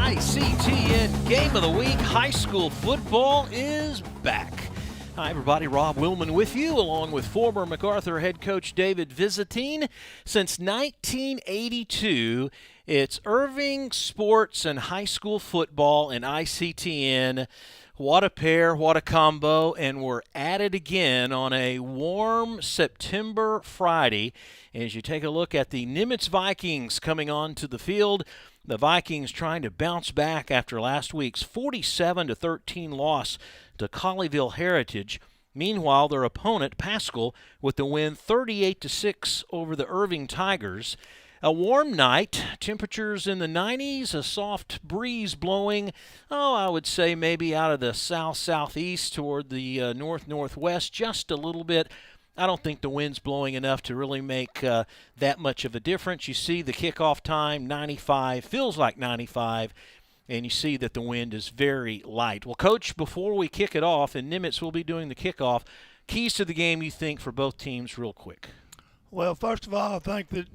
ICTN Game of the Week. High school football is back. Hi, everybody. Rob Willman with you, along with former MacArthur head coach David Vizitine. Since 1982, it's Irving sports and high school football and ICTN. What a pair, what a combo, and we're at it again on a warm September Friday. As you take a look at the Nimitz Vikings coming onto the field, the Vikings trying to bounce back after last week's 47-13 loss to Colleyville Heritage. Meanwhile, their opponent, Paschal, with the win 38-6 over the Irving Tigers. A warm night, temperatures in the 90s, a soft breeze blowing, I would say maybe out of the south-southeast toward the north-northwest, just a little bit. I don't think the wind's blowing enough to really make that much of a difference. You see the kickoff time, 95, feels like 95, and you see that the wind is very light. Well, Coach, before we kick it off, and Nimitz will be doing the kickoff, keys to the game you think for both teams real quick? Well, first of all, I think that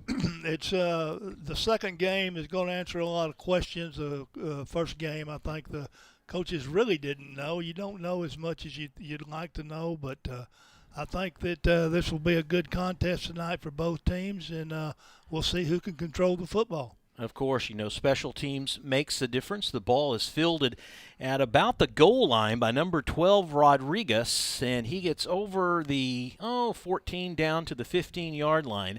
it's the second game is going to answer a lot of questions. The first game, I think the coaches really didn't know. You don't know as much as you'd like to know, but I think that this will be a good contest tonight for both teams, and we'll see who can control the football. Of course, special teams makes the difference. The ball is fielded at about the goal line by number 12, Rodriguez, and he gets over the 14 down to the 15-yard line.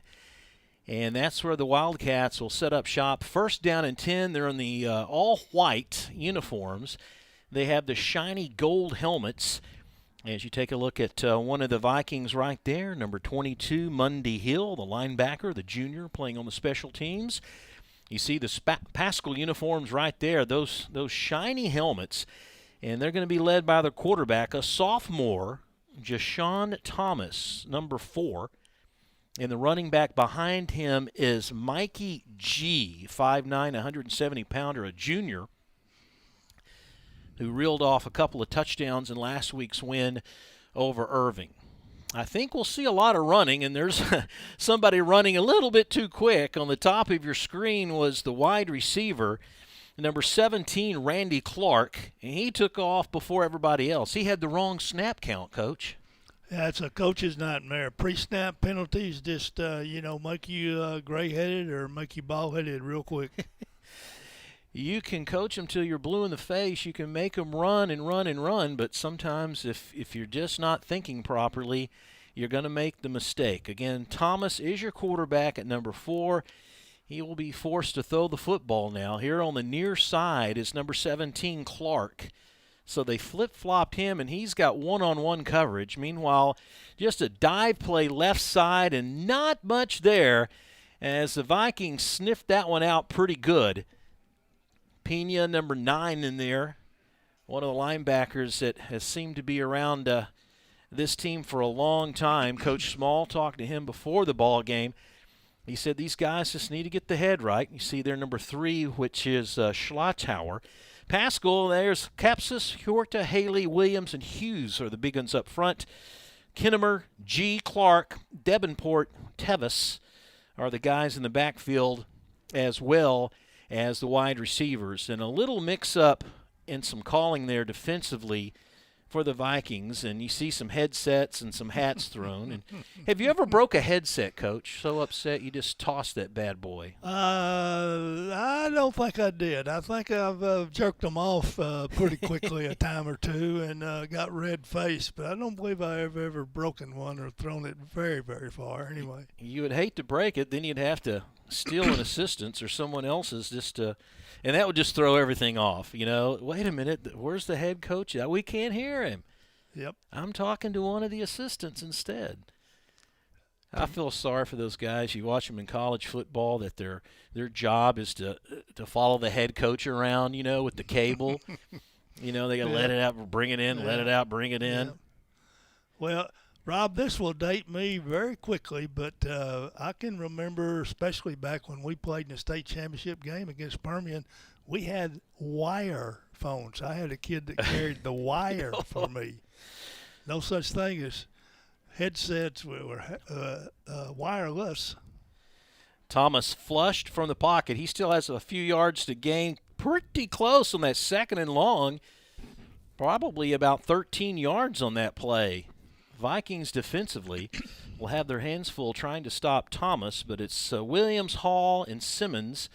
And that's where the Wildcats will set up shop. First down and 10. They're in the all-white uniforms. They have the shiny gold helmets. As you take a look at one of the Vikings right there, number 22, Mundy Hill, the linebacker, the junior, playing on the special teams. You see the Paschal uniforms right there, those shiny helmets, and they're going to be led by their quarterback, a sophomore, Jashawn Thomas, number 4. And the running back behind him is Mikey G, 5'9", 170-pounder, a junior, who reeled off a couple of touchdowns in last week's win over Irving. I think we'll see a lot of running, and there's somebody running a little bit too quick. On the top of your screen was the wide receiver, number 17, Randy Clark, and he took off before everybody else. He had the wrong snap count, Coach. Yeah, it's a coach's nightmare. Pre-snap penalties just, make you gray-headed or make you bald-headed real quick. You can coach them till you're blue in the face. You can make them run and run and run, but sometimes if you're just not thinking properly, you're going to make the mistake. Again, Thomas is your quarterback at number 4. He will be forced to throw the football now. Here on the near side is number 17, Clark. So they flip-flopped him, and he's got one-on-one coverage. Meanwhile, just a dive play left side and not much there as the Vikings sniffed that one out pretty good. Pena, number 9 in there, one of the linebackers that has seemed to be around this team for a long time. Coach Small talked to him before the ball game. He said these guys just need to get the head right. You see there number 3, which is Schlatower. Paschal, there's Capsis, Huerta, Haley, Williams, and Hughes are the big ones up front. Kinnemer, G, Clark, Debenport, Tevis are the guys in the backfield as well as the wide receivers. And a little mix-up in some calling there defensively for the Vikings, and you see some headsets and some hats thrown. And have you ever broke a headset, Coach? So upset you just tossed that bad boy? I don't think I did. I think I've jerked them off pretty quickly a time or two and got red-faced, but I don't believe I have ever broken one or thrown it very, very far anyway. You would hate to break it. Then you'd have to steal an assistant's or someone else's and that would just throw everything off. Wait a minute, where's the head coach? We can't hear him. Yep. I'm talking to one of the assistants instead. I feel sorry for those guys. You watch them in college football that their job is to follow the head coach around, with the cable. You know, they got to let it out, bring it in, let it out, bring it in. Yeah. Well, Rob, this will date me very quickly, but I can remember, especially back when we played in the state championship game against Permian, we had wire phones. I had a kid that carried the wire for me. No such thing as headsets. We were wireless. Thomas flushed from the pocket. He still has a few yards to gain. Pretty close on that 2nd and long. Probably about 13 yards on that play. Vikings defensively will have their hands full trying to stop Thomas, but it's Williams, Hall, and Simmons.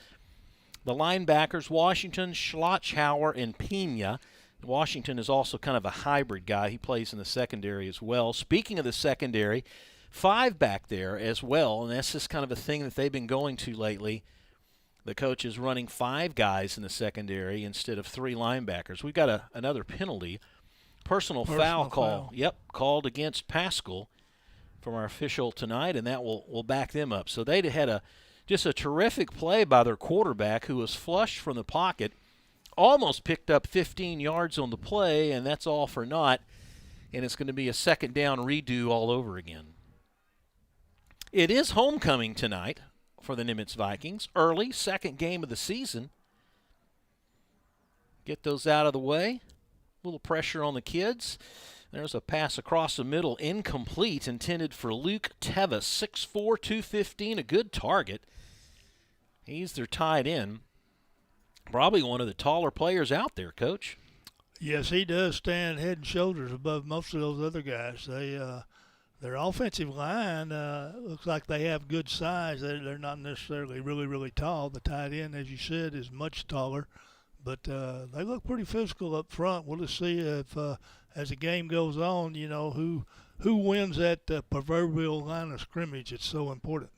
The linebackers, Washington, Schlotchauer, and Pena. Washington is also kind of a hybrid guy. He plays in the secondary as well. Speaking of the secondary, 5 back there as well, and that's just kind of a thing that they've been going to lately. The coach is running 5 guys in the secondary instead of 3 linebackers. We've got another penalty. Personal foul call. Yep, called against Paschal from our official tonight, and that will back them up. So they had just a terrific play by their quarterback, who was flushed from the pocket, almost picked up 15 yards on the play, and that's all for naught, and it's going to be a 2nd down redo all over again. It is homecoming tonight for the Nimitz Vikings. Early, 2nd game of the season. Get those out of the way. A little pressure on the kids. There's a pass across the middle, incomplete, intended for Luke Tevis, 6'4", 215, a good target. He's their tight end. Probably one of the taller players out there, Coach. Yes, he does stand head and shoulders above most of those other guys. Their offensive line looks like they have good size. They're not necessarily really, really tall. The tight end, as you said, is much taller. But they look pretty physical up front. We'll just see if, as the game goes on, you know, who wins that proverbial line of scrimmage. It's so important.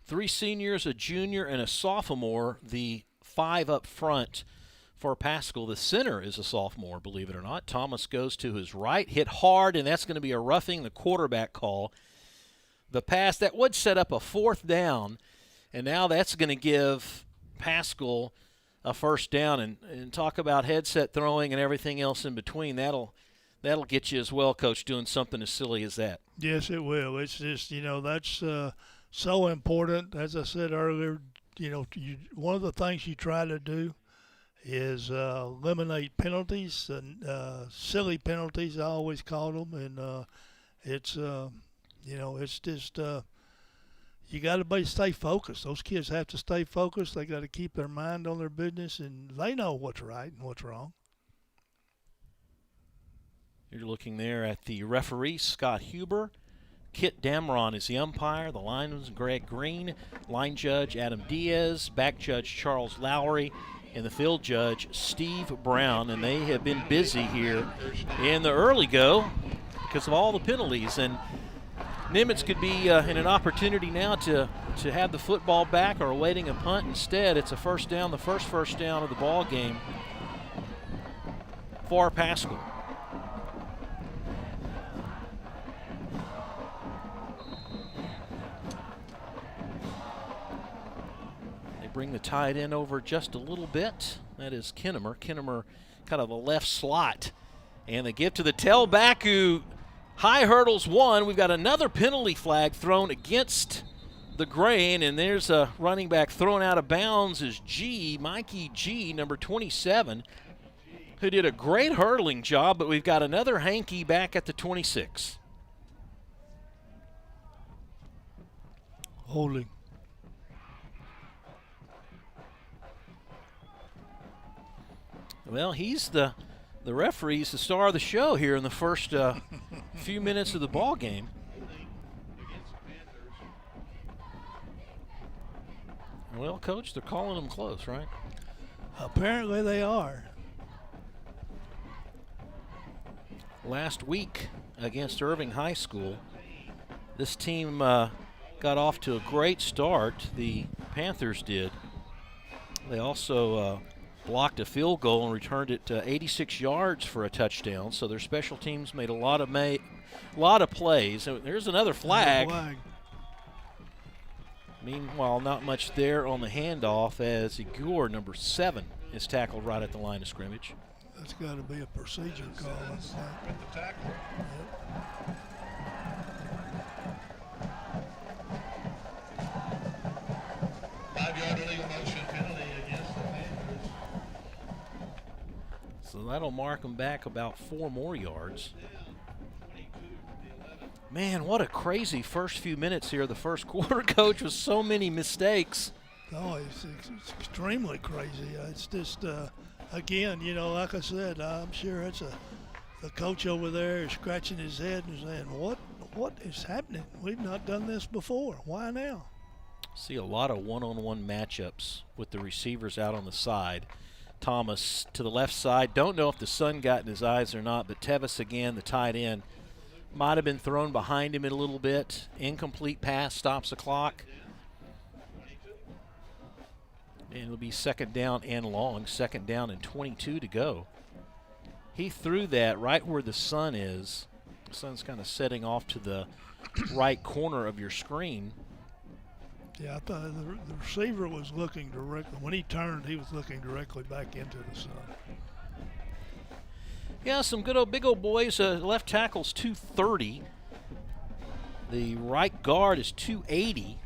3 seniors, a junior, and a sophomore. The 5 up front for Paschal. The center is a sophomore, believe it or not. Thomas goes to his right, hit hard, and that's going to be a roughing the quarterback call. The pass, that would set up a 4th down, and now that's going to give Paschal a 1st down. And talk about headset throwing and everything else in between. That'll get you as well, Coach, doing something as silly as that. Yes, it will. It's just, you know, that's so important. As I said earlier, you know, one of the things you try to do is eliminate penalties and silly penalties. I always call them, and it's you know, it's just you got to stay focused. Those kids have to stay focused. They got to keep their mind on their business, and they know what's right and what's wrong. You're looking there at the referee, Scott Huber. Kit Damron is the umpire. The lineman, Greg Green. Line judge, Adam Diaz. Back judge, Charles Lowry. And the field judge, Steve Brown. And they have been busy here in the early go because of all the penalties. And Nimitz could be in an opportunity now to have the football back or awaiting a punt. Instead, it's a 1st down, the first 1st down of the ball game for Paschal. Bring the tight end over just a little bit. That is Kinnemer. Kinnemer kind of a left slot. And they give to the tailback who high hurdles one. We've got another penalty flag thrown against the grain, and there's a running back thrown out of bounds is Mikey G, number 27, who did a great hurdling job, but we've got another hanky back at the 26. Holding. Well, he's the referee's the star of the show here in the first few minutes of the ball game. Well, Coach, they're calling them close, right? Apparently they are. Last week against Irving High School, this team got off to a great start. The Panthers did. They also blocked a field goal and returned it 86 yards for a touchdown. So their special teams made a lot of plays. There's another flag. Meanwhile, not much there on the handoff as Igor, number 7, is tackled right at the line of scrimmage. That's got to be a procedure call. With the tackle. Yep. 5-yard illegal motion penalty against the Panthers. So that'll mark them back about 4 more yards. Man, what a crazy first few minutes here, the first quarter, Coach, with so many mistakes. Oh, it's extremely crazy. It's just, again, you know, like I said, I'm sure it's the coach over there is scratching his head and saying, what is happening? We've not done this before. Why now? See a lot of one-on-one matchups with the receivers out on the side. Thomas to the left side. Don't know if the sun got in his eyes or not, but Tevis again, the tight end, might have been thrown behind him a little bit. Incomplete pass stops the clock. And it'll be second down and long. Second down and 22 to go. He threw that right where the sun is. The sun's kind of setting off to the right corner of your screen. Yeah, I thought the receiver was looking directly. When he turned, he was looking directly back into the sun. Yeah, some good old big old boys. Left tackle's 230. The right guard is 280.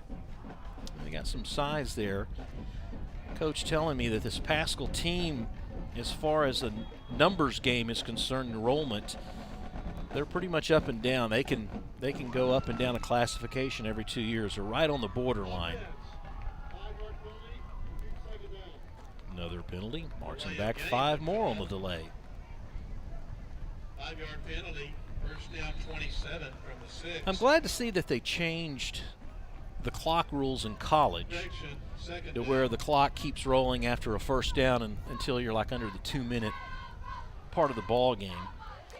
They got some size there. Coach telling me that this Paschal team, as far as the numbers game is concerned, enrollment, they're pretty much up and down. They can go up and down a classification every 2 years. They're right on the borderline. Another penalty. Marks them back 5 more on the delay. 5-yard penalty, first down 27 from the 6. I'm glad to see that they changed the clock rules in college to where the clock keeps rolling after a first down until you're like under the 2-minute part of the ball game.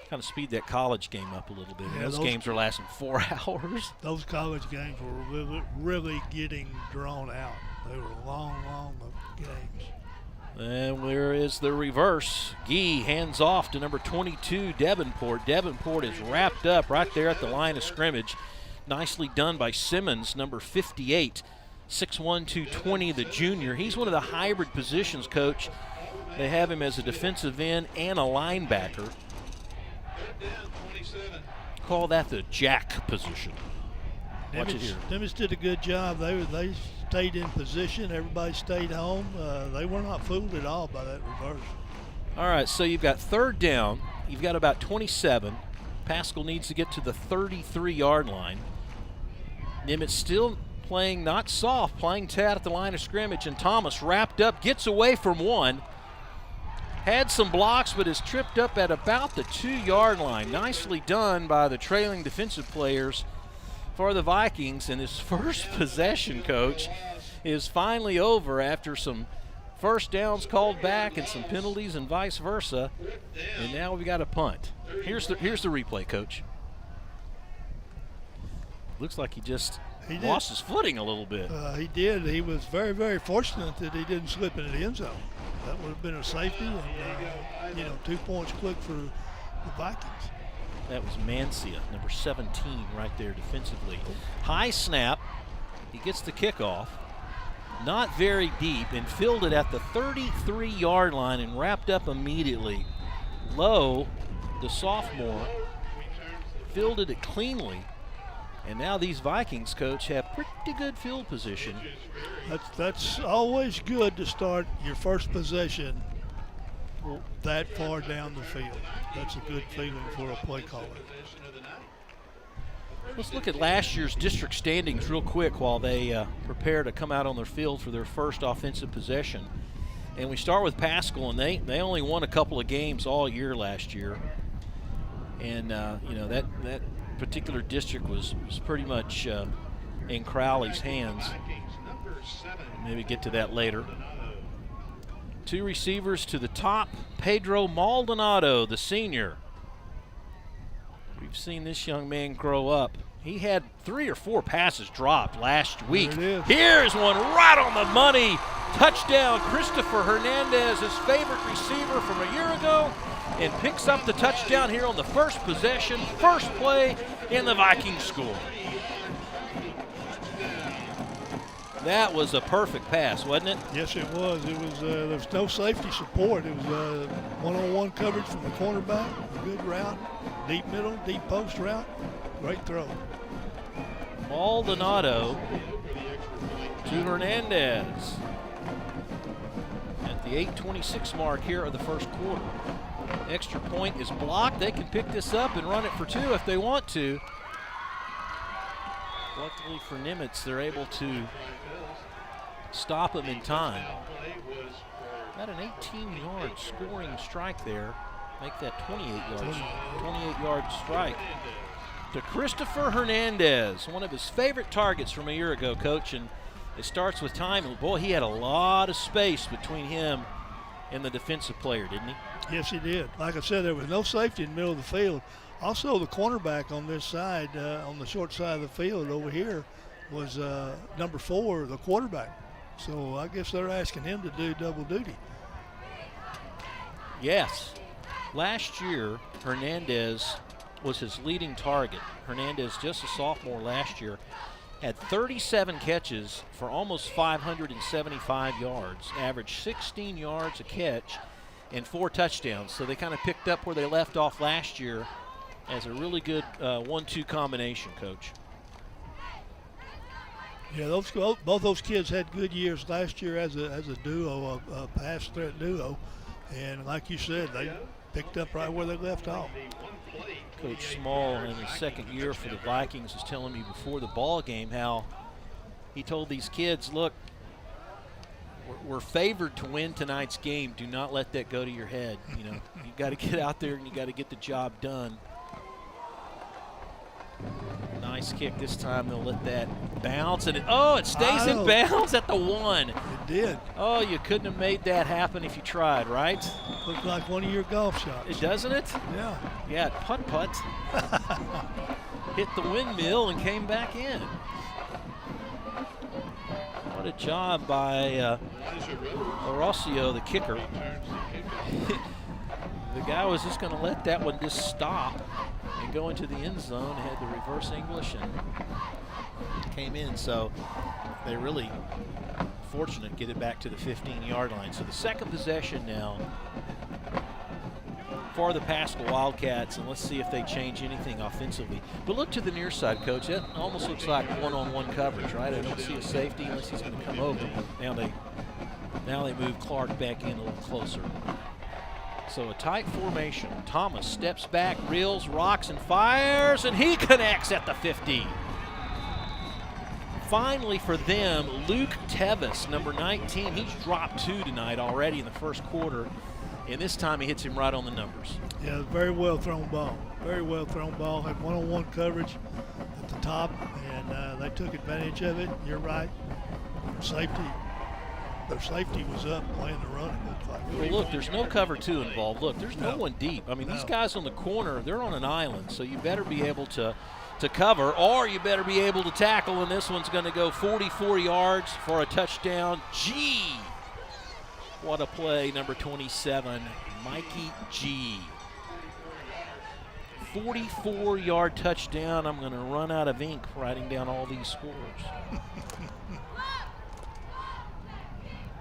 Kind of speed that college game up a little bit. Yeah, those games are lasting 4 hours. Those college games were really getting drawn out. They were long games. And where is the reverse? Gee hands off to number 22, Davenport. Davenport is wrapped up right there at the line of scrimmage. Nicely done by Simmons, number 58. 6'1", 220, the junior. He's one of the hybrid positions, Coach. They have him as a defensive end and a linebacker. Call that the jack position. Watch it here. Nimitz did a good job. They stayed in position. Everybody stayed home. They were not fooled at all by that reverse. All right, so you've got third down. You've got about 27. Paschal needs to get to the 33-yard line. Nimitz still playing not soft, playing tight at the line of scrimmage, and Thomas wrapped up, gets away from one. Had some blocks, but is tripped up at about the 2-yard line. Nicely done by the trailing defensive players for the Vikings. And his first possession, Coach, is finally over after some first downs called back and some penalties and vice versa. And now we've got a punt. Here's the replay, Coach. Looks like he lost his footing a little bit. He did. He was very, very fortunate that he didn't slip into the end zone. That would have been a safety and, 2 points quick for the Vikings. That was Mancia, number 17, right there defensively. High snap. He gets the kickoff. Not very deep, and fielded at the 33-yard line and wrapped up immediately. Lowe, the sophomore, fielded it cleanly. And now these Vikings, Coach, have pretty good field position. That's always good to start your first possession that far down the field. That's a good feeling for a play caller. Let's look at last year's district standings real quick while they prepare to come out on their field for their first offensive possession. And we start with Paschal, and they only won a couple of games all year last year. And, that particular district was pretty much in Crowley's hands. Maybe get to that later. 2 receivers to the top. Pedro Maldonado, the senior. We've seen this young man grow up. He had 3 or 4 passes dropped last week. Here's one right on the money. Touchdown, Christopher Hernandez, his favorite receiver from a year ago, and picks up the touchdown here on the first possession, first play in the Vikings score. That was a perfect pass, wasn't it? Yes, it was. It was. There was no safety support. It was one-on-one coverage from the cornerback. A good route, deep middle, deep post route. Great throw. Maldonado to Hernandez at the 8:26 mark here of the first quarter. Extra point is blocked. They can pick this up and run it for 2 if they want to. Luckily for Nimitz, they're able to stop him in time. Got an 18-yard scoring strike there. Make that 28-yard strike to Christopher Hernandez, one of his favorite targets from a year ago, Coach. And it starts with time. And boy, he had a lot of space between him and the defensive player, didn't he? Yes, he did. Like I said, there was no safety in the middle of the field. Also, the cornerback on this side, on the short side of the field over here, was number 4, the quarterback. So I guess they're asking him to do double duty. Yes. Last year, Hernandez was his leading target. Hernandez, just a sophomore last year, had 37 catches for almost 575 yards, averaged 16 yards a catch, and 4 touchdowns. So they kind of picked up where they left off last year as a really good 1-2 combination, Coach. Yeah, both those kids had good years last year as a duo, a pass threat duo, and like you said, they picked up right where they left off. Coach Small, in his second year for the Vikings, was telling me before the ball game how he told these kids, look, we're favored to win tonight's game. Do not let that go to your head. You know, you got to get out there and you got to get the job done. Nice kick this time. They'll let that bounce, and it stays in bounds at the 1. It did. Oh, you couldn't have made that happen if you tried, right? Looked like one of your golf shots. It doesn't it? Yeah. Yeah, putt. Hit the windmill and came back in. What a job by Horacio, the kicker. The guy was just going to let that one just stop and go into the end zone, had the reverse English and came in. So they really fortunate to get it back to the 15-yard line. So the second possession now for the Paschal Wildcats, and let's see if they change anything offensively. But look to the near side, Coach. That almost looks like one-on-one coverage, right? I don't see a safety unless he's going to come over. Now they move Clark back in a little closer. So a tight formation. Thomas steps back, reels, rocks, and fires, and he connects at the 50. Finally for them, Luke Tevis, number 19. He's dropped 2 tonight already in the first quarter, and this time he hits him right on the numbers. Yeah, very well thrown ball. Very well thrown ball. Had one-on-one coverage at the top, and they took advantage of it. You're right. Their safety was up playing the run, it looked like. Well, look, there's no cover 2 involved. Look, there's no one deep. I mean, these guys on the corner, they're on an island, so you better be able to cover, or you better be able to tackle, and this one's going to go 44 yards for a touchdown. Gee, what a play, number 27, Mikey G. 44-yard touchdown. I'm going to run out of ink writing down all these scores.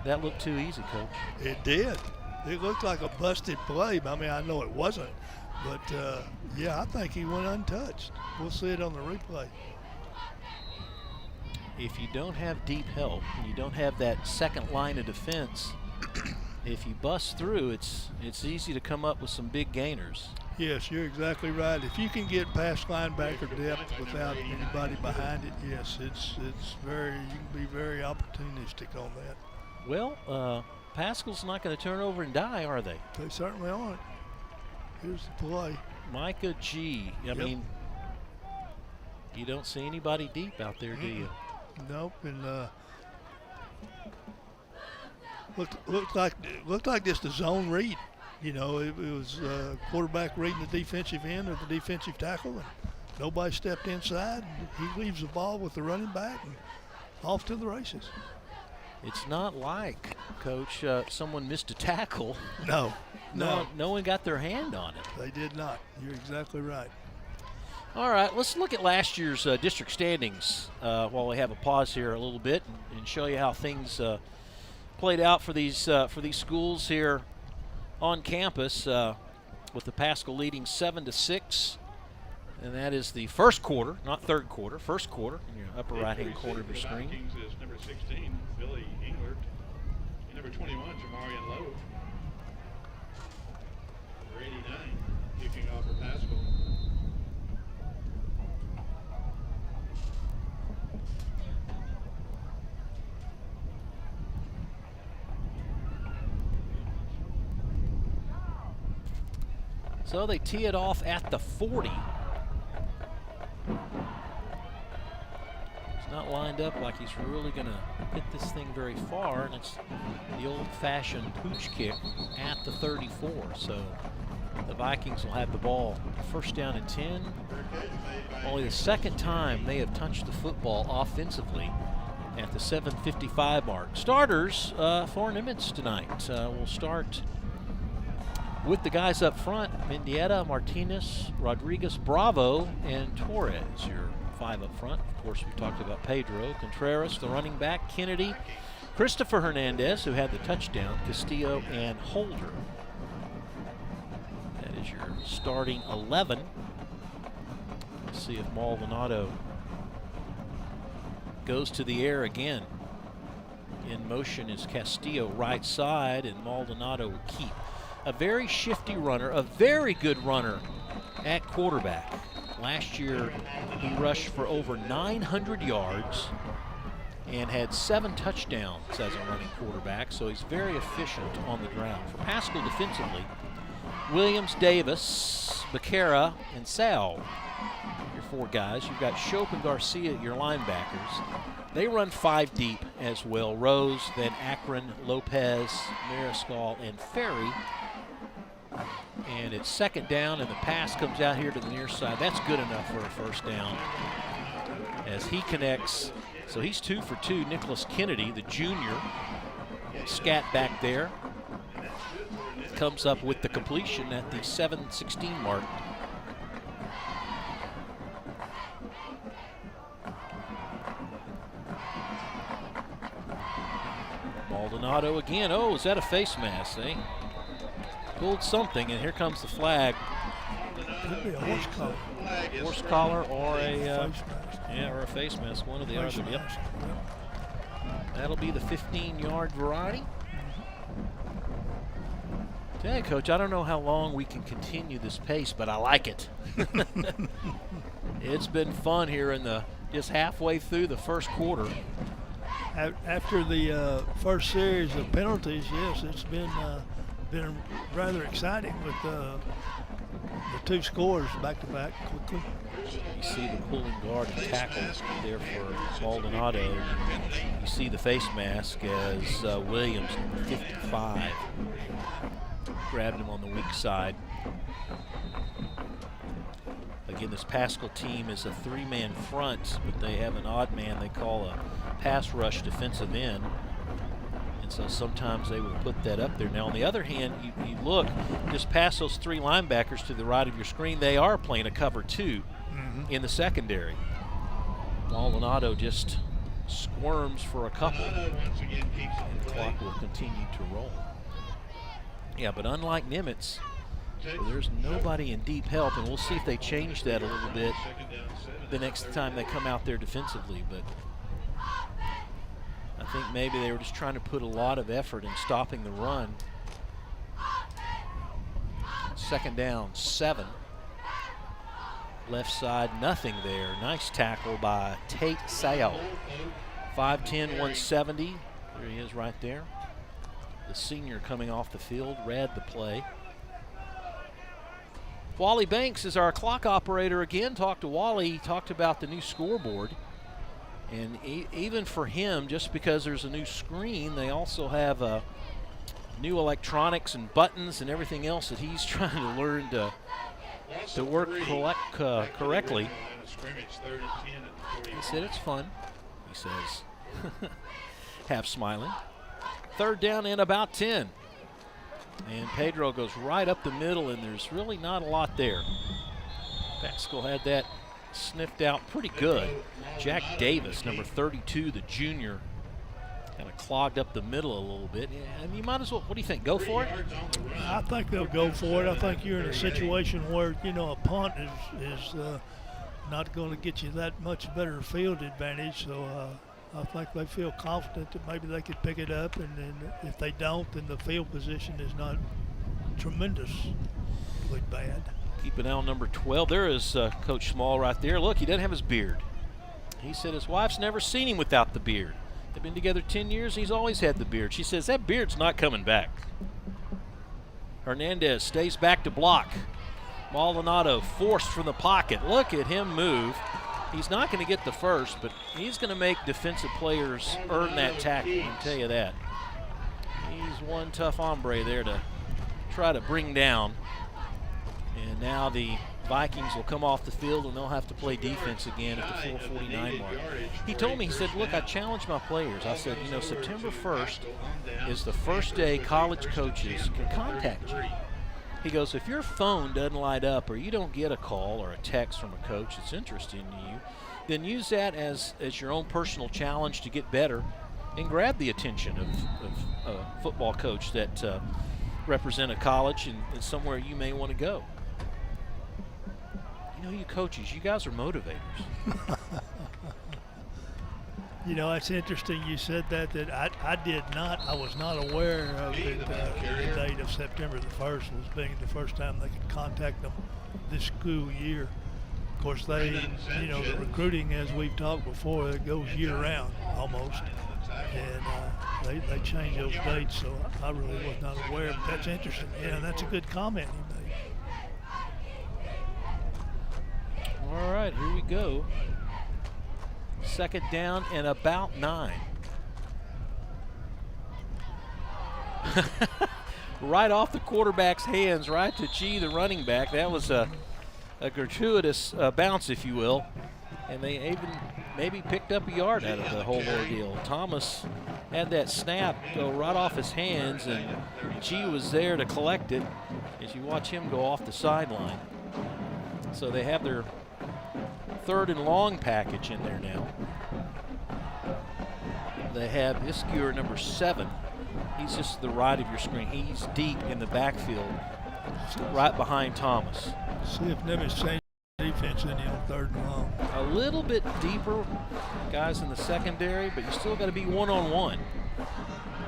That looked too easy, Coach. It did. It looked like a busted play. I mean, I know it wasn't. But, yeah, I think he went untouched. We'll see it on the replay. If you don't have deep help and you don't have that second line of defense, if you bust through, it's easy to come up with some big gainers. Yes, you're exactly right. If you can get past linebacker depth without anybody behind it, yes, it's very, you can be very opportunistic on that. Well, Paschal's not going to turn over and die, are they? They certainly aren't. Here's the play. Micah G. I mean, you don't see anybody deep out there, do you? Nope. And looked like just a zone read. You know, it was quarterback reading the defensive end of the defensive tackle, and nobody stepped inside. He leaves the ball with the running back and off to the races. It's not like, Coach, someone missed a tackle. No one got their hand on it. They did not. You're exactly right. All right, let's look at last year's district standings while we have a pause here a little bit and show you how things played out for these schools here on campus, with the Paschal leading 7-6, and that is the first quarter, not third quarter, first quarter in your upper right-hand corner of your screen. Vikings is number 16, Billy Englert. Number 21, Jamarian Lowe. Number 89, kicking off for Paschal. So they tee it off at the 40. He's not lined up like he's really going to hit this thing very far, and it's the old-fashioned pooch kick at the 34. So the Vikings will have the ball first down and 10. Only the second time they have touched the football offensively at the 7:55 mark. Starters for Nimitz tonight. We'll start with the guys up front: Mendieta, Martinez, Rodriguez, Bravo, and Torres, your 5 up front. Of course, we talked about Pedro, Contreras, the running back, Kennedy, Christopher Hernandez, who had the touchdown, Castillo, and Holder. That is your starting 11. Let's see if Maldonado goes to the air again. In motion is Castillo right side, and Maldonado will keep. A very shifty runner, a very good runner at quarterback. Last year, he rushed for over 900 yards and had 7 touchdowns as a running quarterback, so he's very efficient on the ground. For Paschal defensively, Williams, Davis, Becerra, and Sal, your 4 guys. You've got Shope and Garcia, your linebackers. They run 5 deep as well. Rose, then Akron, Lopez, Mariscal, and Ferry. And it's second down, and the pass comes out here to the near side. That's good enough for a first down as he connects. So he's 2 for 2. Nicholas Kennedy, the junior, scat back there, comes up with the completion at the 7:16 mark. Maldonado again. Oh, is that a face mask, eh? Pulled something, and here comes the flag. Could be a horse collar. Horse collar or a or a face mask, one or the other. Yep. That'll be the 15-yard variety. Tell you, Coach, I don't know how long we can continue this pace, but I like it. It's been fun here in the just halfway through the first quarter. After the first series of penalties, yes, it's been rather exciting with the 2 scores back-to-back quickly. You see the pulling guard and tackle there for Maldonado. You see the face mask as Williams, number 55, grabbed him on the weak side. Again, this Paschal team is a 3-man front, but they have an odd man they call a pass rush defensive end. And so sometimes they will put that up there. Now, on the other hand, you look just past those 3 linebackers to the right of your screen, they are playing a cover 2 in the secondary. Maldonado just squirms for a couple, and the clock will continue to roll. Yeah, but unlike Nimitz, there's nobody in deep help, and we'll see if they change that a little bit the next time they come out there defensively. But I think maybe they were just trying to put a lot of effort in stopping the run. Second down, 7. Left side, nothing there. Nice tackle by Tate Sayal. 5'10", 170. There he is right there. The senior coming off the field, read the play. Wally Banks is our clock operator again. Talked to Wally, he talked about the new scoreboard. And even for him, just because there's a new screen, they also have new electronics and buttons and everything else that he's trying to learn to work correctly. He said it's fun, he says, half smiling. Third down and about 10. And Pedro goes right up the middle, and there's really not a lot there. Paschal had that sniffed out pretty good. Jack Davis, number 32, the junior, kind of clogged up the middle a little bit. Yeah, and you might as well, what do you think, go for it? I think they'll go for it. I think you're in a situation where, a punt is not going to get you that much better field advantage. So I think they feel confident that maybe they could pick it up. And then if they don't, then the field position is not tremendously bad. Keep an eye on number 12. There is Coach Small right there. Look, he doesn't have his beard. He said his wife's never seen him without the beard. They've been together 10 years. He's always had the beard. She says that beard's not coming back. Hernandez stays back to block. Maldonado forced from the pocket. Look at him move. He's not going to get the first, but he's going to make defensive players earn that tackle, I can tell you that. He's one tough hombre there to try to bring down. And now the Vikings will come off the field and they'll have to play defense again at the 4:49 mark. He told me, he said, look, I challenge my players. I said, September 1st is the first day college coaches can contact you. He goes, if your phone doesn't light up or you don't get a call or a text from a coach that's interesting to you, then use that as your own personal challenge to get better and grab the attention of a football coach that represent a college and somewhere you may want to go. You coaches, you guys are motivators. It's interesting you said that I was not aware of it, the date of September the 1st was being the first time they could contact them this school year. Of course, they, the recruiting, as we've talked before, it goes year-round almost. And they change those dates, so I really was not aware. But that's interesting. Yeah, that's a good comment you made. All right, here we go. Second down and about 9. Right off the quarterback's hands, right to G, the running back. That was a gratuitous bounce, if you will. And they even maybe picked up a yard out of the whole ordeal. Thomas had that snap go right off his hands, and G was there to collect it as you watch him go off the sideline. So they have their 3rd and long package in there now. They have Iskewer, number 7. He's just to the right of your screen. He's deep in the backfield, right behind Thomas. See if Nimitz changed defense in on 3rd and long. A little bit deeper guys in the secondary, but you still got to be one-on-one.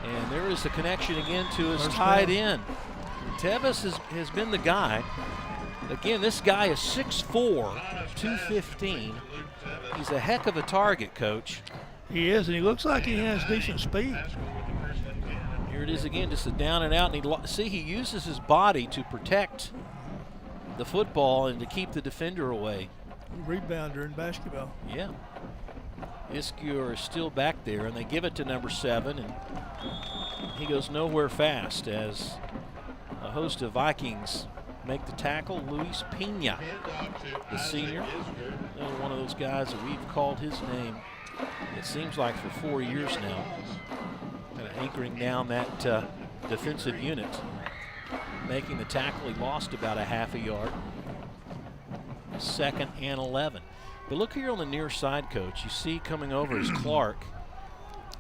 And there is the connection again to his tight end. Tevis has been the guy. Again, this guy is 6'4", 215. He's a heck of a target, Coach. He is, and he looks like he has decent speed. Here it is again, just a down and out. And he uses his body to protect the football and to keep the defender away. Rebounder in basketball. Yeah. Iskewer is still back there, and they give it to number 7, and he goes nowhere fast as a host of Vikings make the tackle. Luis Pena, the senior, one of those guys that we've called his name, it seems like, for 4 years now, kind of anchoring down that defensive unit, making the tackle. He lost about a half a yard. 2nd and 11. But look here on the near side, Coach. You see coming over is Clark.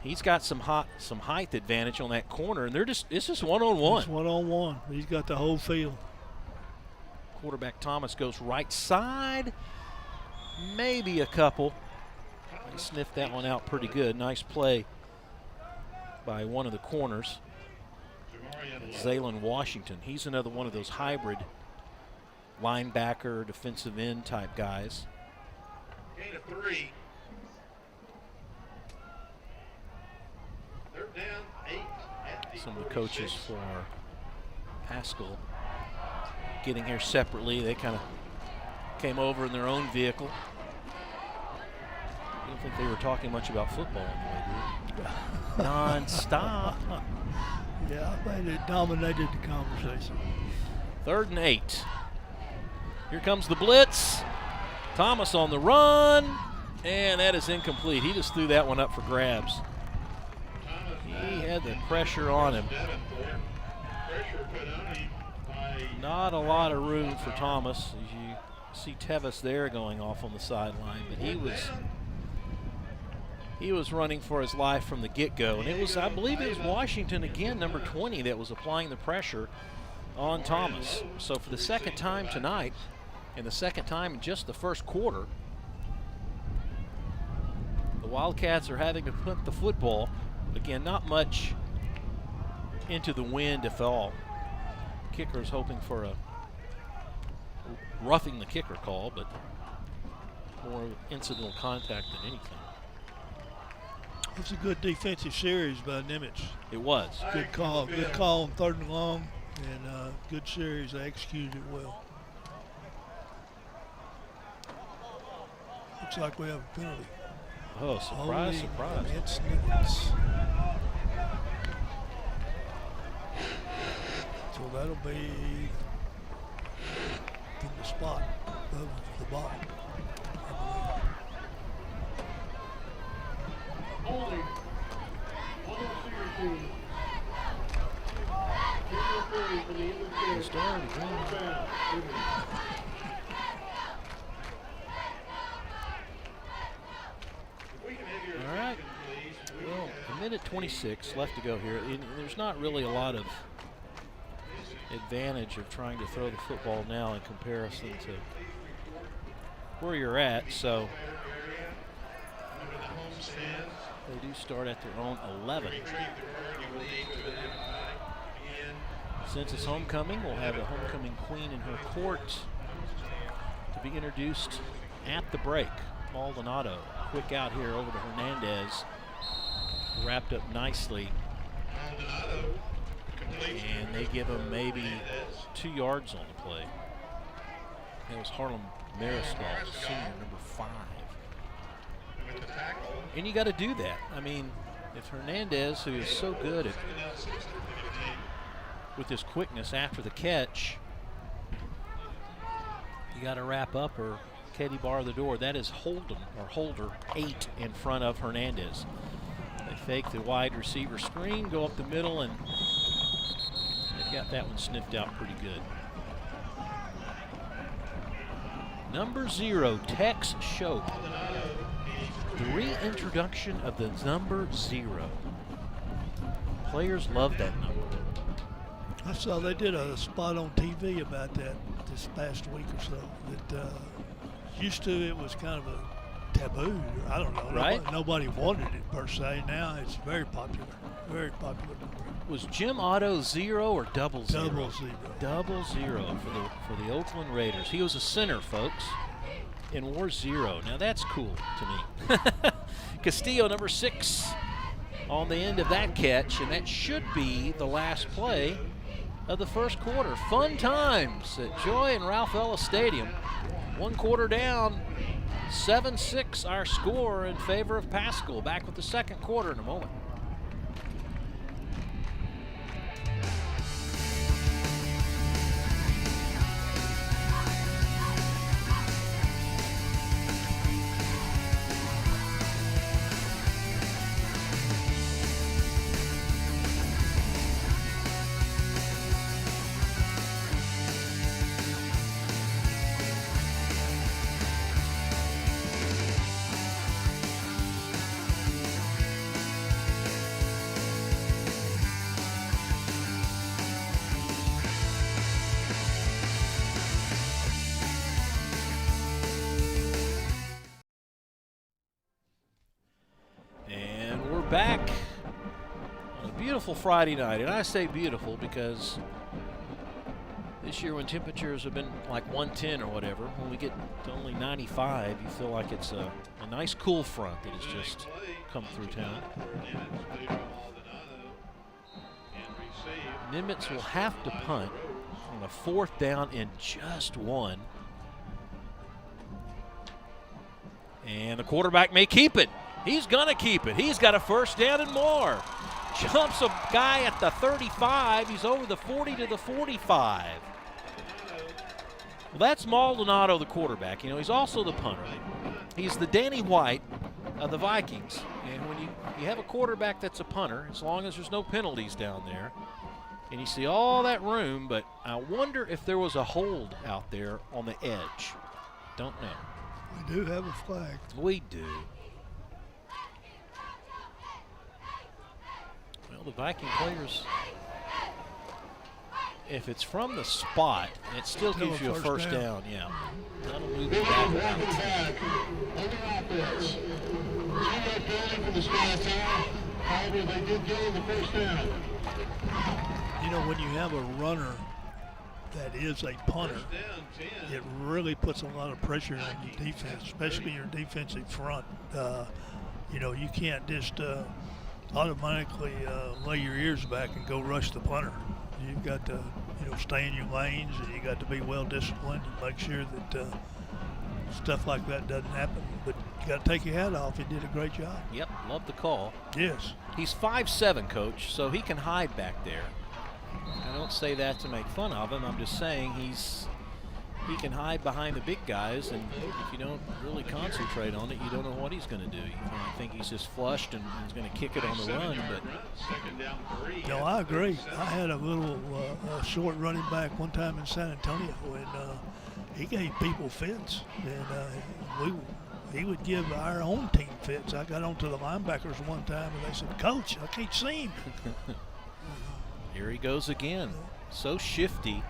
He's got some height advantage on that corner, and it's just one-on-one. It's one-on-one. He's got the whole field. Quarterback Thomas goes right side, maybe a couple. He sniffed that one out pretty good. Nice play by one of the corners. Zaylen Washington. He's another one of those hybrid linebacker, defensive end type guys. Gain of 3. 3rd down, 8. Some of the coaches for Paschal getting here separately. They kind of came over in their own vehicle. I don't think they were talking much about football anyway, did they? Non-stop. Yeah, I think it dominated the conversation. 3rd and 8. Here comes the blitz. Thomas on the run, and that is incomplete. He just threw that one up for grabs. He had the pressure on him. Not a lot of room for Thomas. As you See Tevis there going off on the sideline, but he was running for his life from the get-go, and it was, I believe it was Washington again, number 20, that was applying the pressure on Thomas. So for the second time tonight, and the second time in just the first quarter, the Wildcats are having to punt the football. Again, not much into the wind, if all. Kicker's hoping for a roughing the kicker call, but more incidental contact than anything. It was a good defensive series by Nimitz. It was. Good call on 3rd and long, and good series. They executed it well. Looks like we have a penalty. Oh, surprise, surprise. It's Nimitz. So that'll be in the spot of the ball. All right. Well, a minute 26 left to go here. There's not really a lot of advantage of trying to throw the football now in comparison to where you're at, so they do start at their own 11. Since it's homecoming, we'll have a homecoming queen in her court to be introduced at the break. Maldonado, quick out here over to Hernandez, wrapped up nicely. And they give him maybe 2 yards on the play. That was Harlem Mariscal, senior, number 5. And you got to do that. I mean, if Hernandez, who is so good at with his quickness after the catch, you got to wrap up or Katie bar the door. That is Holder 8 in front of Hernandez. They fake the wide receiver screen, go up the middle, and they've got that one sniffed out pretty good. Number 0, Tex Shope. The reintroduction of the number 0. Players love that number. I saw they did a spot on TV about that this past week or so. That used to, it was kind of a taboo. I don't know. Right? Nobody wanted it per se. Now it's very popular. Very popular number. Was Jim Otto 0 or double 0? Double 0. Double 0 for the Oakland Raiders. He was a center, folks, and wore 0. Now that's cool to me. Castillo, number 6, on the end of that catch, and that should be the last play of the first quarter. Fun times at Joy and Ralph Ellis Stadium. 1 quarter down, 7-6 our score in favor of Paschal. Back with the second quarter in a moment. Back on a beautiful Friday night, and I say beautiful because this year when temperatures have been like 110 or whatever, when we get to only 95, you feel like it's a nice cool front that has just come through town. Nimitz will have to punt on a 4th down and just 1. And the quarterback may keep it. He's going to keep it. He's got a 1st down and more. Jumps a guy at the 35. He's over the 40 to the 45. Well, that's Maldonado, the quarterback. You know, he's also the punter. He's the Danny White of the Vikings. And when you have a quarterback that's a punter, as long as there's no penalties down there, and you see all that room, but I wonder if there was a hold out there on the edge. Don't know. We do have a flag. We do. Well, the Viking players, if it's from the spot, it still Still gives a you a first first down. down. Yeah. That'll move it back around. However, they did gain the first down. You know, when you have a runner that is a punter, First down, 10. it really puts a lot of pressure on your defense, especially your defensive front. You know, you can't just automatically lay your ears back and go rush the punter. You've got to, you know, stay in your lanes, and you got to be well disciplined and make sure that stuff like that doesn't happen. But you got to take your hat off. You did a great job. Yep, love the call. Yes. He's 5'7", Coach, so he can hide back there. I don't say that to make fun of him. I'm just saying he can hide behind the big guys, and if you don't really concentrate on it, you don't know what he's going to do. You kind of think he's just flushed and he's going to kick it on the run, but Second down, 3. No, I agree. I had a little short running back one time in San Antonio, and he gave people fits, and he would give our own team fits. I got onto the linebackers one time, and they said, "Coach, I can't see him." here he goes again. So shifty.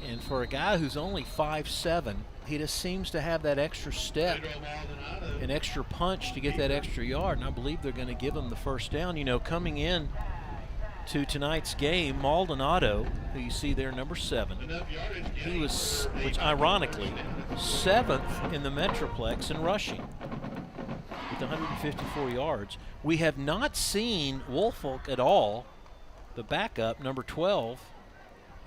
And for a guy who's only 5'7", he just seems to have that extra step, an extra punch to get that extra yard. And I believe they're going to give him the first down. You know, coming in to tonight's game, Maldonado, who you see there, number 7, he was, which ironically, 7th in the Metroplex in rushing with 154 yards. We have not seen Woolfolk at all, the backup, number 12.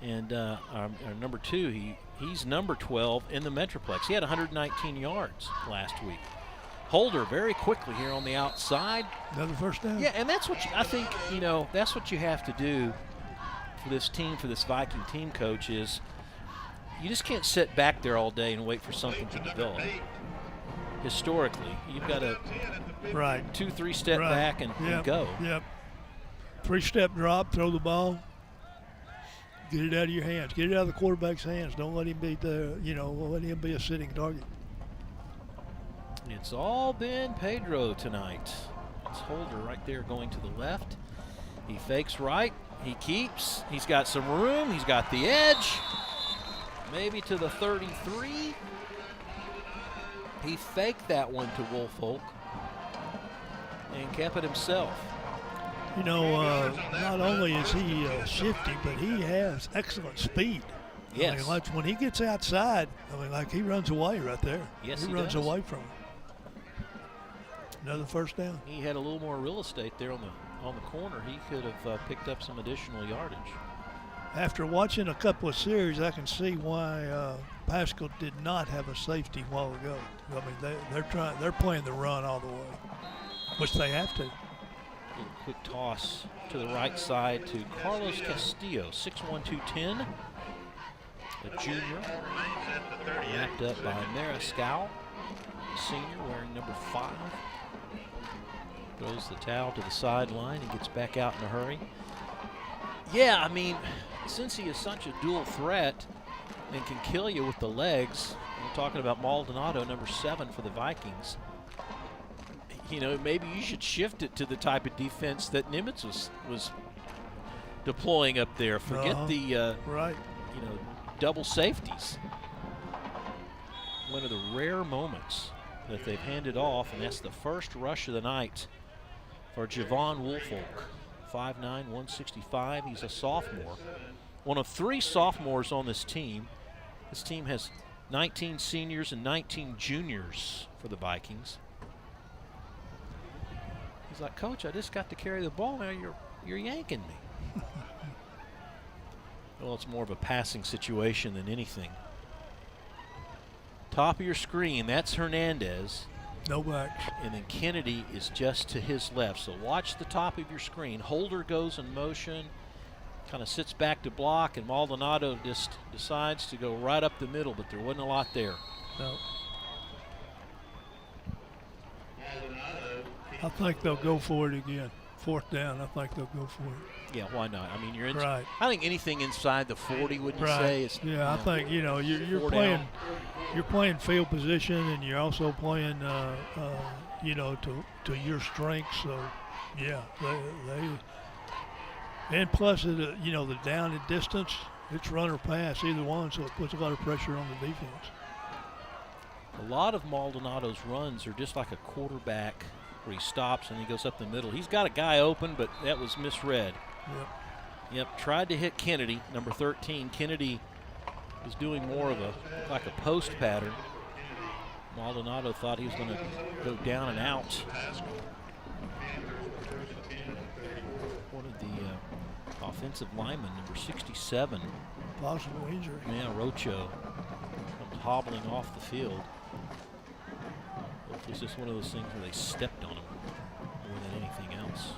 And our number 2, he's number 12 in the Metroplex. He had 119 yards last week. Holder very quickly here on the outside. Another first down. Yeah, and that's what I think, you know, that's what you have to do for this team, for this Viking team, Coach, is you just can't sit back there all day and wait for something to develop. Historically, you've got to Right. 2-3 step Right. back and go. Yep. 3-step drop, throw the ball. Get it out of your hands. Get it out of the quarterback's hands. Don't let him be let him be a sitting target. It's all been Pedro tonight. It's Holder right there going to the left. He fakes right. He keeps. He's got some room. He's got the edge. Maybe to the 33. He faked that one to Woolfolk and kept it himself. You know, not only is he shifty, but he has excellent speed. Yes. I mean, like when he gets outside, like he runs away right there. Yes, he runs does. away from him. Another first down. He had a little more real estate there on the corner. He could have picked up some additional yardage. After watching a couple of series, I can see why Paschal did not have a safety a while ago. I mean, they're playing the run all the way, which they have to. Little quick toss to the right side to Carlos Castillo, 6'1", 210, a junior, wrapped up by Mariscal, a senior wearing number 5. Throws the towel to the sideline. He gets back out in a hurry. Yeah, I mean, since he is such a dual threat and can kill you with the legs, we're talking about Maldonado, number 7 for the Vikings. You know, maybe you should shift it to the type of defense that Nimitz was deploying up there. Forget the right. double safeties. One of the rare moments that they've handed off, and that's the first rush of the night for Javon Woolfolk. 5'9", 165. He's a sophomore. One of 3 sophomores on this team. This team has 19 seniors and 19 juniors for the Vikings. He's like, Coach, I just got to carry the ball. Now you're yanking me. Well, it's more of a passing situation than anything. Top of your screen, that's Hernandez. No backs. And then Kennedy is just to his left. So watch the top of your screen. Holder goes in motion, kind of sits back to block, and Maldonado just decides to go right up the middle, but there wasn't a lot there. No. I think they'll go for it again. 4th down, I think they'll go for it. Yeah, why not? I mean, you're in. Right. I think anything inside the 40, wouldn't you Right. say? Is, Yeah, I think you're four playing. down. You're playing field position, and you're also playing, to your strengths. So, yeah, and plus, the down and distance, it's run or pass, either one, so it puts a lot of pressure on the defense. A lot of Maldonado's runs are just like a quarterback where he stops and he goes up the middle. He's got a guy open, but that was misread. Yep, tried to hit Kennedy, number 13. Kennedy was doing more of a post pattern. Maldonado thought he was going to go down and out. What did the offensive lineman, number 67? Possible injury. Yeah, Rocho comes hobbling off the field. Hopefully it's just one of those things where they stepped on him more than anything else.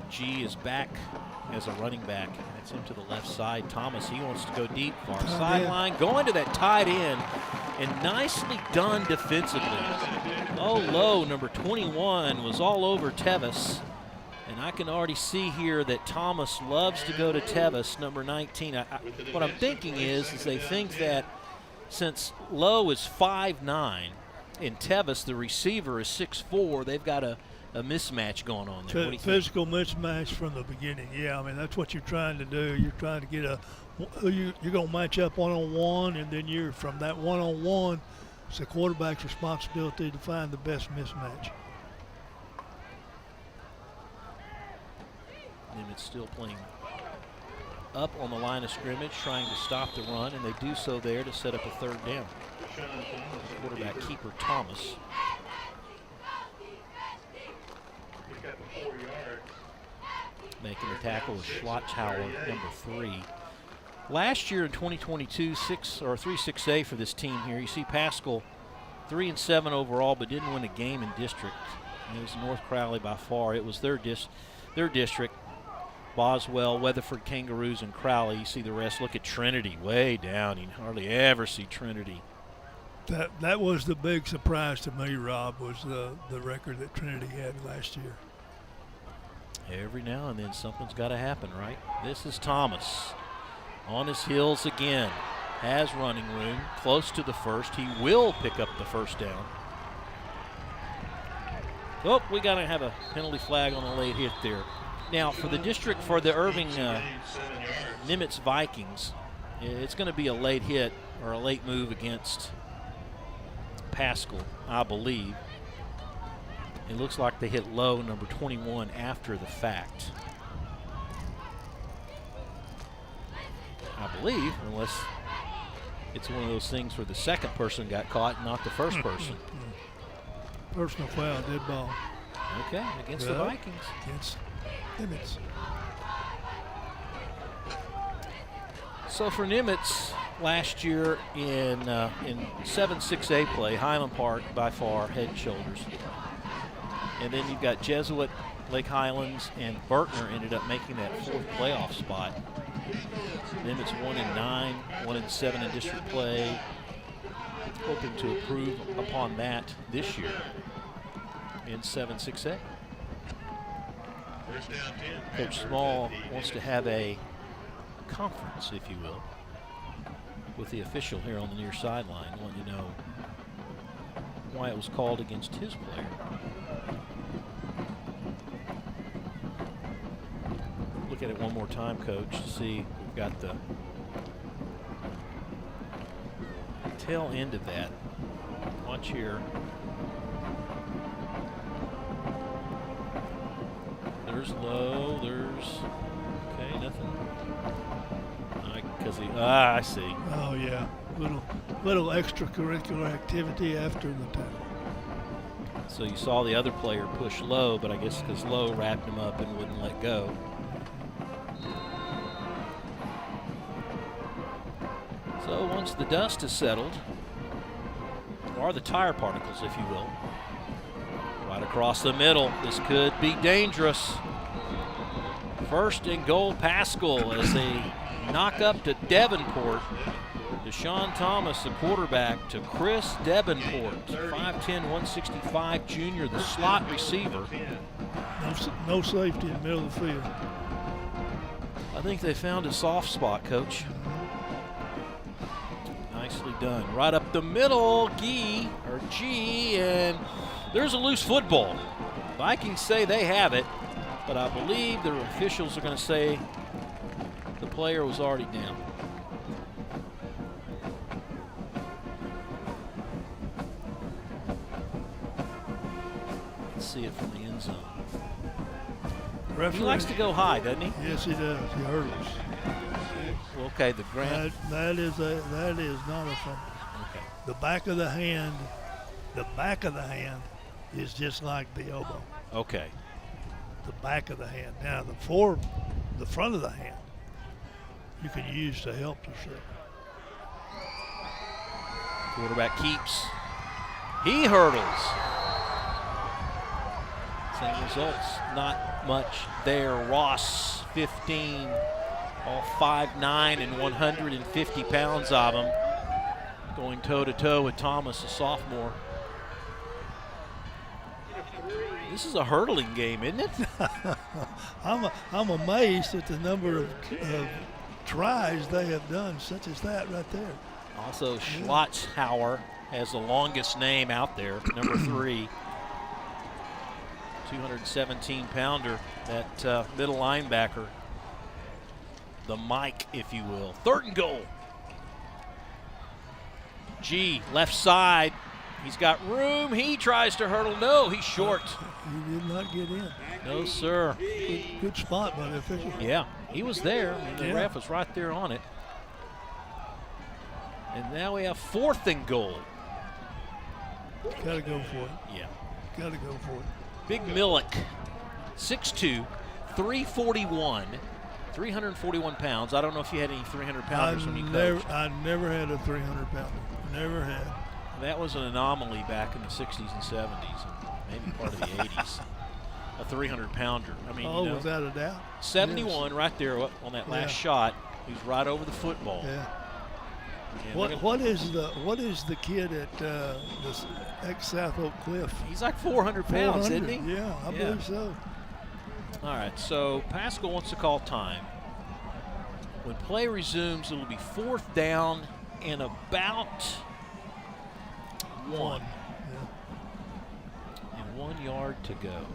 G is back as a running back. That's him to the left side. Thomas, he wants to go deep, far sideline, going to that tight end, and nicely done defensively. Oh, Lowe, number 21, was all over Tevis, and I can already see here that Thomas loves to go to Tevis, number 19. What I'm thinking is they think that since Lowe is 5'9", and Tevis, the receiver, is 6'4", they've got a mismatch going on there. What do you Physical mismatch from the beginning. Yeah, I mean, that's what you're trying to do. You're trying to get you're going to match up one-on-one, and then you're from that one-on-one, it's the quarterback's responsibility to find the best mismatch. Nimitz still playing up on the line of scrimmage, trying to stop the run, and they do so there to set up a third down. Quarterback keeper Thomas. Making the tackle with Schlotzhauer, number 3. Last year in 2022, 3-6A for this team here. You see Paschal 3-7 overall, but didn't win a game in district. And it was North Crowley by far. It was their district. Boswell, Weatherford Kangaroos, and Crowley. You see the rest. Look at Trinity way down. You hardly ever see Trinity. That was the big surprise to me, Rob, was the record that Trinity had last year. Every now and then something's got to happen, right? This is Thomas on his heels again. Has running room, close to the first. He will pick up the first down. Oh, we got to have a penalty flag on a late hit there. Now, for the district, for the Irving Nimitz Vikings, it's going to be a late hit or a late move against Paschal, I believe. It looks like they hit Lowe, number 21, after the fact. I believe, unless it's one of those things where the second person got caught and not the first person. Personal foul, dead ball. Okay, against the Vikings. Against Nimitz. So for Nimitz, last year in 7-6A play, Highland Park by far head and shoulders. And then you've got Jesuit, Lake Highlands, and Berkner ended up making that 4th playoff spot. Nimitz 1-9, 1-7 in district play. Hoping to improve upon that this year in 7-6A. Coach Small wants to have a conference, if you will, with the official here on the near sideline, wanting to know why it was called against his player. Look at it one more time, Coach, to see we've got the tail end of that. Watch here. There's Lowe, there's, okay, nothing. Because I see. Oh, yeah. Little extracurricular activity after the tackle. So you saw the other player push Lowe, but I guess because Lowe wrapped him up and wouldn't let go. So once the dust is settled, or the tire particles, if you will, right across the middle, this could be dangerous. First and goal, Paschal, as they knock up to Davenport. Deshaun Thomas, the quarterback, to Chris Davenport, 5'10", 165 junior, the slot receiver. No safety in the middle of the field. I think they found a soft spot, Coach. Nicely done. Right up the middle, G, and there's a loose football. Vikings say they have it, but I believe the officials are going to say the player was already down. Let's see it from the end zone. He likes to go high, doesn't he? Yes, he does. He hurdles. Okay, the grant. That is not a fumble. Okay. The back of the hand is just like the elbow. Okay. The back of the hand. Now the front of the hand, you can use to help yourself. Quarterback keeps. He hurdles. Same results. Not much there. Ross, 15, all 5'9" and 150 pounds of him, going toe-to-toe with Thomas, a sophomore. This is a hurdling game, isn't it? I'm amazed at the number of tries they have done, such as that right there. Also, Schlotzhauer has the longest name out there, number 3. 217-pounder, that middle linebacker. The Mike, if you will. Third and goal. G, left side. He's got room. He tries to hurdle. No, he's short. He did not get in. No, sir. Good spot by the official. Yeah, he was there. I mean, the ref was right there on it. And now we have 4th and goal. Got to go for it. Yeah. Got to go for it. Big Millick, 6'2", 341, 341 pounds. I don't know if you had any 300-pounders when you coached. I never had a 300-pounder. Never had. That was an anomaly back in the 60s and 70s, and maybe part of the 80s. A 300-pounder. I mean, without a doubt. 71 yes. Right there on that last shot. He's right over the football. Yeah. What is the kid at this ex-South Oak Cliff? He's like 400 pounds, isn't he? Yeah, I believe so. All right, so Paschal wants to call time. When play resumes, it'll be 4th down and about 1. Yeah. And 1 yard to go.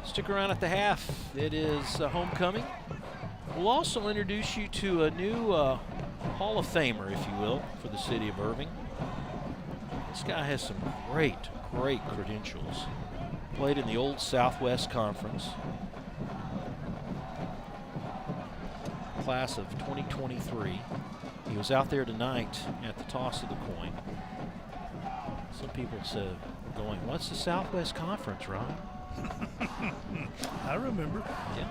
Stick around at the half. It is homecoming. We'll also introduce you to a new Hall of Famer, if you will, for the city of Irving. This guy has some great credentials. Played in the old Southwest Conference. Class of 2023. He was out there tonight at the toss of the coin. Some people said, what's the Southwest Conference, Ron? I remember. Yeah.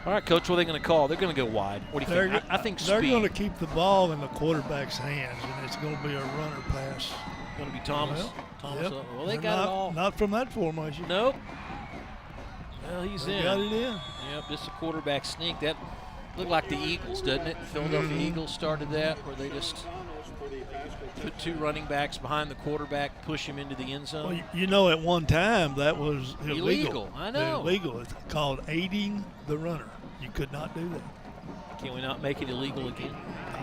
All right, Coach, what are they going to call? They're going to go wide. What do you think? I think speed. They're going to keep the ball in the quarterback's hands, and it's going to be a runner pass. Going to be Thomas. Yep. Well, they got it all. Not from that formation. Nope. Well, he's they in. Got it in. Yep, just a quarterback sneak. That looked like the Eagles, doesn't it? Philadelphia Eagles started that, where they just put 2 running backs behind the quarterback, push him into the end zone. Well, at one time that was illegal. I know. Illegal. It's called aiding the runner. You could not do that. Can we not make it illegal again?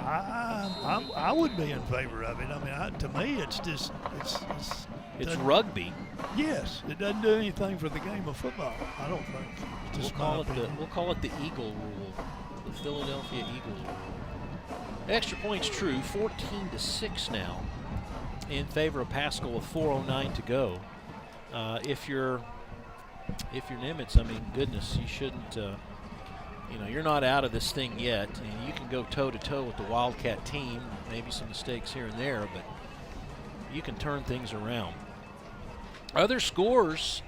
I would be in favor of it. I mean, to me, it's just it's rugby. Yes, it doesn't do anything for the game of football. I don't think. We'll call it the Eagle rule, the Philadelphia Eagle rule. Extra points true. 14-6 now in favor of Paschal with 4:09 to go. If you're Nimitz, I mean, goodness, you shouldn't. You're not out of this thing yet, and you can go toe-to-toe with the Wildcat team. Maybe some mistakes here and there, but you can turn things around. Other scores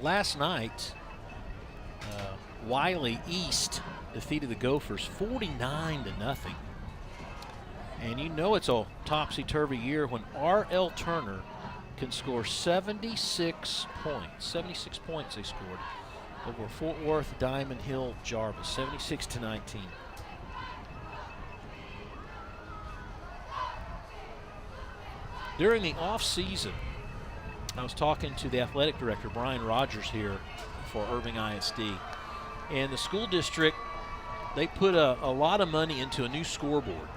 last night, Wiley East defeated the Gophers 49-0. And it's a topsy-turvy year when R.L. Turner can score 76 points. 76 points they scored over Fort Worth Diamond Hill Jarvis, 76-19. During the off season, I was talking to the athletic director, Brian Rogers, here for Irving ISD. And the school district, they put a lot of money into a new scoreboard.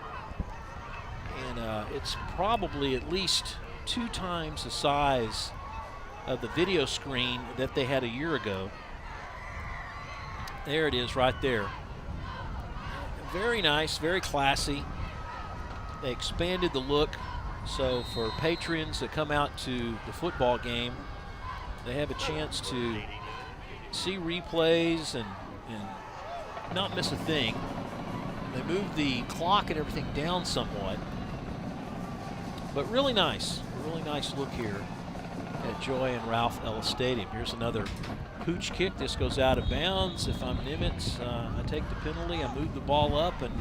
And it's probably at least 2 times the size of the video screen that they had a year ago. There it is right there. Very nice, very classy. They expanded the look, so for patrons that come out to the football game, they have a chance to see replays and not miss a thing. They moved the clock and everything down somewhat, but really nice look here at Joy and Ralph Ellis Stadium. Here's another pooch kick. This goes out of bounds. If I'm Nimitz, I take the penalty, I move the ball up, and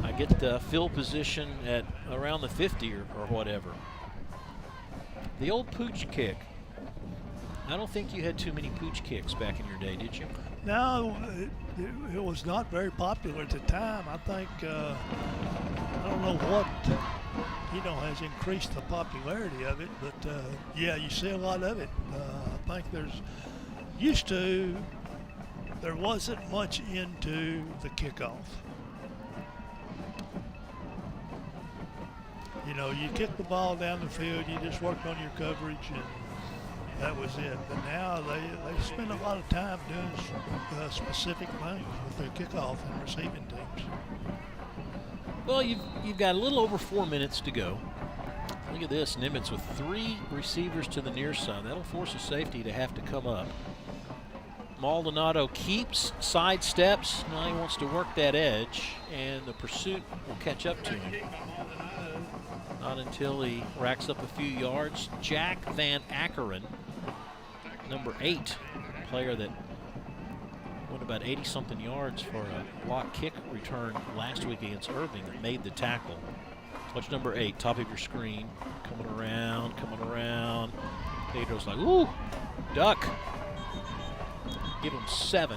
I get the field position at around the 50 or whatever. The old pooch kick. I don't think you had too many pooch kicks back in your day, did you? No, it was not very popular at the time. I think, I don't know what, has increased the popularity of it, but yeah, you see a lot of it. I think there wasn't much into the kickoff. You kick the ball down the field, you just worked on your coverage, and that was it. But now they spend a lot of time doing specific things with their kickoff and receiving teams. Well, you've got a little over 4 minutes to go. Look at this, Nimitz with 3 receivers to the near side. That'll force a safety to have to come up. Maldonado keeps, sidesteps. Now he wants to work that edge, and the pursuit will catch up to him. Not until he racks up a few yards. Jack Van Ackeren, number 8, player that went about 80-something yards for a block kick return last week against Irving, that made the tackle. Watch number 8, top of your screen, coming around. Pedro's like, ooh, duck. Give him 7,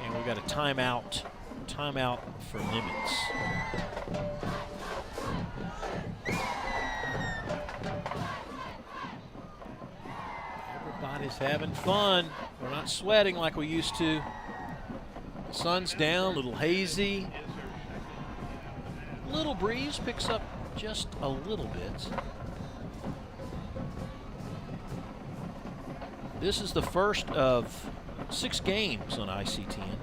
and we've got a timeout for Nimitz. Everybody's having fun. We're not sweating like we used to. The sun's down, a little hazy. Little breeze picks up just a little bit. This is the first of 6 games on ICTN.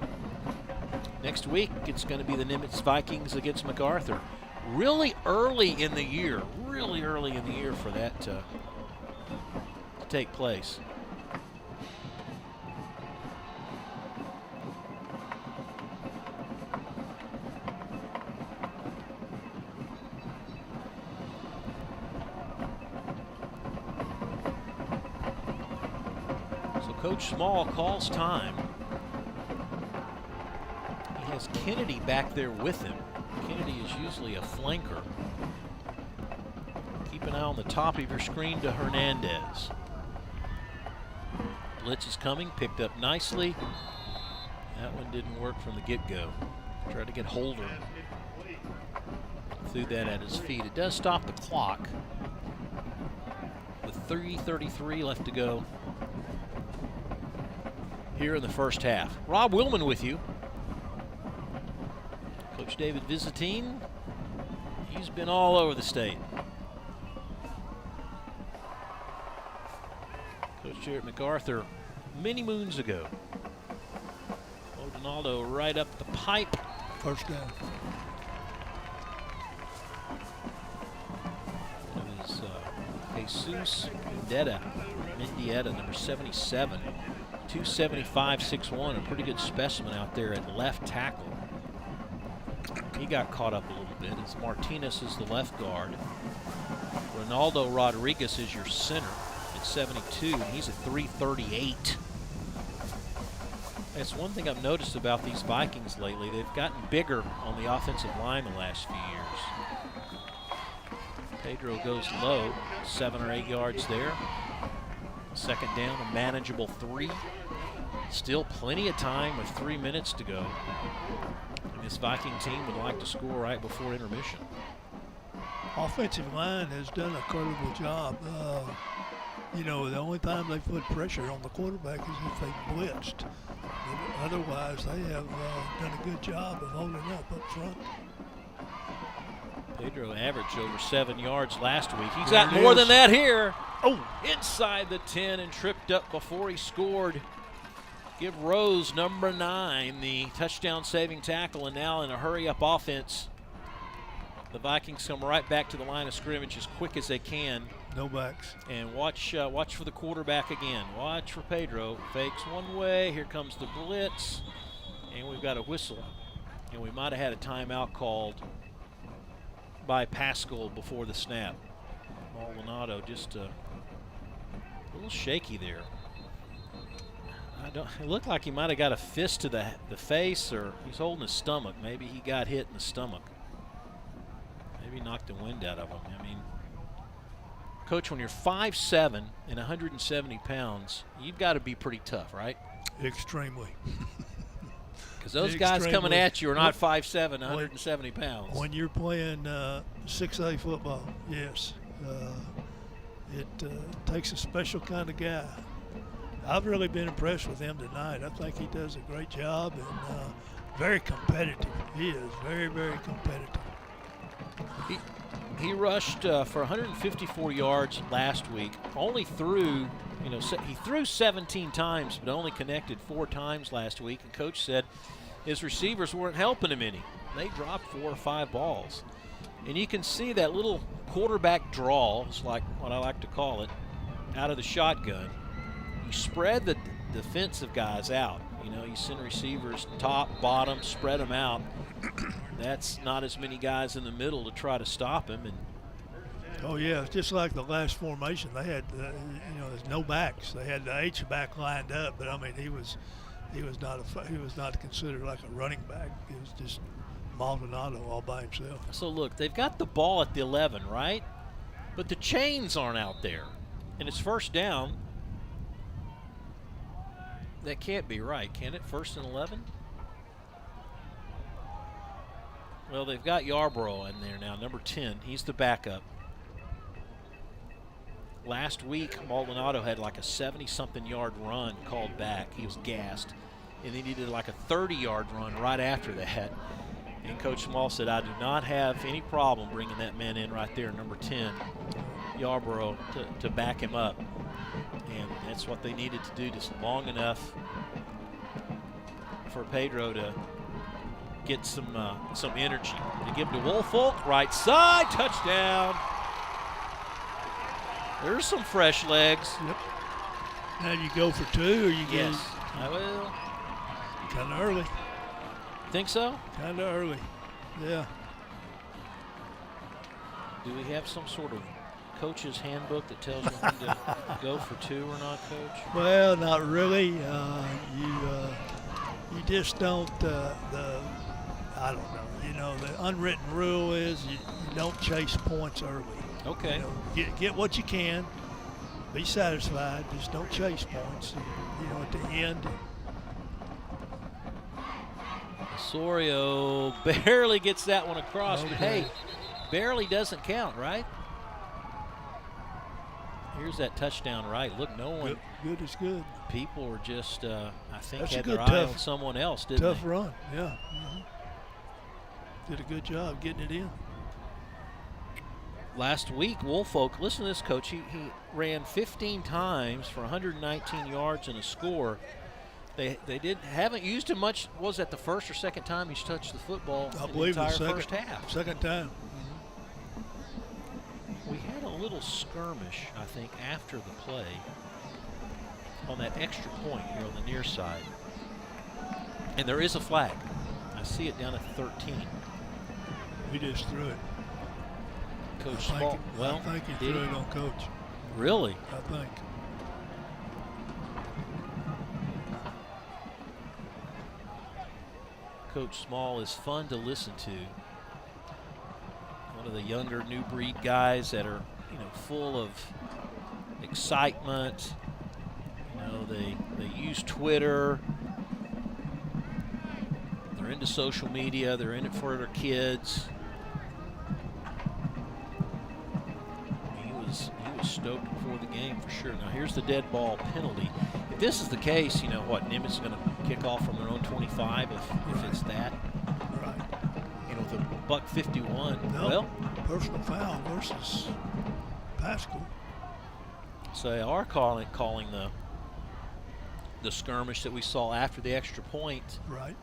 Next week, it's going to be the Nimitz Vikings against MacArthur. Really early in the year for that to take place. Coach Small calls time. He has Kennedy back there with him. Kennedy is usually a flanker. Keep an eye on the top of your screen to Hernandez. Blitz is coming, picked up nicely. That one didn't work from the get-go. Tried to get Holder. Threw that at his feet. It does stop the clock with 3:33 left to go here in the first half. Rob Willman with you. Coach David Visitine, he's been all over the state. Coach here at MacArthur many moons ago. Maldonado right up the pipe. First down. It was Jesus Mendieta, number 77. 275, 6'1", a pretty good specimen out there at left tackle. He got caught up a little bit as Martinez is the left guard. Ronaldo Rodriguez is your center at 72, and he's at 338. That's one thing I've noticed about these Vikings lately. They've gotten bigger on the offensive line the last few years. Pedro goes low, 7 or 8 yards there. Second down, a manageable 3. Still plenty of time with 3 minutes to go. And this Viking team would like to score right before intermission. Offensive line has done a incredible job. You know, the only time they put pressure on the quarterback is if they blitzed. But otherwise, they have done a good job of holding up front. Pedro averaged over 7 yards last week. He's got more than that here. Oh, inside the 10 and tripped up before he scored. Give Rose, number 9, the touchdown-saving tackle, and now in a hurry-up offense. The Vikings come right back to the line of scrimmage as quick as they can. No backs. And watch for the quarterback again. Watch for Pedro. Fakes one way. Here comes the blitz. And we've got a whistle. And we might have had a timeout called by Paschal before the snap. Maldonado just a little shaky there. It looked like he might have got a fist to the face, or he's holding his stomach. Maybe he got hit in the stomach. Maybe knocked the wind out of him. I mean, Coach, when you're 5'7" and 170 pounds, you've got to be pretty tough, right? Extremely. Because those guys coming at you are not 5'7", 170 pounds. When you're playing 6A football, yes, it takes a special kind of guy. I've really been impressed with him tonight. I think he does a great job and very competitive. He is very, very competitive. He rushed for 154 yards last week. Only threw, he threw 17 times, but only connected 4 times last week. And Coach said his receivers weren't helping him any. They dropped 4 or 5 balls. And you can see that little quarterback draw, it's like what I like to call it, out of the shotgun. You spread the defensive guys out. You send receivers top, bottom, spread them out. That's not as many guys in the middle to try to stop him. And oh yeah, it's just like the last formation. They had, there's no backs. They had the H back lined up, but I mean he was not considered like a running back. It was just Maldonado all by himself. So look, they've got the ball at the 11, right? But the chains aren't out there, and it's first down. That can't be right, can it? 1st and 11? Well, they've got Yarborough in there now, number 10. He's the backup. Last week, Maldonado had like a 70-something yard run called back. He was gassed. And then he did like a 30-yard run right after that. And Coach Small said, I do not have any problem bringing that man in right there, number 10, Yarborough, to back him up. And that's what they needed to do, just long enough for Pedro to get some energy. They give him to Woolfolk, right side, touchdown. There's some fresh legs. Yep. Now you go for 2 or you Yes, go? I will. Kind of early. Think so? Kind of early. Yeah. Do we have some sort of coach's handbook that tells you when to go for 2 or not, Coach? Well, not really. You just don't. I don't know. The unwritten rule is you don't chase points early. Okay. Get what you can. Be satisfied. Just don't chase points. And, at the end. Osorio barely gets that one across. Okay. But hey, barely doesn't count, right? Here's that touchdown right. Look, no one. Good is good. People were just, I think, That's had a their good eye tough- on someone else, didn't Tough they? run. Yeah. Did a good job getting it in. Last week, Woolfolk, listen to this, Coach. He ran 15 times for 119 yards and a score. They haven't used him much. Was that the first or second time he's touched the football I in believe the entire the first half? second time. We had a little skirmish, I think, after the play on that extra point here on the near side. And there is a flag. I see it down at 13. We just threw it. Coach I Small. think, Well, I think he did threw he? it on Coach. Really? I think. Coach Small is fun to listen to. One of the younger new breed guys that are, full of excitement. They use Twitter. They're into social media. They're in it for their kids. He was stoked before the game for sure. Now here's the dead ball penalty. If this is the case, Nimitz is going to kick off from their own 25 if it's that. Right. With a $1:51. No, well, personal foul versus Paschal. So they are calling the skirmish that we saw after the extra point. Right.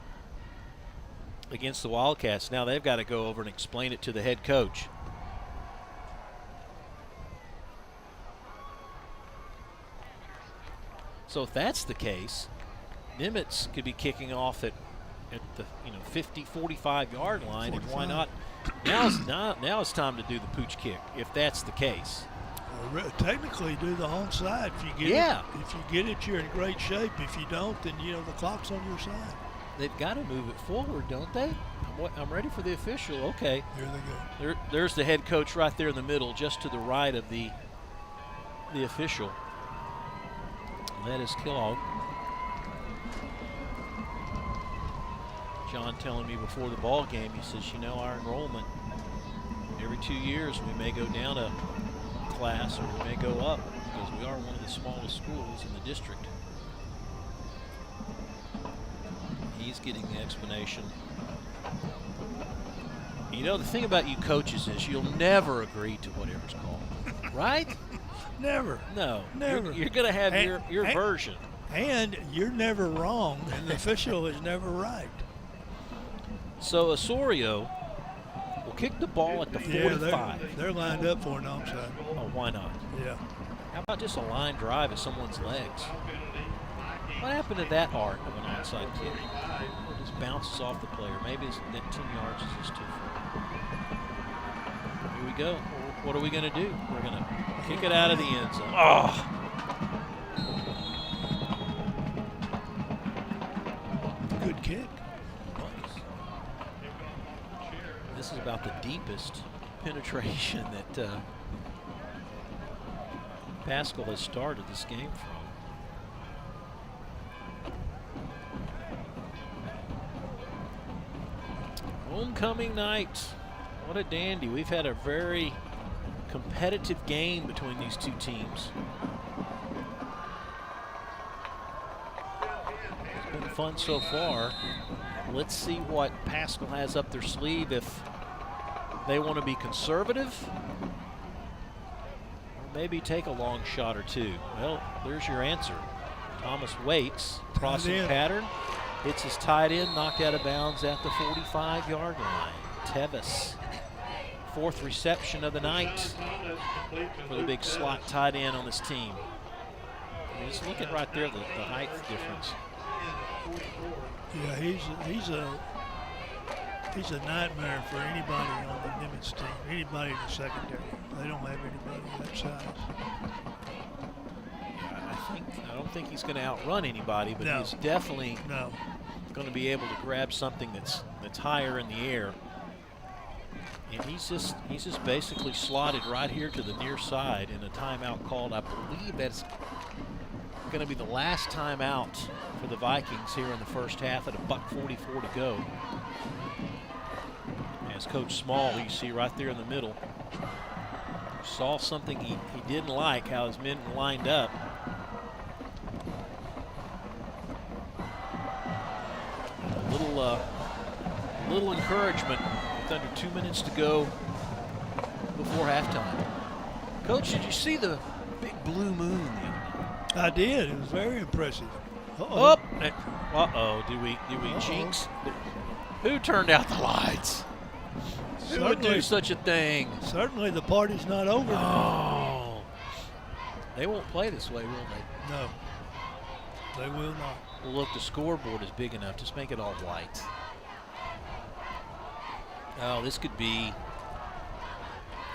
Against the Wildcats. Now they've got to go over and explain it to the head coach. So if that's the case, Nimitz could be kicking off at the 50, 45-yard line, 45. And why not? Now it's time to do the pooch kick if that's the case. Well, technically, do the onside. If you get it, you're in great shape. If you don't, then the clock's on your side. They've got to move it forward, don't they? I'm ready for the official. Okay. Here they go. There's the head coach right there in the middle, just to the right of the official. And that is Kellogg. John telling me before the ball game, he says, our enrollment every 2 years we may go down a class or we may go up because we are one of the smallest schools in the district. He's getting the explanation. The thing about you coaches is you'll never agree to whatever's called, right? Never. No. Never. You're going to have your version. And you're never wrong, and the official is never right. So Osorio will kick the ball at the 45. Yeah, they're lined up for an onside. Oh, why not? Yeah. How about just a line drive at someone's legs? What happened to that art of an onside kick? It just bounces off the player. Maybe that 10 yards is just too far. Here we go. What are we going to do? We're going to kick it out of the end zone. Oh! Good kick. This is about the deepest penetration that Paschal has started this game from. Homecoming night. What a dandy. We've had a very competitive game between these two teams. It's been fun so far. Let's see what Paschal has up their sleeve if they want to be conservative or maybe take a long shot or two. Well, there's your answer. Thomas waits, crossing pattern, hits his tight end, knocked out of bounds at the 45-yard line. Tevis, fourth reception of the night for the big slot tight end on this team. Just looking right there, the height difference. Yeah, he's a nightmare for anybody on the Nimitz team, anybody in the secondary. They don't have anybody that size. I don't think he's going to outrun anybody, but he's definitely going to be able to grab something that's higher in the air. And he's just basically slotted right here to the near side in a timeout called. I believe that's going to be the last timeout for the Vikings here in the first half at $1:44 to go. As Coach Small, you see right there in the middle, saw something he didn't like, how his men lined up. A little encouragement with under 2 minutes to go before halftime. Coach, did you see the big blue moon? I did. It was very impressive. Uh-oh. Did we jinx? Who turned out the lights? Who would do such a thing? Certainly the party's not over. Oh. They won't play this way, will they? No. They will not. Well, look, the scoreboard is big enough. Just make it all white. Oh, this could be,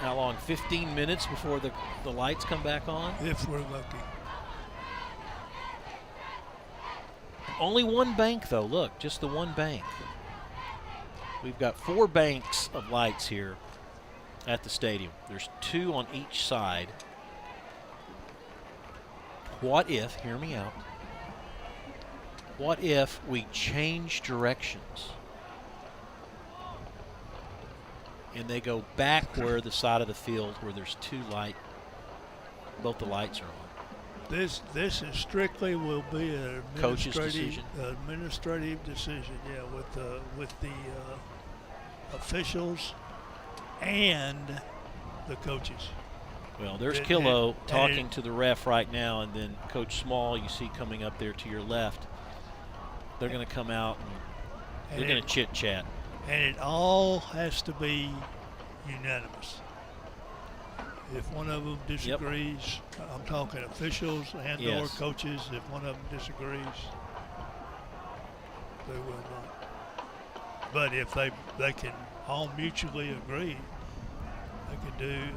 how long, 15 minutes before the lights come back on? If we're lucky. Only one bank, though. Look, just the one bank. We've got 4 banks of lights here at the stadium. There's 2 on each side. What if, hear me out, what if we change directions and they go back where the side of the field where there's both the lights are on? This is strictly will be an Coach's decision. Administrative decision, yeah, with the officials and the coaches. Well, there's Killo talking to the ref right now, and then Coach Small you see coming up there to your left. They're going to come out and they're going to chit-chat. And it all has to be unanimous. If one of them disagrees, I'm talking officials and or coaches, if one of them disagrees, they will not. But if they can all mutually agree,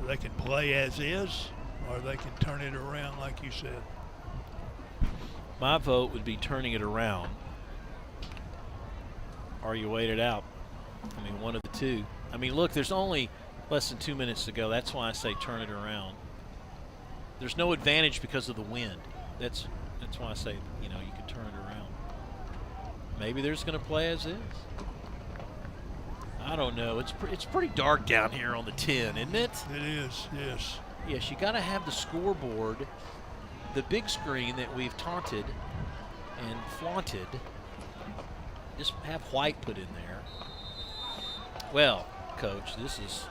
they can play as is, or they can turn it around like you said. My vote would be turning it around, or you wait it out. I mean, one of the two. I mean, look, there's only less than 2 minutes to go. That's why I say turn it around. There's no advantage because of the wind. That's why I say, you can turn it around. Maybe they're just going to play as is. I don't know. It's pretty dark down here on the 10, isn't it? It is, yes. Yes, you got to have the scoreboard, the big screen that we've taunted and flaunted. Just have white put in there. Well, Coach, this is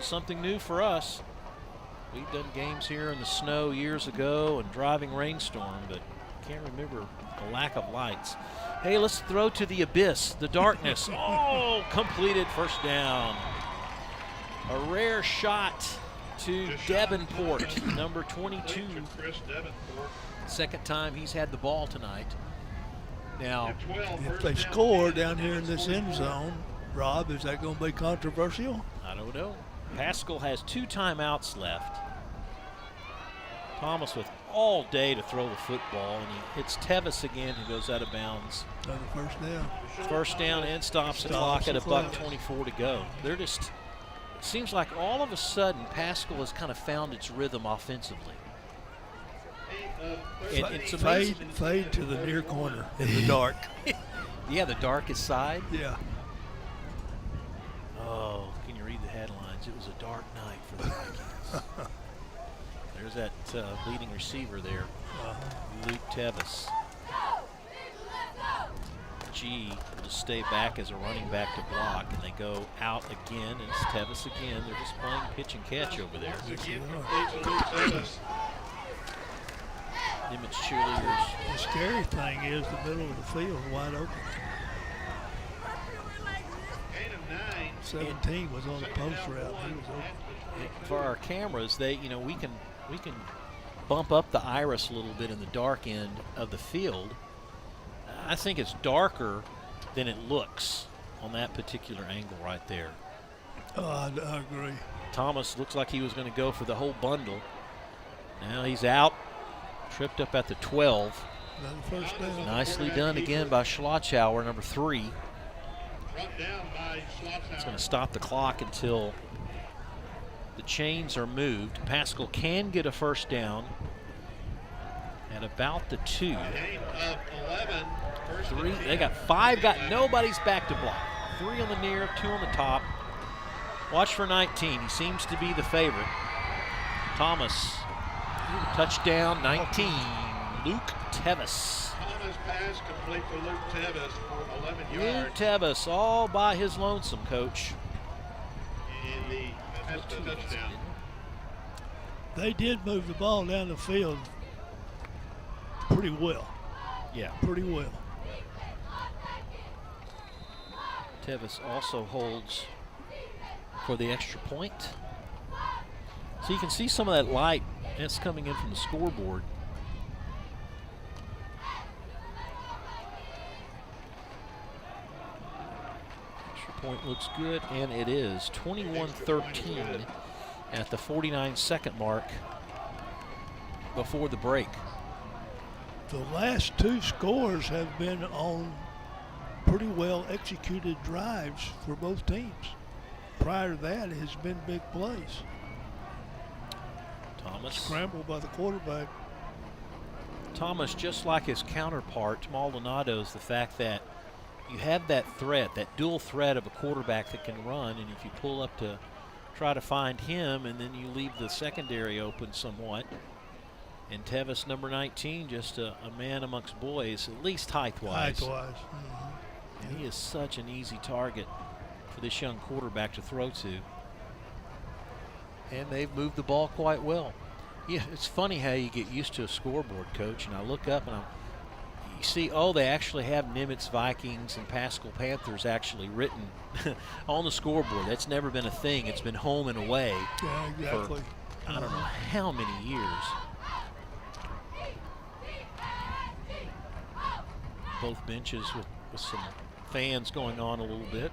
something new for us. We've done games here in the snow years ago and driving rainstorm, but can't remember the lack of lights. Hey, let's throw to the abyss, the darkness. Oh, completed, first down. A rare shot to Davenport, number 22. Second time he's had the ball tonight. Now, if they score down here in this end zone, Rob, is that going to be controversial? I don't know. Paschal has 2 timeouts left. Thomas with all day to throw the football, and he hits Tevis again, who goes out of bounds. Another first down. First down and stops the clock at $1:24 to go. They're just, it seems like all of a sudden Paschal has kind of found its rhythm offensively. It's amazing. Fade to the near corner in the dark. Yeah, the darkest side. Yeah. Oh, can you read the headlines? It was a dark night for the Vikings. There's that leading receiver there, Luke Tevis. G will just stay back as a running back to block, and they go out again, and it's Tevis again. They're just playing pitch and catch over there. Nimitz cheerleaders. The scary thing is the middle of the field wide open. 17 was on the post route. He was open. For our cameras, we can bump up the iris a little bit in the dark end of the field. I think it's darker than it looks on that particular angle right there. Oh, I agree. Thomas looks like he was going to go for the whole bundle. Now he's out, tripped up at the 12. First down. Nicely done again by Schlotschauer, number 3. It's going to stop the clock until the chains are moved. Paschal can get a first down at about the 2. 3. They got 5. Got nobody's back to block. 3 on the near, 2 on the top. Watch for 19. He seems to be the favorite. Thomas, touchdown 19. Luke Tevis. Thomas pass complete for Luke Tevis for 11 yards. Luke Tevis all by his lonesome, Coach. And that's the touchdown. They did move the ball down the field pretty well. Yeah. Pretty well. Tevis also holds for the extra point. So you can see some of that light that's coming in from the scoreboard. Extra point looks good, and it is 21-13 at the 49-second mark before the break. The last 2 scores have been on pretty well executed drives for both teams. prior to that has been big plays. Thomas. Scramble by the quarterback. Thomas, just like his counterpart, Maldonado's, the fact that you have that threat, that dual threat of a quarterback that can run, and if you pull up to try to find him, and then you leave the secondary open somewhat. And Tevis, number 19, just a man amongst boys, at least height-wise. Height-wise. And he is such an easy target for this young quarterback to throw to. And they've moved the ball quite well. Yeah, it's funny how you get used to a scoreboard, Coach, and I look up and you see, oh, they actually have Nimitz Vikings and Paschal Panthers actually written on the scoreboard. That's never been a thing. It's been home and away exactly. for I don't know how many years. Both benches with some fans going on a little bit.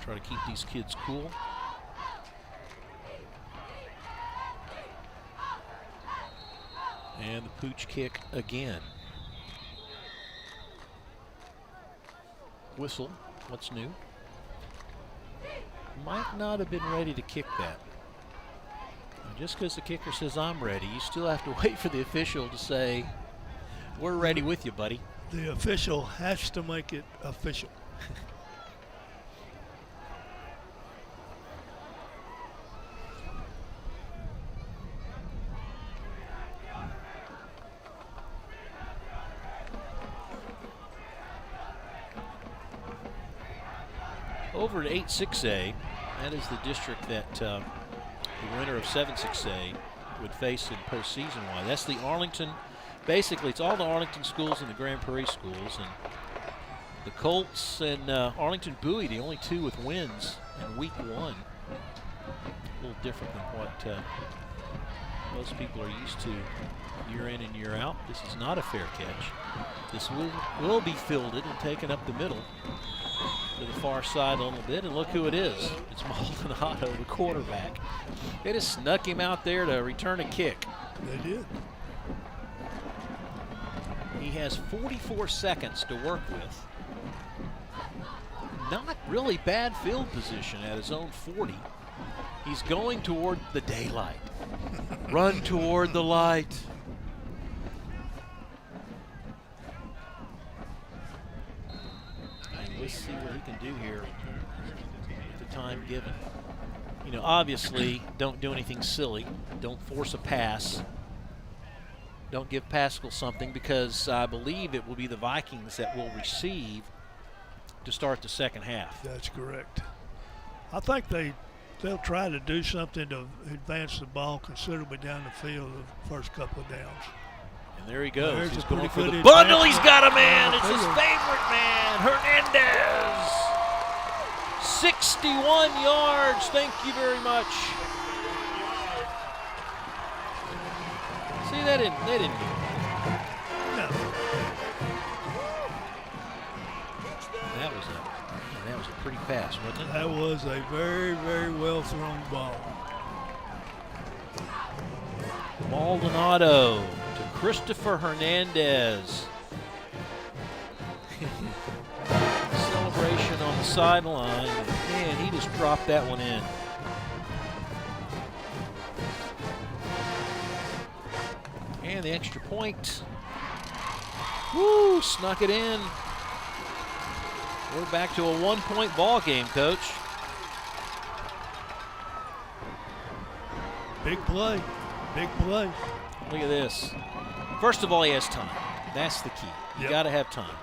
Try to keep these kids cool. And the pooch kick again. Whistle, what's new? Might not have been ready to kick that. And just because the kicker says I'm ready, you still have to wait for the official to say, we're ready with you, buddy. The official has to make it official. Over at 8-6A, that is the district that the winner of 7-6A would face in postseason-wise. That's the Arlington. Basically, it's all the Arlington schools and the Grand Prairie schools. And the Colts and Arlington Bowie, the only two with wins in week 1. A little different than what most people are used to year in and year out. This is not a fair catch. This will be fielded and taken up the middle to the far side a little bit, and look who it is. It's Maldonado, the quarterback. They just snuck him out there to return a kick. They did. He has 44 seconds to work with. Not really bad field position at his own 40. He's going toward the daylight. Run toward the light. Let's see what he can do here with the time given. You know, obviously, don't do anything silly. Don't force a pass. Don't give Paschal something, because I believe it will be the Vikings that will receive to start the second half. That's correct. I think they'll try to do something to advance the ball considerably down the field the first couple of downs. And there he goes. There's He's a going pretty for the good bundle. advance. He's got a man. It's his favorite man, Hernandez. 61 yards. Thank you very much. See, they didn't do it. No. That was a pretty pass, wasn't it? That was a very, very well thrown ball. Maldonado to Christopher Hernandez. Celebration on the sideline. Man, he just dropped that one in. And the extra point. Woo, snuck it in. We're back to a one-point ball game, Coach. Big play. Big play. Look at this. First of all, he has time. That's the key. You got to have time.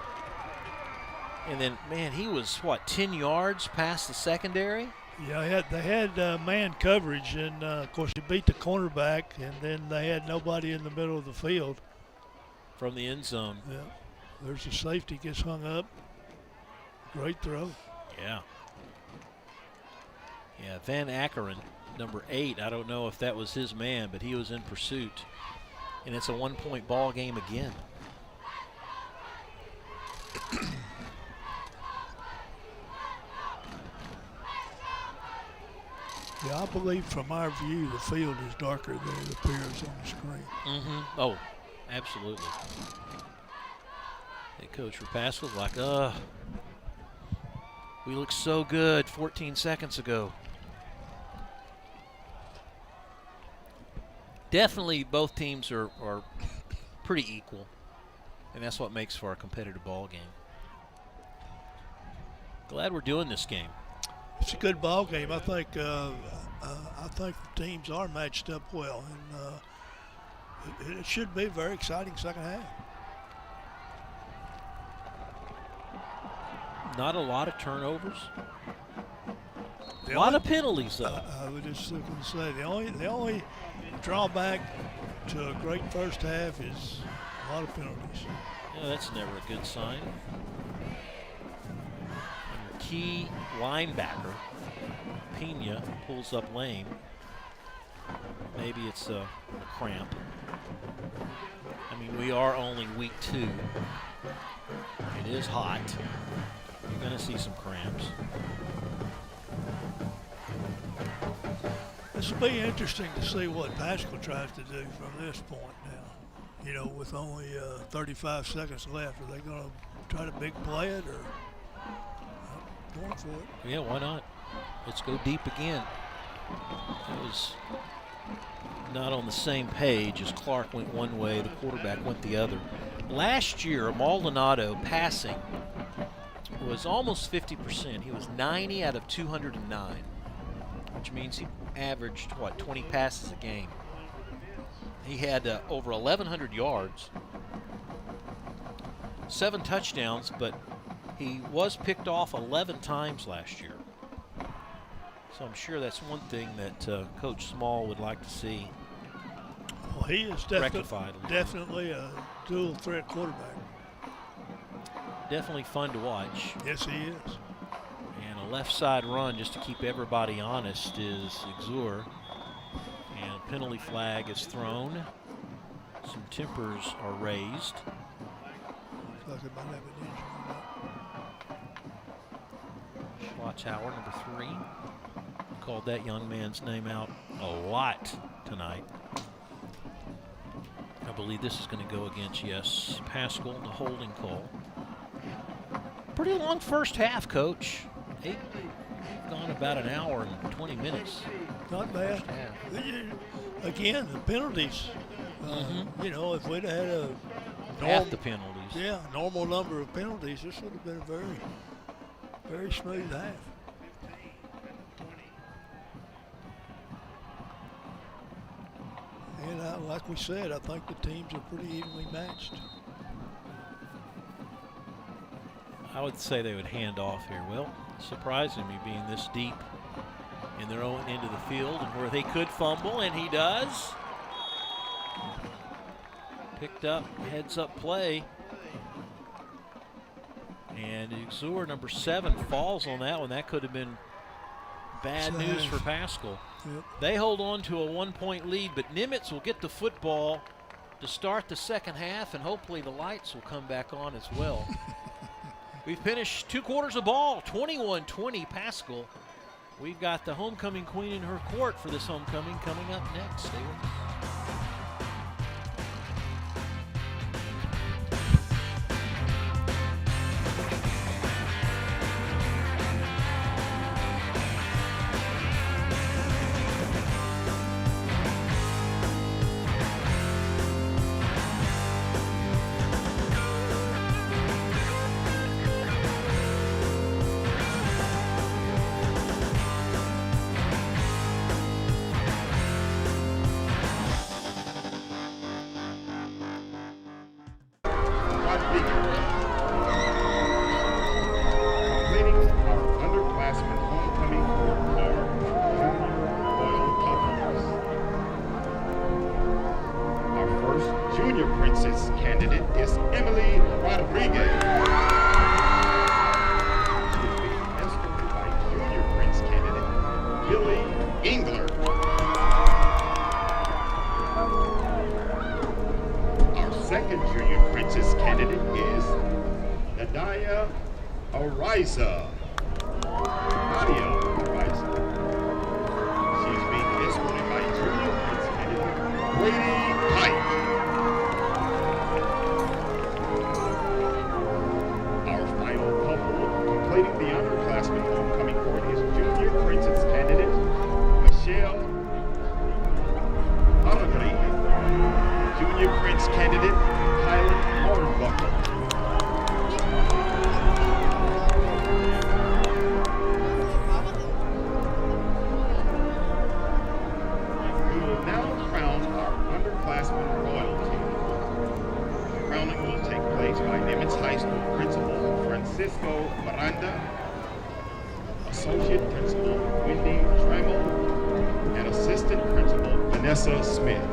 And then, man, he was, what, 10 yards past the secondary? Yeah, they had man coverage, and, of course, he beat the cornerback, and then they had nobody in the middle of the field. From the end zone. Yeah. There's the safety, gets hung up. Great throw. Yeah. Yeah, Van Ackeren, number 8. I don't know if that was his man, but he was in pursuit. And it's a one-point ball game again. Yeah, I believe from our view, the field is darker than it appears on the screen. Mm-hmm. Oh, absolutely. Hey, Coach Paschal's like, We looked so good 14 seconds ago. Definitely both teams are pretty equal, and that's what makes for a competitive ball game. Glad we're doing this game. It's a good ball game. I think the teams are matched up well, and it should be a very exciting second half. Not a lot of turnovers. The A lot only- of penalties, though. I was just going to say the only drawback to a great first half is a lot of penalties. Yeah, that's never a good sign. And your key linebacker, Pena, pulls up lame. Maybe it's a cramp. I mean, we are only week 2. It is hot. You're going to see some cramps. This will be interesting to see what Paschal tries to do from this point now. You know, with only 35 seconds left, are they going to try to big play it or going for it? Yeah, why not? Let's go deep again. It was not on the same page as Clark went one way, the quarterback went the other. Last year, Maldonado passing was almost 50%. He was 90 out of 209, which means he averaged, 20 passes a game. He had over 1,100 yards, 7 touchdowns, but he was picked off 11 times last year. So I'm sure that's one thing that Coach Small would like to see. Well, he is Rectified a little bit. definitely a dual threat quarterback. Definitely fun to watch. Yes, he is. And a left side run, just to keep everybody honest, is Exur. And a penalty flag is thrown. Some tempers are raised. Looks like they might have an injury. Schwarzhauer, number 3. Called that young man's name out a lot tonight. I believe this is going to go against, yes, Paschal, the holding call. Pretty long first half, Coach. We've gone about an hour and 20 minutes. Not bad. First half. Again, the penalties. You know, if we'd had a Half the penalties. normal number of penalties, this would have been a very, very smooth half. And like we said, I think the teams are pretty evenly matched. I would say they would hand off here. Well, surprising me being this deep in their own end of the field and where they could fumble, and he does. Picked up, heads up play. And Exur, number 7, falls on that one. That could have been bad news for Paschal. Yep. They hold on to a 1-point lead, but Nimitz will get the football to start the second half, and hopefully the lights will come back on as well. We've finished 2 quarters of ball, 21-20 Paschal. We've got the homecoming queen in her court for this homecoming coming up next. Stay with us. Completing our underclassmen homecoming for our Royal Couples. Our first junior princess candidate is Emily Rodriguez. She is being escorted by junior prince candidate Billy Engler. Our second junior princess candidate is Nadia Ariza. Nadia Ariza. She is being escorted by junior prince candidate Brady Pike. Our final couple completing the underclassmen Miranda, Associate Principal Wendy Trammell, and Assistant Principal Vanessa Smith.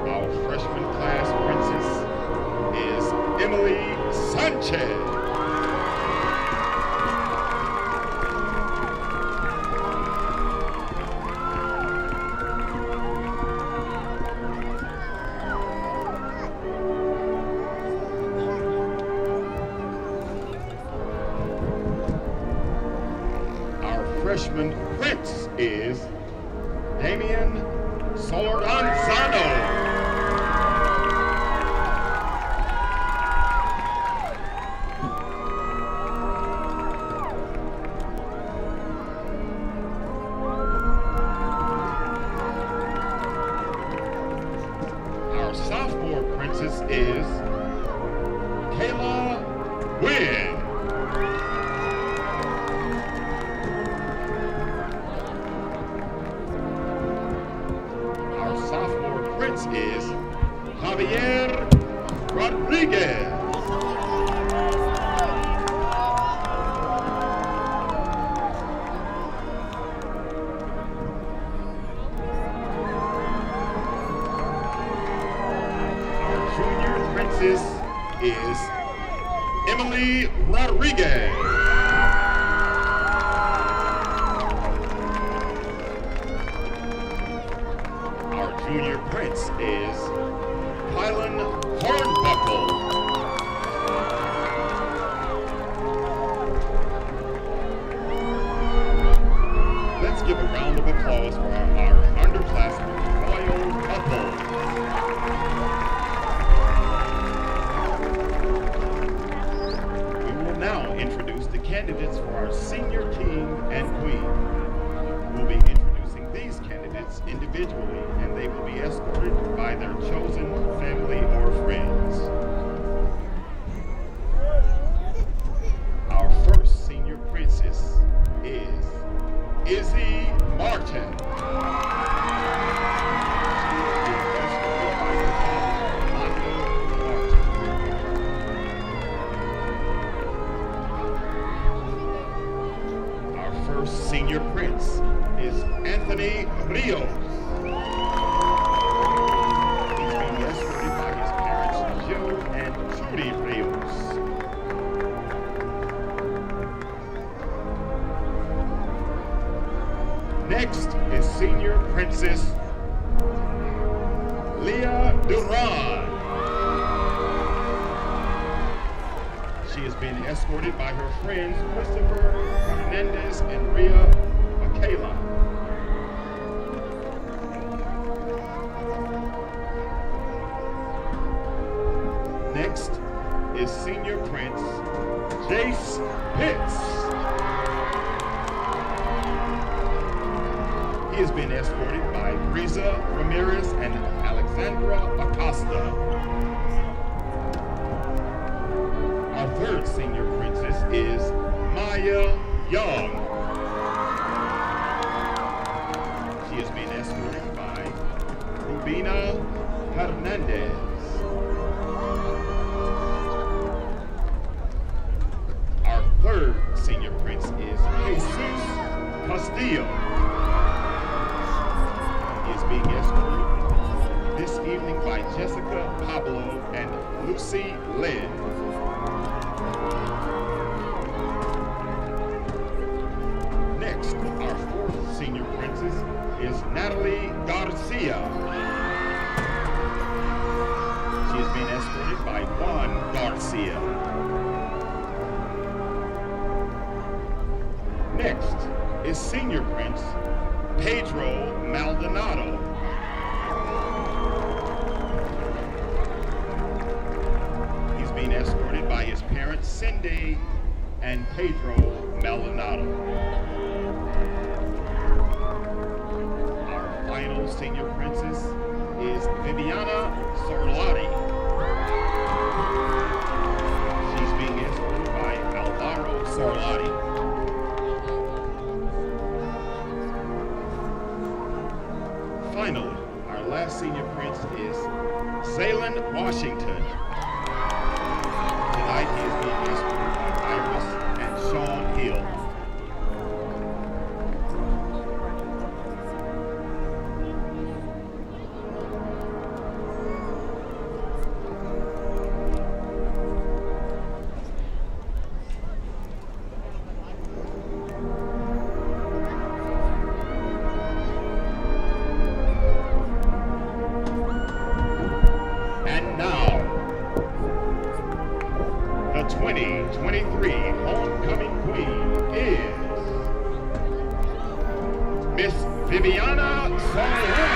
Our freshman class princess is Emily Sanchez. Freshman prince is Damian Solorzano. Our sophomore princess is Kayla Wynn. Is Javier Rodriguez. Our junior princess is Emily Rodriguez. Junior prince is Kylan Hornbuckle. Let's give a round of applause for our underclassmen royal couple. We will now introduce the candidates for our senior king and queen. We'll be introducing these candidates individually, and they will be escorted by their chosen family or friends. Our first senior princess is Izzy Martin. Our first senior prince is Anthony Rios. He's being escorted by his parents, Joe and Trudy Rios. Next is Senior Princess Leah Duran. She is being escorted by her friends Christopher Hernandez and Rhea Michaela. Next is Senior Prince Jace Pitts. He has been escorted by Riza Ramirez and Alexandra Acosta. Our third senior princess is Maya Young. She is being escorted by Rubina Hernandez. Our third senior prince is Jesus Castillo. He is being escorted this evening by Jessica Pablo and Lucy Lynn. Next, our fourth senior princess is Natalie Garcia. She is being escorted by Juan Garcia. Next is Senior Prince Pedro Maldonado. He's being escorted by his parents Cindy and Pedro Maldonado. Our final senior princess is Viviana Sorlati. She's being escorted by Alvaro Sorlati. Finally, our last senior prince is Salem, Washington. Tonight he is being escorted by Iris and Sean Hill. And now, the 2023 homecoming queen is Miss Viviana Solari.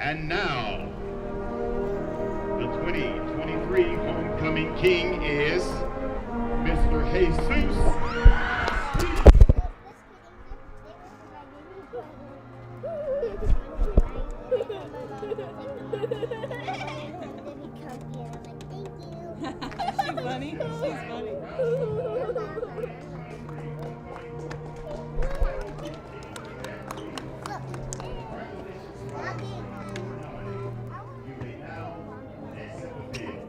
And now, the 2023 homecoming king is Mr. Jesus. She's funny. She's funny. You may now exit the field.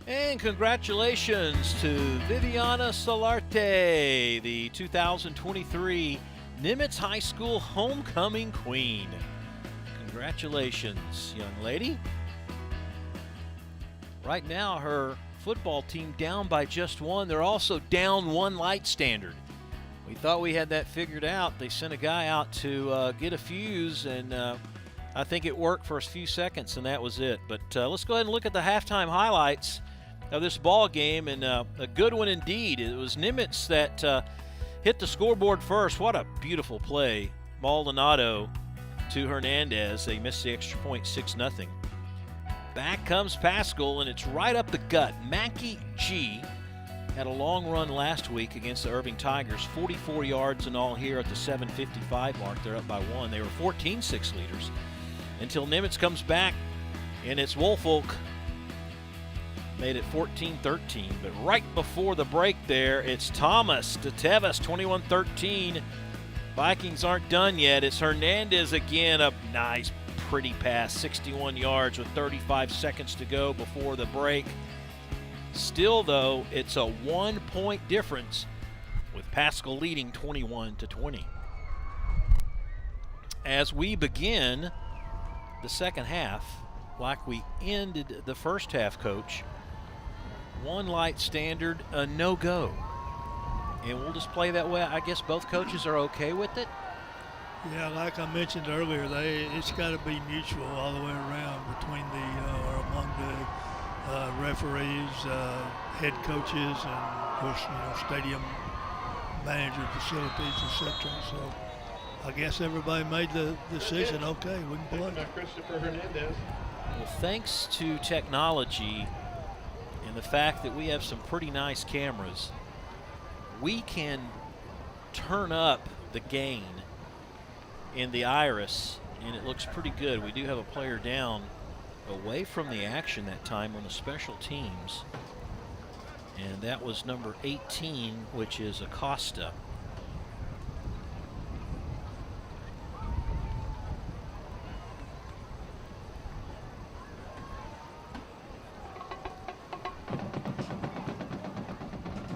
And congratulations to Viviana Solarte, the 2023 Nimitz High School Homecoming Queen. Congratulations, young lady. Right now, her football team down by just one. They're also down one light standard. We thought we had that figured out. They sent a guy out to get a fuse, and I think it worked for a few seconds, and that was it. But let's go ahead and look at the halftime highlights of this ball game, and a good one indeed. It was Nimitz that hit the scoreboard first. What a beautiful play. Maldonado to Hernandez. They missed the extra point, 6-0. Back comes Paschal, and it's right up the gut. Mackey G had a long run last week against the Irving Tigers, 44 yards in all here at the 7:55 mark. They're up by one. They were 14-6 leaders until Nimitz comes back, and it's Woolfolk made it 14-13. But right before the break there, it's Thomas to Tevis, 21-13. Vikings aren't done yet. It's Hernandez again, a nice, pretty pass, 61 yards with 35 seconds to go before the break. Still, though, it's a 1-point difference with Paschal leading 21-20. As we begin the second half, like we ended the first half, Coach, one light standard, a no-go. And we'll just play that way. I guess both coaches are okay with it. Yeah, like I mentioned earlier, it's got to be mutual all the way around between or among the referees, head coaches, and of course, stadium manager, facilities, etc. So I guess everybody made the decision. Okay, we can play. By Christopher Hernandez. Well, thanks to technology and the fact that we have some pretty nice cameras, we can turn up the gain in the iris, and it looks pretty good. We do have a player down away from the action that time on the special teams, and that was number 18, which is Acosta.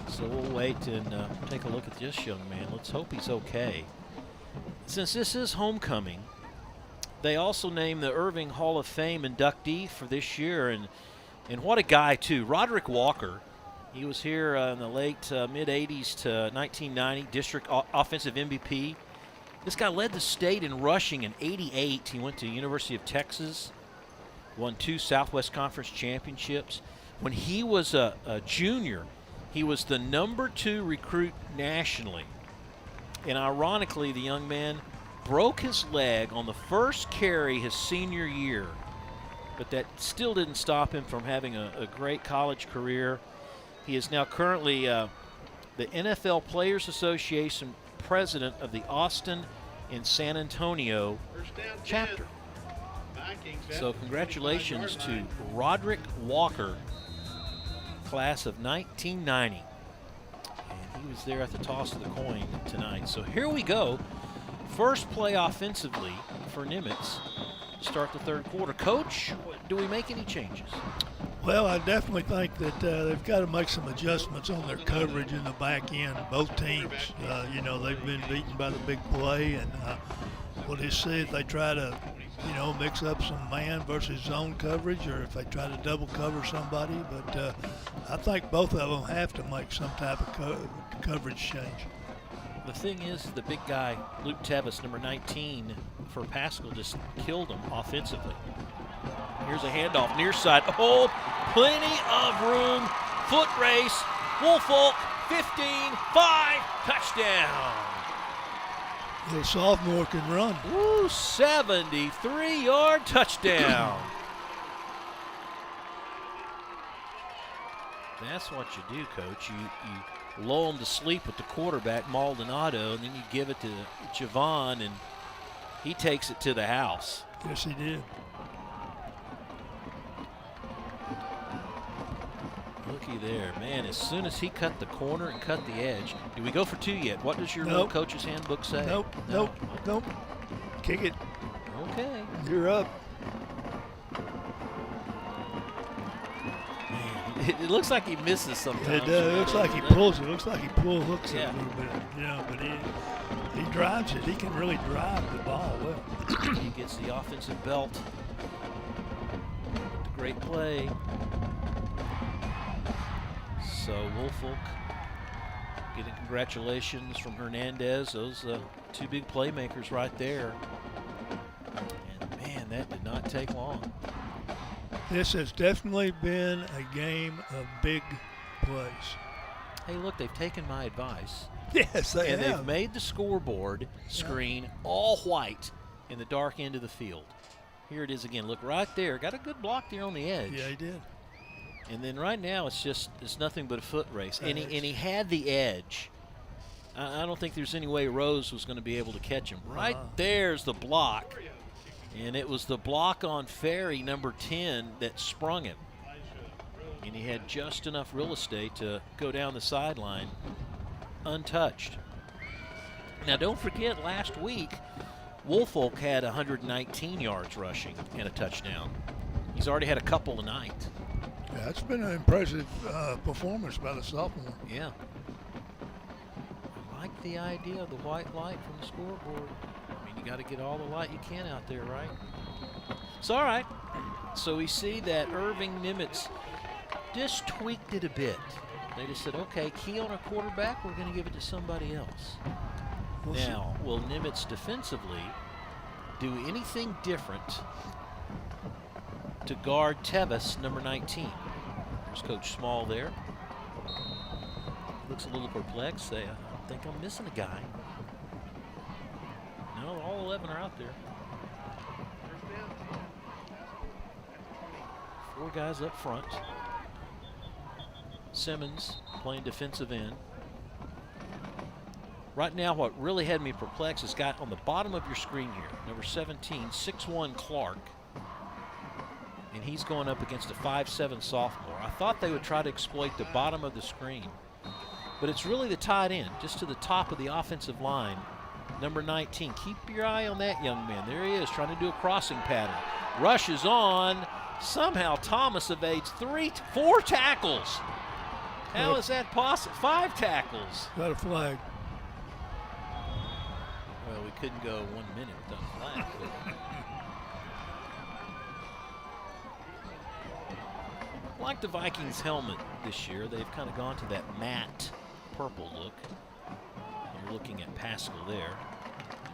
So we'll wait and take a look at this young man. Let's hope he's okay. Since this is homecoming, they also named the Irving Hall of Fame inductee for this year, and what a guy too. Roderick Walker, he was here in the late mid-'80s to 1990, district offensive MVP. This guy led the state in rushing in '88. He went to University of Texas, won 2 Southwest Conference championships. When he was a junior, he was the number 2 recruit nationally. And ironically, the young man broke his leg on the first carry his senior year. But that still didn't stop him from having a great college career. He is now currently the NFL Players Association president of the Austin and San Antonio chapter. So congratulations to Roderick Walker, class of 1990. And he was there at the toss of the coin tonight. So here we go. First play offensively for Nimitz to start the third quarter. Coach, do we make any changes? Well, I definitely think that they've got to make some adjustments on their coverage in the back end. Both teams, you know, they've been beaten by the big play, and we'll just see if they try to, you know, mix up some man versus zone coverage, or if they try to double cover somebody. But I think both of them have to make some type of coverage change. The thing is, the big guy, Luke Tevis, number 19 for Paschal, just killed him offensively. Here's a handoff near side. Oh, plenty of room. Foot race. Woolfolk, 15, 5, touchdown. The sophomore can run. Woo, 73-yard touchdown. That's what you do, Coach. You lull them to sleep with the quarterback, Maldonado, and then you give it to Javon, and he takes it to the house. Yes, he did. Looky there, man. As soon as he cut the corner and cut the edge. Do we go for 2 yet? What does your little coach's handbook say? Nope. Kick it. Okay. You're up. Man, it looks like he misses sometimes. It does. It looks like he pulls it. It looks like he hooks it Yeah. a little bit. You know, but he drives it. He can really drive the ball well. He gets the offensive belt. With the great play. So Woolfolk getting congratulations from Hernandez. Those 2 big playmakers right there. And man, that did not take long. This has definitely been a game of big plays. Hey, look, they've taken my advice. Yes, they And have. they've made the scoreboard screen all white in the dark end of the field. Here it is again. Look right there. Got a good block there on the edge. Yeah, he did. And then right now it's nothing but a foot race. And he had the edge. I don't think there's any way Rose was going to be able to catch him. Right there's the block. And it was the block on Ferry, number 10, that sprung him. And he had just enough real estate to go down the sideline untouched. Now don't forget, last week, Woolfolk had 119 yards rushing and a touchdown. He's already had a couple tonight. Yeah, it's been an impressive performance by the sophomore. Yeah. I like the idea of the white light from the scoreboard. I mean, you got to get all the light you can out there, right? It's all right. So we see that Irving Nimitz just tweaked it a bit. They just said, okay, key on a quarterback, we're going to give it to somebody else. Now, will Nimitz defensively do anything different to guard Tevis, number 19? There's Coach Small there. Looks a little perplexed. think I'm missing a guy. No, all 11 are out there. 4 guys up front. Simmons playing defensive end. Right now, what really had me perplexed is got on the bottom of your screen here, number 17, 6'1" Clark. And he's going up against a 5'7" sophomore. I thought they would try to exploit the bottom of the screen. But it's really the tight end, just to the top of the offensive line. Number 19, keep your eye on that young man. There he is, trying to do a crossing pattern. Rush is on. Somehow Thomas evades 4 tackles. How is that possible? 5 tackles. Got a flag. Well, we couldn't go 1 minute without a flag. Like the Vikings helmet this year, they've kind of gone to that matte purple look. You're looking at Paschal there.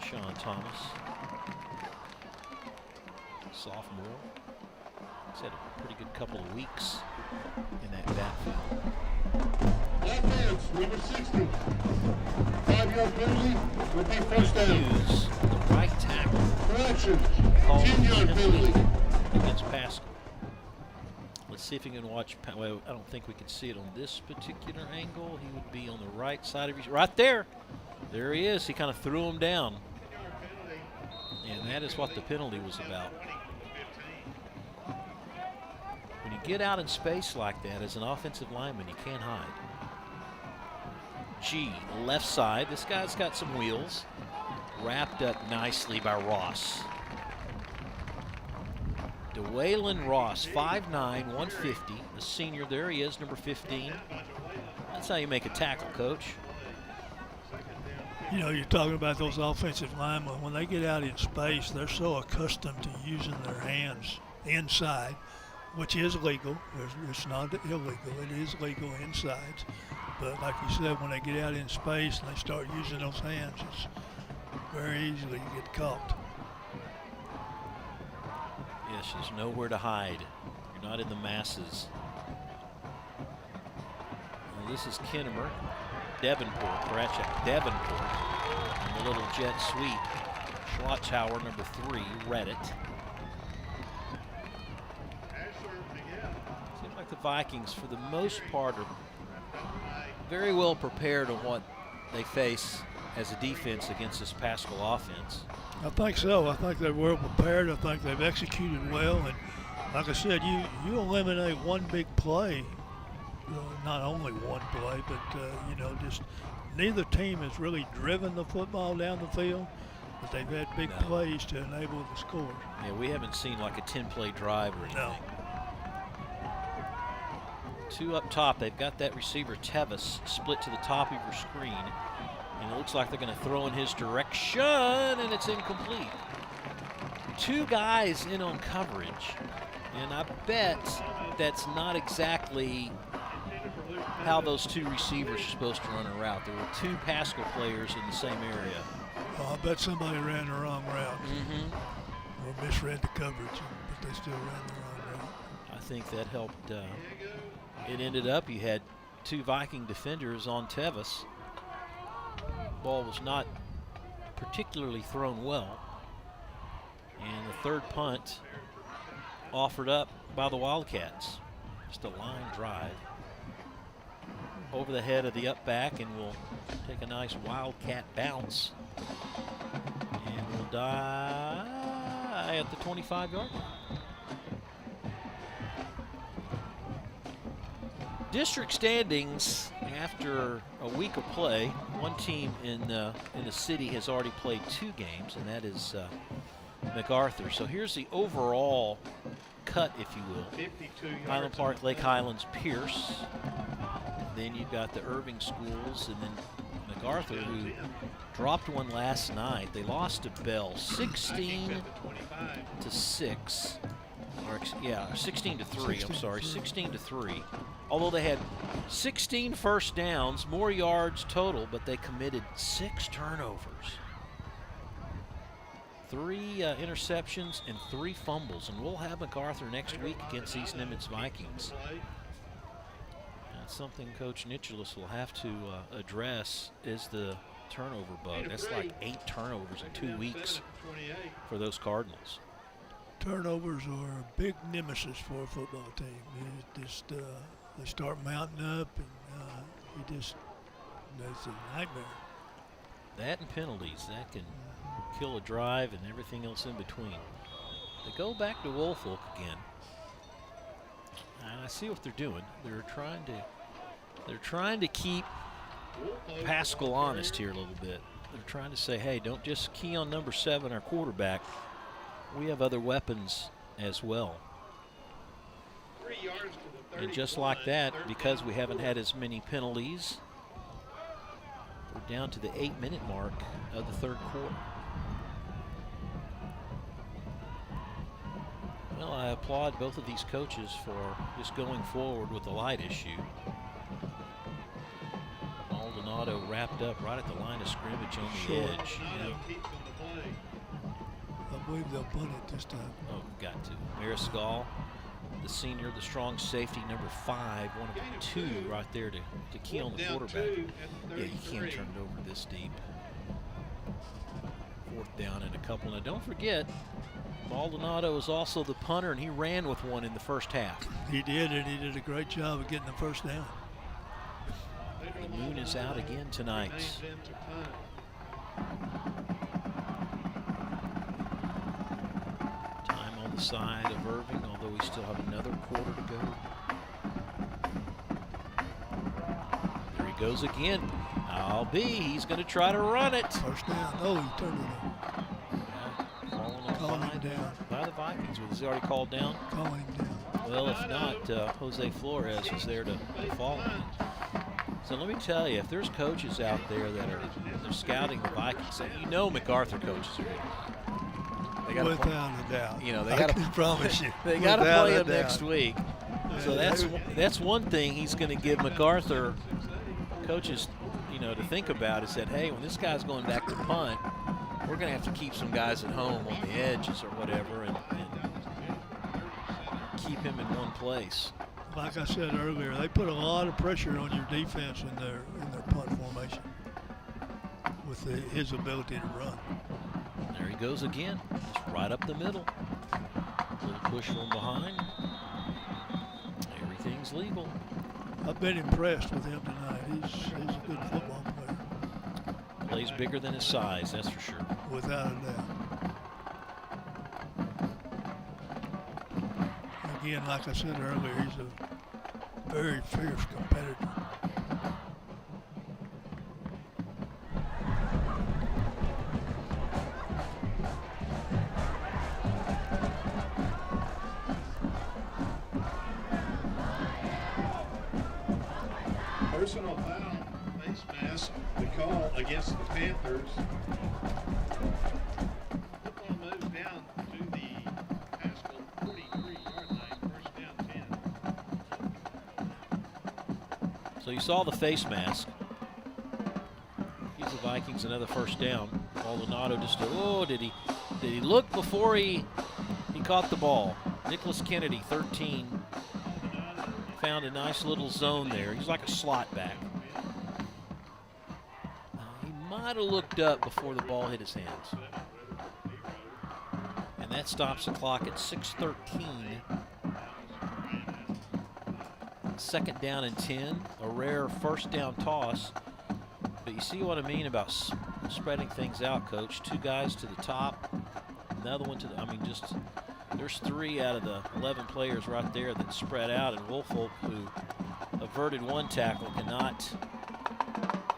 Sean Thomas, sophomore. He's had a pretty good couple of weeks in that backfield. Offense, number 60. 5-yard penalty will be first down. Hughes, the right tackle, Correction, called 10-yard penalty. against Paschal. Let's see if we can watch. Well, I don't think we can see it on this particular angle. He would be on the right side of his. Right there. There he is. He kind of threw him down. And that is what the penalty was about. When you get out in space like that as an offensive lineman, you can't hide. G, left side. This guy's got some wheels. Wrapped up nicely by Ross. DeWaylen Ross, 5'9", 150. The senior, there he is, number 15. That's how you make a tackle, Coach. You know, you're talking about those offensive linemen. When they get out in space, they're so accustomed to using their hands inside, which is legal. It's not illegal. It is legal inside. But like you said, when they get out in space and they start using those hands, it's very easily you get caught. Yes, there's nowhere to hide. You're not in the masses. Well, this is Kinnemer. Davenport, Davenport. And the little jet sweep. Schlotzhauer, number 3, read it. Seems like the Vikings, for the most part, are very well prepared on what they face as a defense against this Paschal offense. I think so. I think they're well prepared. I think they've executed well. And like I said, you eliminate one big play, not only one play, but, you know, just neither team has really driven the football down the field, but they've had big plays to enable the score. Yeah, we haven't seen like a 10-play drive or anything. No. 2 up top. They've got that receiver, Tevis, split to the top of your screen. And it looks like they're going to throw in his direction, and it's incomplete. 2 guys in on coverage. And I bet that's not exactly how those 2 receivers are supposed to run a route. There were 2 Paschal players in the same area. I bet somebody ran the wrong route or misread the coverage, but they still ran the wrong route. I think that helped. It ended up you had 2 Viking defenders on Tevis. Ball was not particularly thrown well. And the 3rd punt offered up by the Wildcats. Just a line drive over the head of the up back, and we'll take a nice Wildcat bounce. And we'll die at the 25-yard line. District standings after a week of play. One team in the city has already played 2 games, and that is MacArthur. So here's the overall cut, if you will. Highland Park, Lake Highlands, Pierce. Then you've got the Irving schools, and then MacArthur, who dropped one last night. They lost to Bell 16-6. Or, yeah, 16-3. I'm sorry, 16-3. Although they had 16 first downs, more yards total, but they committed 6 turnovers. 3 interceptions and 3 fumbles, and we'll have MacArthur next week against these Nimitz Vikings. That's something Coach Nicholas will have to address is the turnover bug. That's like 8 turnovers in 2 weeks for those Cardinals. Turnovers are a big nemesis for a football team. They start mounting up, and it's a nightmare. That and penalties, that can kill a drive and everything else in between. They go back to Woolfolk again. And I see what they're doing. They're trying to keep Paschal honest here a little bit. They're trying to say, hey, don't just key on number 7, our quarterback. We have other weapons as well. 3 yards to the And just like that, because we haven't had as many penalties, we're down to the 8-minute mark of the third quarter. Well, I applaud both of these coaches for just going forward with the light issue. Maldonado wrapped up right at the line of scrimmage on the edge. I believe they'll punt it this time. Oh, got to. Mariscal, the senior, the strong safety, number 5, one of the 2 right there to key on the quarterback. Yeah, you can't turn it over this deep. 4th down and a couple. Now, don't forget, Maldonado is also the punter, and he ran with one in the first half. He did, and he did a great job of getting the first down. The moon is out again tonight. Time on the side of Irving, although we still have another quarter to go. There he goes again. He's going to try to run it. First down. Oh, he turned it over. Calling him down by the Vikings. Was he already called down? Calling him down. Well, if not, Jose Flores is there to follow him. So let me tell you, if there's coaches out there that they're scouting the Vikings, you know MacArthur coaches are going to. Without a doubt. You know, they I got can promise you. They got to play him doubt. next week. So that's one thing he's going to give MacArthur coaches, to think about is that, hey, when this guy's going back to punt, we're going to have to keep some guys at home on the edges or whatever and keep him in one place. Like I said earlier, they put a lot of pressure on your defense in their punt formation with his ability to run. There he goes again, just right up the middle. A little push from behind. Everything's legal. I've been impressed with him tonight. He's a good football player. Plays bigger than his size, that's for sure. Without a doubt. Again, like I said earlier, he's a very fierce competitor. Personal foul, face mask, the call against the Panthers. Football moves down to the Paschal 43-yard line, first down 10. So you saw the face mask. Gives the Vikings another first down. Maldonado just, did he look before he caught the ball? Nicholas Kennedy, 13. Found a nice little zone there. He's like a slot back. He might have looked up before the ball hit his hands. And that stops the clock at 6:13. 2nd down and 10. A rare first down toss. But you see what I mean about spreading things out, Coach. 2 guys to the top. Another one to the, there's 3 out of the 11 players right there that spread out, and Woolfolk, who averted one tackle, cannot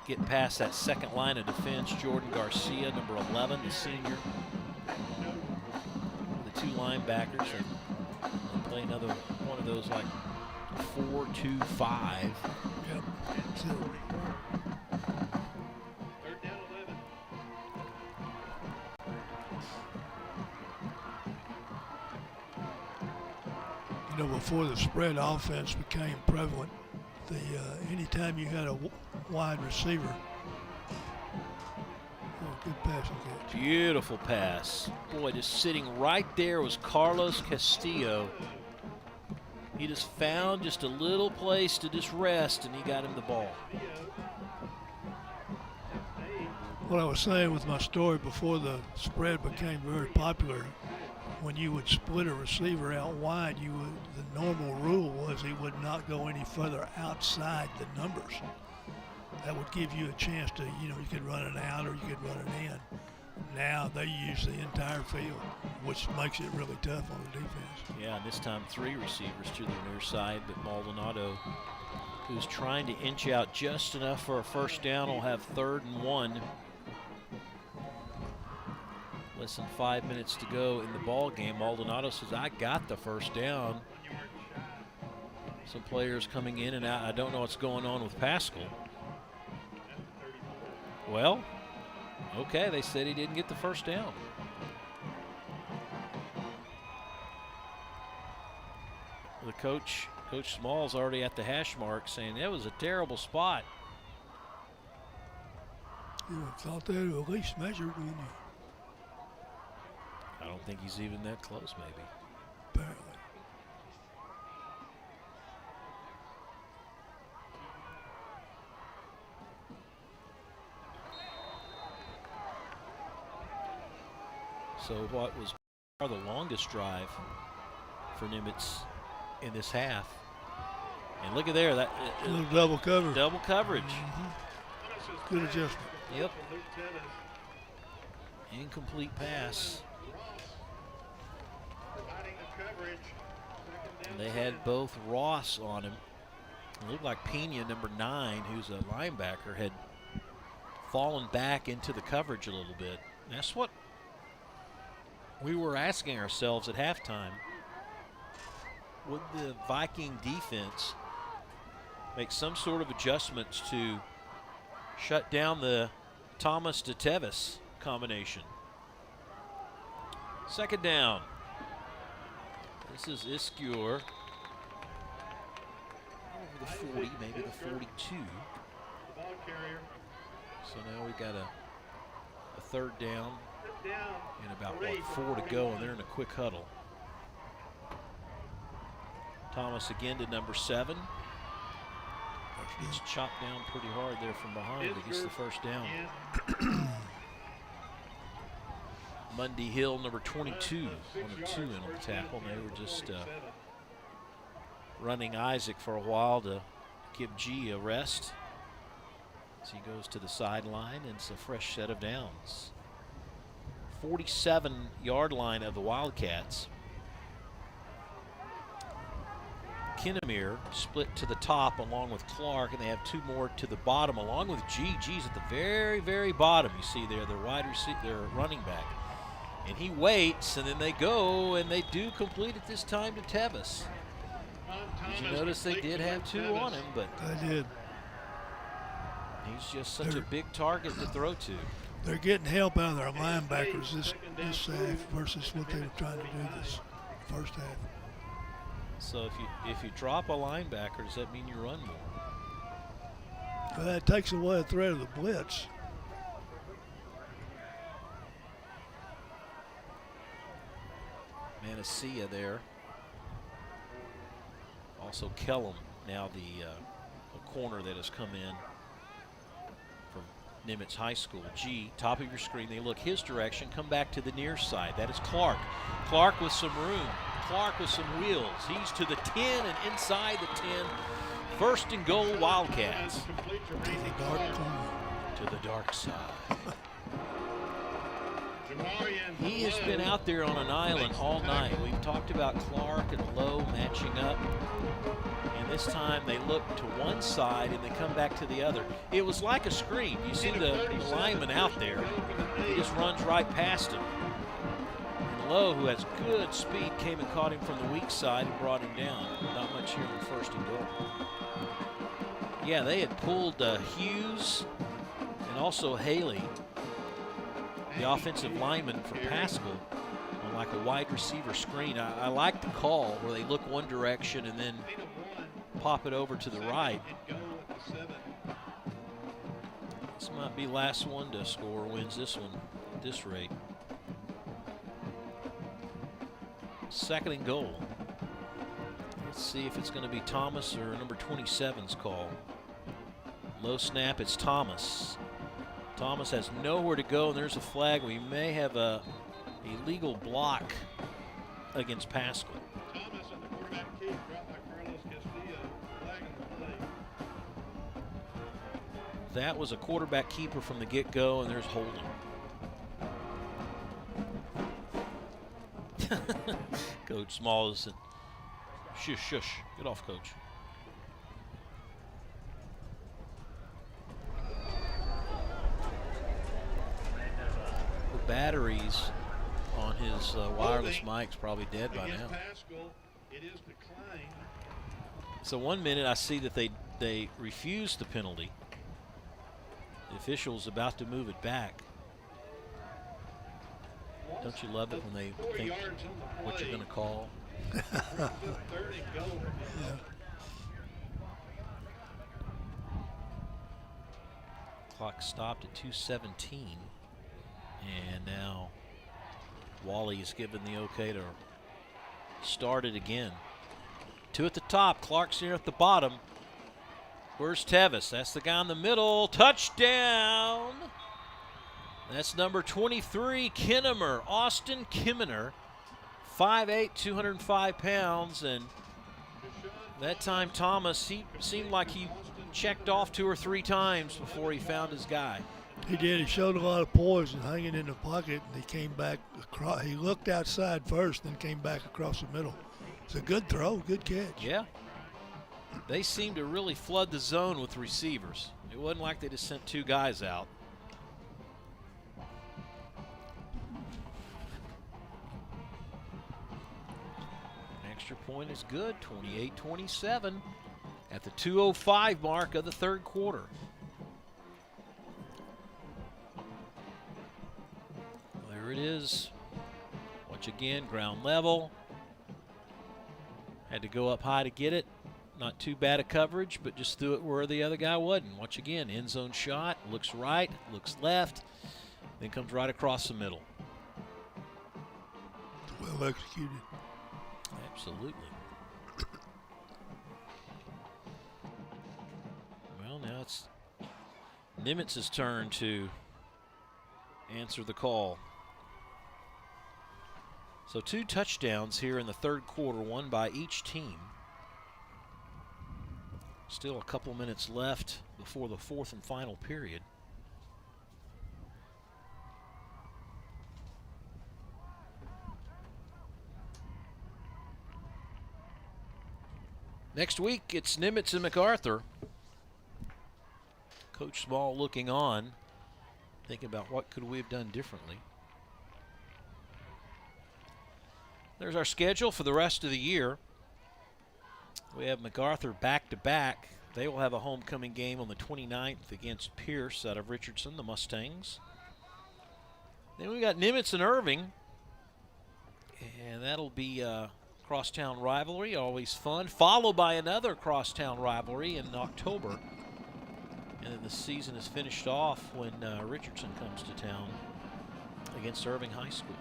get past that second line of defense. Jordan Garcia, number 11, the senior. The 2 linebackers and play another one of those like 4-2-5. Yep. Third down 11. Before the spread offense became prevalent, anytime you had a wide receiver, good passing catch. Beautiful pass. Boy, just sitting right there was Carlos Castillo. He just found just a little place to just rest, and he got him the ball. What I was saying with my story before the spread became very popular, when you would split a receiver out wide, the normal rule was he would not go any further outside the numbers. That would give you a chance to, you could run it out or you could run it in. Now they use the entire field, which makes it really tough on the defense. Yeah, and this time 3 receivers to the near side, but Maldonado, who's trying to inch out just enough for a first down, will have 3rd and 1. Less than 5 minutes to go in the ball game. Maldonado says, I got the first down. Some players coming in and out. I don't know what's going on with Paschal. Well, okay, they said he didn't get the first down. The Coach Small's already at the hash mark saying that was a terrible spot. You would have thought they would at least measured, wouldn't you? I don't think he's even that close, maybe. Apparently. So what was the longest drive for Nimitz in this half? And look at there, that A little double cover. double coverage. Good adjustment. Yep. Incomplete pass. And they had both Ross on him. It looked like Pena, number 9, who's a linebacker, had fallen back into the coverage a little bit. And that's what we were asking ourselves at halftime. Would the Viking defense make some sort of adjustments to shut down the Thomas to Tevis combination? 2nd down. This is Iscure. Over the 40, maybe the 42. So now we got a 3rd down and about, 4 to go, and they're in a quick huddle. Thomas again to number 7. Gets chopped down pretty hard there from behind. He gets the first down. Mundy Hill, number 22, on a 2 in on the tackle. And they were just running Isaac for a while to give G a rest. As he goes to the sideline, and it's a fresh set of downs. 47-yard line of the Wildcats. Kinnemere split to the top along with Clark, and they have 2 more to the bottom along with G. G's at the very, very bottom. You see there, their wide receiver, their running back. And he waits, and then they go, and they do complete it this time to Tevis. Did you notice they did have 2 on him, but I did. he's just such a big target to throw to. They're getting help out of their linebackers this half versus what they were trying to do this first half. So if you drop a linebacker, does that mean you run more? Well, that takes away the threat of the blitz. Manasseh there. Also Kellum, now the corner that has come in from Nimitz High School. G, top of your screen, they look his direction, come back to the near side. That is Clark. Clark with some room. Clark with some wheels. He's to the 10 and inside the 10. 1st and goal, Wildcats. To the dark side. He has been out there on an island all night. We've talked about Clark and Lowe matching up. And this time they look to one side and they come back to the other. It was like a screen. You see the lineman out there. He just runs right past him. And Lowe, who has good speed, came and caught him from the weak side and brought him down. Not much here on 1st and goal. Yeah, they had pulled Hughes and also Haley, the offensive lineman for Paschal, on like a wide receiver screen. I like the call where they look one direction and then pop it over to the right. This might be last one to score, wins this one at this rate. 2nd and goal. Let's see if it's going to be Thomas or number 27's call. Low snap, it's Thomas. Thomas has nowhere to go, and there's a flag. We may have a illegal block against Paschal. Thomas and the quarterback kick brought by Carlos Castillo. Flag on the play. That was a quarterback keeper from the get-go, and there's holding. Coach Smalls, shush, shush, get off, Coach. The batteries on his wireless mic's probably dead by Against now. Paschal, it is declined. So 1 minute I see that they refused the penalty. The official's about to move it back. Don't you love it when they 4 think yards on the what you're play. going to call? 3rd and goal. Clock stopped at 2:17, and now Wally is given the okay to start it again. 2 at the top, Clark's here at the bottom. Where's Tevis? That's the guy in the middle. Touchdown! That's number 23, Kinnemer, Austin Kimmener, 5'8", 205 pounds, and that time Thomas, he seemed like he checked off 2 or 3 times before he found his guy. He did. He showed a lot of poise and hanging in the pocket, and he came back across. He looked outside first, then came back across the middle. It's a good throw, good catch. Yeah. They seemed to really flood the zone with receivers. It wasn't like they just sent 2 guys out. An extra point is good, 28-27 at the 2:05 mark of the 3rd quarter. There it is. Once again, ground level. Had to go up high to get it. Not too bad a coverage, but just threw it where the other guy wasn't. Once again, end zone shot. Looks right, looks left, then comes right across the middle. Well executed. Absolutely. Well, now it's Nimitz's turn to answer the call. So 2 touchdowns here in the 3rd quarter, one by each team. Still a couple minutes left before the 4th and final period. Next week, it's Nimitz and MacArthur. Coach Small looking on, thinking about what could we have done differently. There's our schedule for the rest of the year. We have MacArthur back-to-back. They will have a homecoming game on the 29th against Pierce out of Richardson, the Mustangs. Then we got Nimitz and Irving, and that'll be a crosstown rivalry, always fun, followed by another crosstown rivalry in October. And then the season is finished off when Richardson comes to town against Irving High School.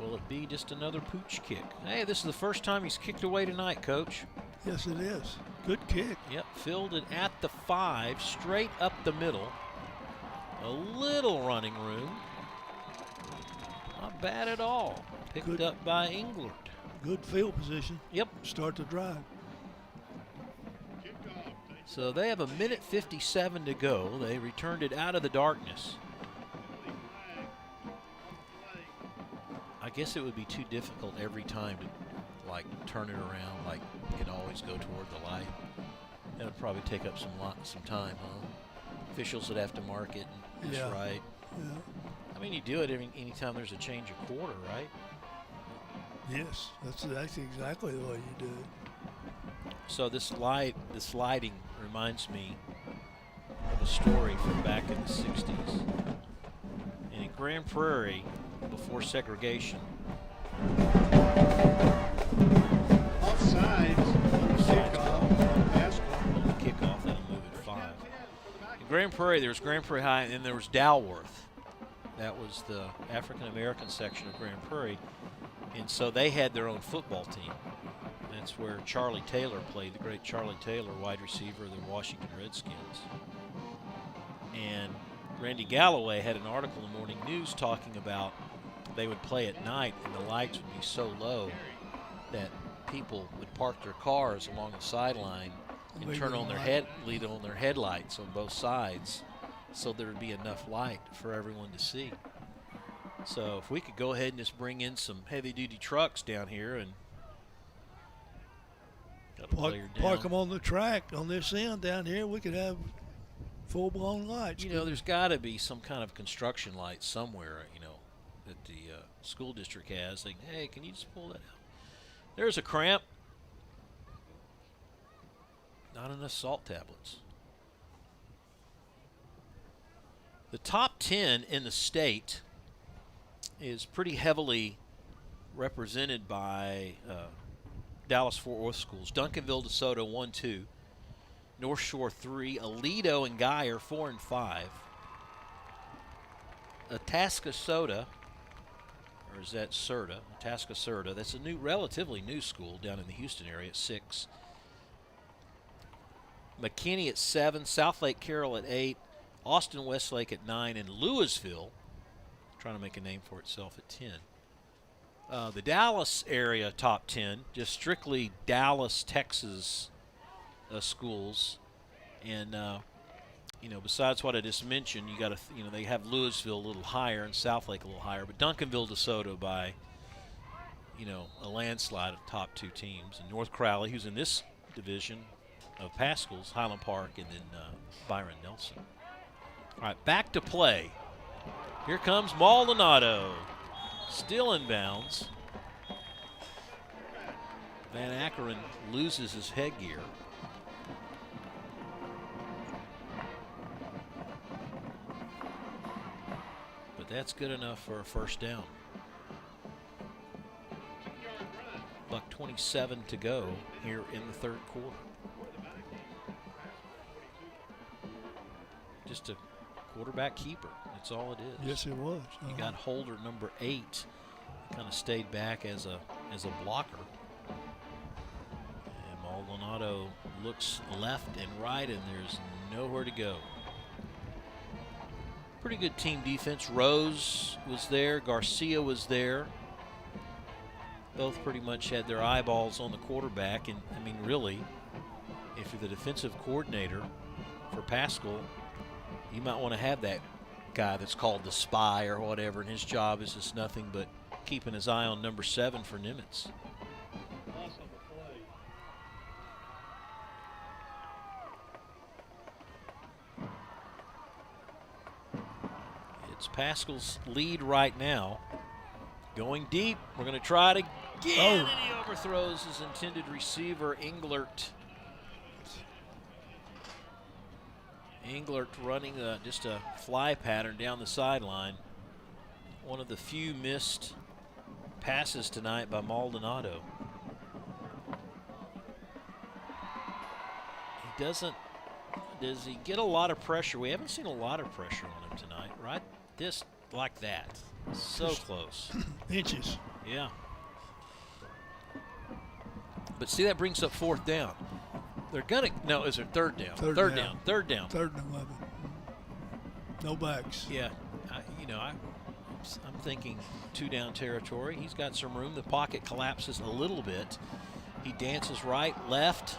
Will it be just another pooch kick? Hey, this is the first time he's kicked away tonight, Coach. Yes, it is. Good kick. Yep, filled it at the 5, straight up the middle. A little running room. Not bad at all. Picked Good. up by Englert. Good field position. Yep. Start the drive. Kickoff. So they have 1:57 to go. They returned it out of the darkness. Penalty flag on the play. I guess it would be too difficult every time to like turn it around, like it always go toward the light. That would probably take up some time, huh? Officials would have to mark it and just Yeah. right. Yeah. I mean, you do it anytime there's a change of quarter, right? Yes, that's exactly the way you do it. So this lighting reminds me of a story from back in the 60s. And in Grand Prairie, before segregation, Offsides on the kickoff. Paschal. on the kickoff, that'll move at 5. In Grand Prairie, there was Grand Prairie High, and then there was Dalworth. That was the African-American section of Grand Prairie. And so they had their own football team. That's where Charlie Taylor played, the great Charlie Taylor, wide receiver of the Washington Redskins. And Randy Galloway had an article in the Morning News talking about they would play at night and the lights would be so low that people would park their cars along the sideline and turn on their lead on their headlights on both sides so there would be enough light for everyone to see. So if we could go ahead and just bring in some heavy-duty trucks down here and park them on the track on this end down here, we could have full-blown lights. You know, there's got to be some kind of construction light somewhere, you know, that the school district has. Like, hey, can you just pull that out? There's a cramp. Not enough salt tablets. The top 10 in the state is pretty heavily represented by Dallas-Fort Worth schools. Duncanville, DeSoto 1-2, North Shore 3, Aledo and Guyer 4 and 5, Atascocita, or is that Serta? Atascocita. That's a new, relatively new school down in the Houston area at 6. McKinney at 7, Southlake Carroll at 8, Austin Westlake at 9, and Louisville trying to make a name for itself at 10. The Dallas area top 10, just strictly Dallas, Texas schools, and you know, besides what I just mentioned, you got to, you know, they have Louisville a little higher and Southlake a little higher, but Duncanville, DeSoto by, you know, a landslide of top 2 teams, and North Crowley, who's in this division of Paschal's, Highland Park, and then Byron Nelson. All right, back to play. Here comes Maldonado. Still inbounds. Van Ackeren loses his headgear. But that's good enough for a first down. $1:27 to go here in the third quarter. Just a quarterback keeper. That's all it is. Yes, it was. You got holder number 8. Kind of stayed back as a blocker. And Maldonado looks left and right, and there's nowhere to go. Pretty good team defense. Rose was there. Garcia was there. Both pretty much had their eyeballs on the quarterback. And, I mean, really, if you're the defensive coordinator for Paschal, you might want to have that guy that's called the spy or whatever, and his job is just nothing but keeping his eye on number 7 for Nimitz. Awesome play. It's Paschal's lead right now. Going deep. We're going to try it again, and he overthrows his intended receiver, Englert. Englert running just a fly pattern down the sideline. One of the few missed passes tonight by Maldonado. Does he get a lot of pressure? We haven't seen a lot of pressure on him tonight, right? This, like that. So just close. Inches. Yeah. But see, that brings up 4th down. They're gonna, no, is it 3rd down? Third down. 3rd and 11. No backs. Yeah, I'm thinking 2-down territory. He's got some room. The pocket collapses a little bit. He dances right, left.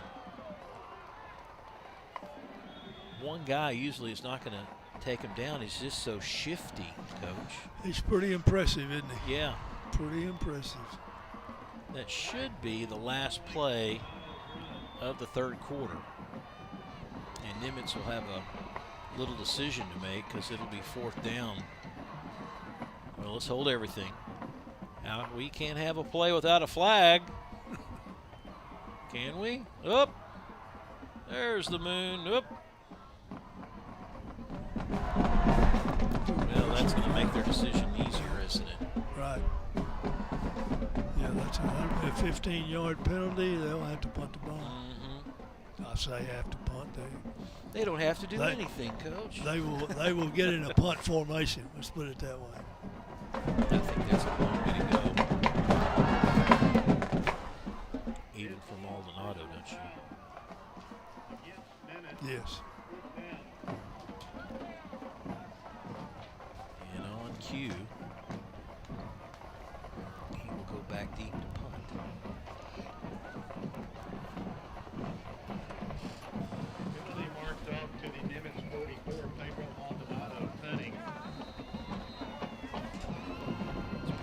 One guy usually is not going to take him down. He's just so shifty, Coach. He's pretty impressive, isn't he? Yeah. Pretty impressive. That should be the last play of the third quarter. And Nimitz will have a little decision to make because it'll be 4th down. Well, let's hold everything. Now, we can't have a play without a flag. Can we? Up. There's the moon. Up. Well, that's going to make their decision easier, isn't it? Right. Yeah, that's a 15-yard penalty. They'll have to punt the ball. I say have to punt. They don't have to do anything, Coach. They will get in a punt formation. Let's put it that way. I think that's a long way to go.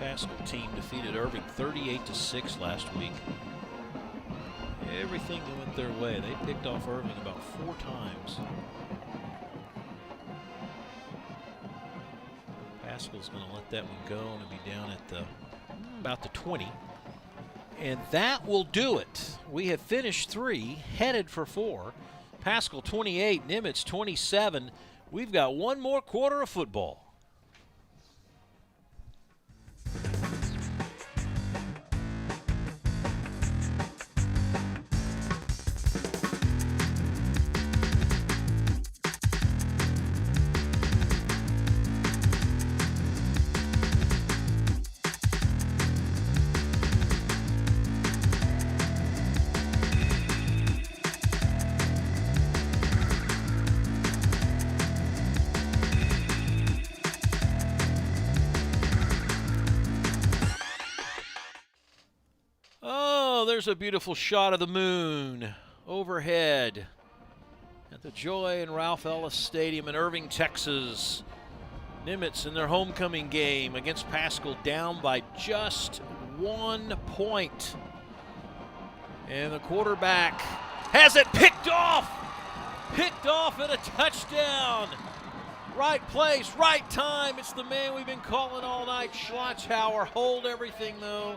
Paschal team defeated Irving 38-6 last week. Everything that went their way. They picked off Irving about 4 times. Paschal's going to let that one go and it'll be down at about the 20. And that will do it. We have finished 3, headed for 4. Paschal 28, Nimitz 27. We've got one more quarter of football. There's a beautiful shot of the moon overhead at the Joy and Ralph Ellis Stadium in Irving, Texas. Nimitz in their homecoming game against Paschal down by just 1 point. And the quarterback has it picked off at a touchdown. Right place, right time. It's the man we've been calling all night, Schlotschauer. Hold everything though.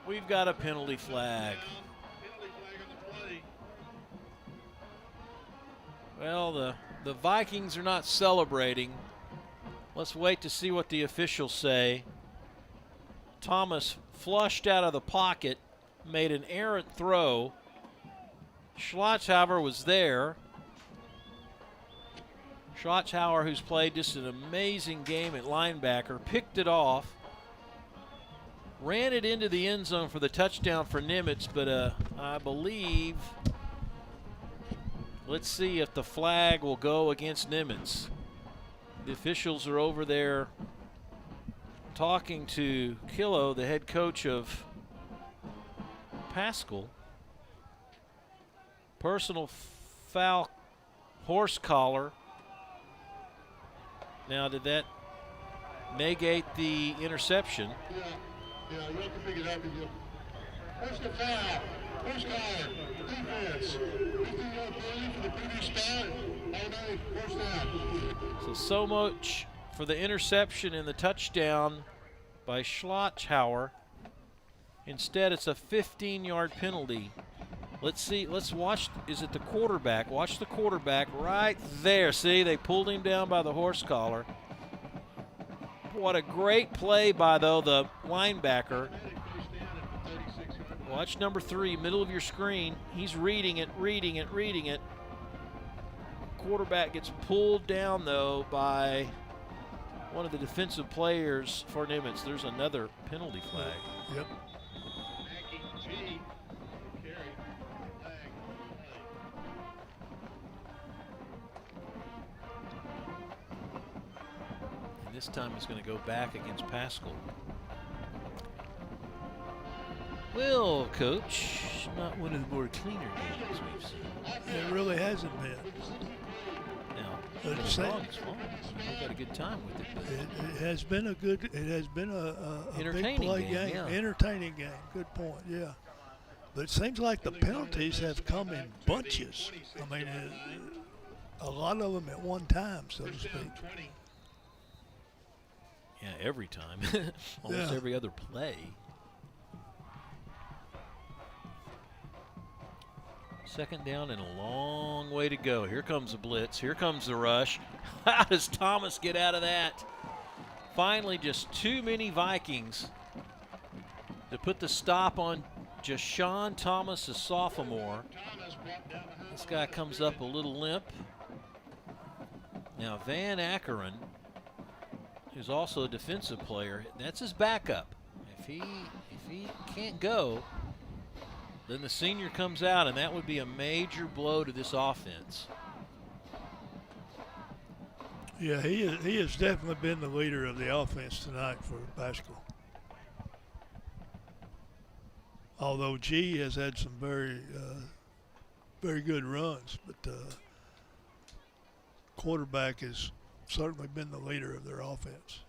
We've got a penalty flag. Well, the Vikings are not celebrating. Let's wait to see what the officials say. Thomas flushed out of the pocket, made an errant throw. Schlotschauer was there. Schlotschauer, who's played just an amazing game at linebacker, picked it off. Ran it into the end zone for the touchdown for Nimitz, but I believe, let's see if the flag will go against Nimitz. The officials are over there talking to Killo, the head coach of Paschal. Personal foul, horse collar. Now, did that negate the interception? Yeah, you have to figure it out. First the foul, first collar, defense. 15-yard penalty for the previous foul. First down. So much for the interception and the touchdown by Schlotschauer. Instead, it's a 15-yard penalty. Let's see, let's watch, is it the quarterback? Watch the quarterback right there. See, they pulled him down by the horse collar. What a great play by, though, the linebacker. Watch number 3, middle of your screen. He's reading it. Quarterback gets pulled down, though, by one of the defensive players for Nimitz. There's another penalty flag. Yep. This time it's going to go back against Paschal. Well, Coach, not one of the more cleaner games we've seen. It really hasn't been. Now, But what's say- wrong is wrong. We've had a good time with it. But It has been a good. It has been a big Entertaining play game, yeah. Entertaining game. Good point. Yeah. But it seems like the penalties have come in bunches. I mean, a lot of them at one time, so to speak. yeah, every time. Almost Yeah. every other play. Second down and a long way to go. Here comes the blitz. Here comes the rush. How does Thomas get out of that? Finally, just too many Vikings to put the stop on Jashawn Thomas, a sophomore. This guy comes up a little limp. Now Van Akkeren, who's also a defensive player, that's his backup. If he can't go, then the senior comes out, and that would be a major blow to this offense. Yeah, he has definitely been the leader of the offense tonight for Paschal. Although G has had some very good runs, but quarterback has certainly been the leader of their offense.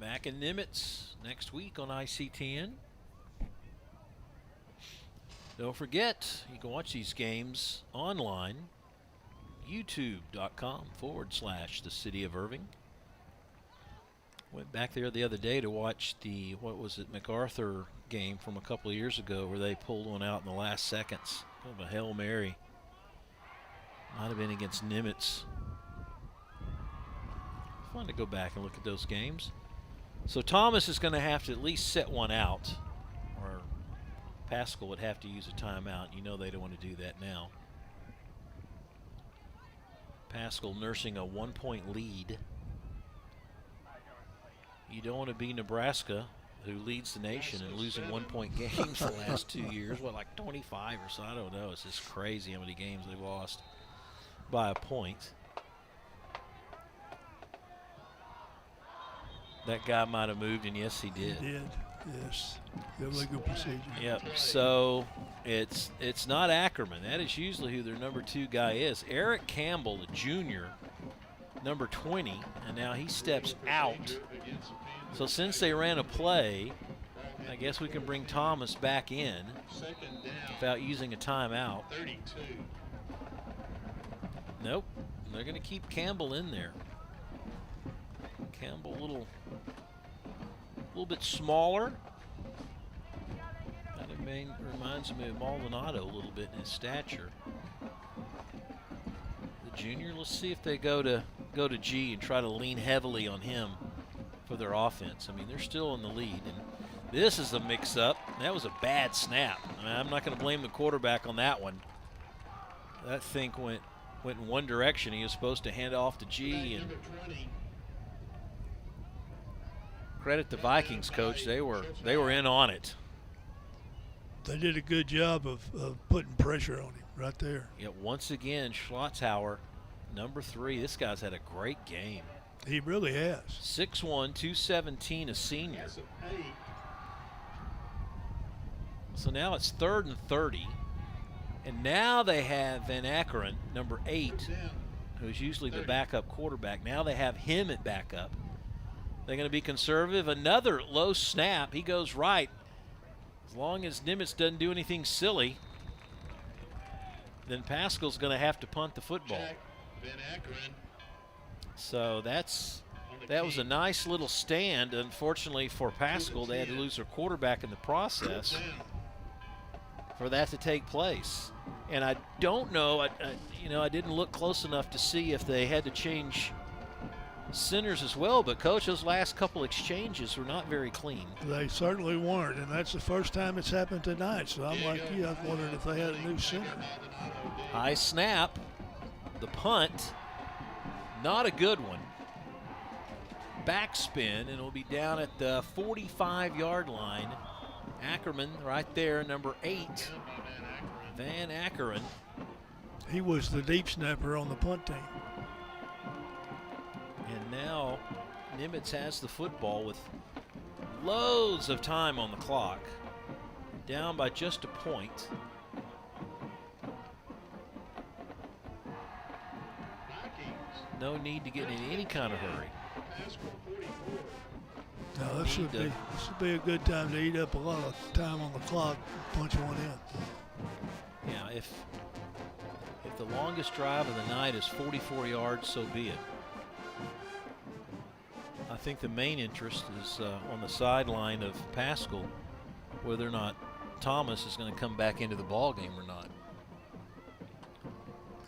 Back in Nimitz next week on ICTN. Don't forget, you can watch these games online, youtube.com/the City of Irving. Went back there the other day to watch the, MacArthur game from a couple of years ago where they pulled one out in the last seconds. Kind of a Hail Mary. Might have been against Nimitz. Fun to go back and look at those games. So Thomas is going to have to at least set one out, or Paschal would have to use a timeout. You know they don't want to do that now. Paschal nursing a 1-point lead. You don't want to be Nebraska, who leads the nation in losing 1-point games the last 2 years. What, like 25 or so? I don't know. It's just crazy how many games they've lost by a point. That guy might have moved, and yes, he did. He did, yes. Illegal procedure. Yep. So it's not Ackerman. That is usually who their number 2 guy is. Eric Campbell, the junior, number 20, and now he steps out. So since they ran a play, I guess we can bring Thomas back in without using a timeout. 32. Nope. They're going to keep Campbell in there. Campbell a little bit smaller. Kind of reminds me of Maldonado a little bit in his stature. The junior, let's see if they go to G and try to lean heavily on him for their offense. I mean, they're still in the lead, and this is a mix-up. That was a bad snap. I mean, I'm not going to blame the quarterback on that one. That thing went in one direction. He was supposed to hand off to G, and credit the Vikings coach. They were in on it. They did a good job of putting pressure on him right there. Yet once again, Schlotzhauer, number 3. This guy's had a great game. He really has. 6'1", 217, a senior. So now it's 3rd and 30. And now they have Van Akkeren, number 8, who's usually the backup quarterback. Now they have him at backup. They're going to be conservative. Another low snap. He goes right. As long as Nimitz doesn't do anything silly, then Paschal's going to have to punt the football. So that was a nice little stand. Unfortunately for Paschal, they had to lose their quarterback in the process for that to take place. And I don't know, I didn't look close enough to see if they had to change centers as well, but Coach, those last couple exchanges were not very clean. They certainly weren't, and that's the first time it's happened tonight. So I'm like you, I was wondering if they had a new center. High snap, the punt, not a good one. Backspin, and it'll be down at the 45-yard line. Ackerman right there, number 8, Van Akkeren. He was the deep snapper on the punt team. And now Nimitz has the football with loads of time on the clock. Down by just a point. No need to get in any kind of hurry. No, this would be a good time to eat up a lot of time on the clock, punch one in. Yeah, if the longest drive of the night is 44 yards, so be it. I think the main interest is on the sideline of Paschal, whether or not Thomas is going to come back into the ball game or not.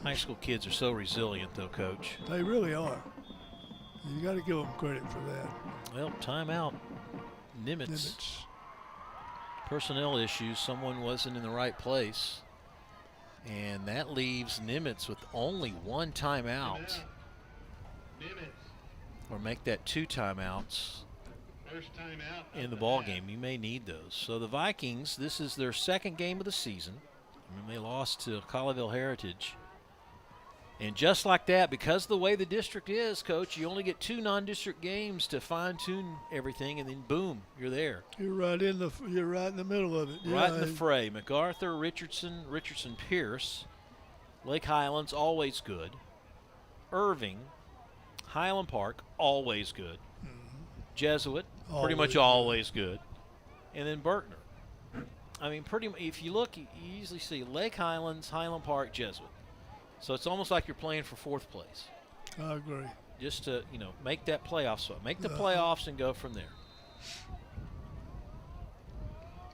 High school kids are so resilient, though, Coach. They really are. You got to give them credit for that. Well, timeout. Nimitz. Personnel issues. Someone wasn't in the right place. And that leaves Nimitz with only one timeout. Or make that 2 timeouts in the ball game. You may need those. So the Vikings, this is their 2nd game of the season. And they lost to Colleyville Heritage. And just like that, because of the way the district is, Coach, you only get 2 non-district games to fine-tune everything, and then boom, you're there. You're right in the middle of it. Right in the fray. MacArthur, Richardson, Pierce, Lake Highlands, always good. Irving, Highland Park, always good. Jesuit, pretty much always good. And then Berkner. I mean, if you look, you usually see Lake Highlands, Highland Park, Jesuit. So it's almost like you're playing for 4th place. I agree. Just to, make that playoff spot. Make the playoffs and go from there.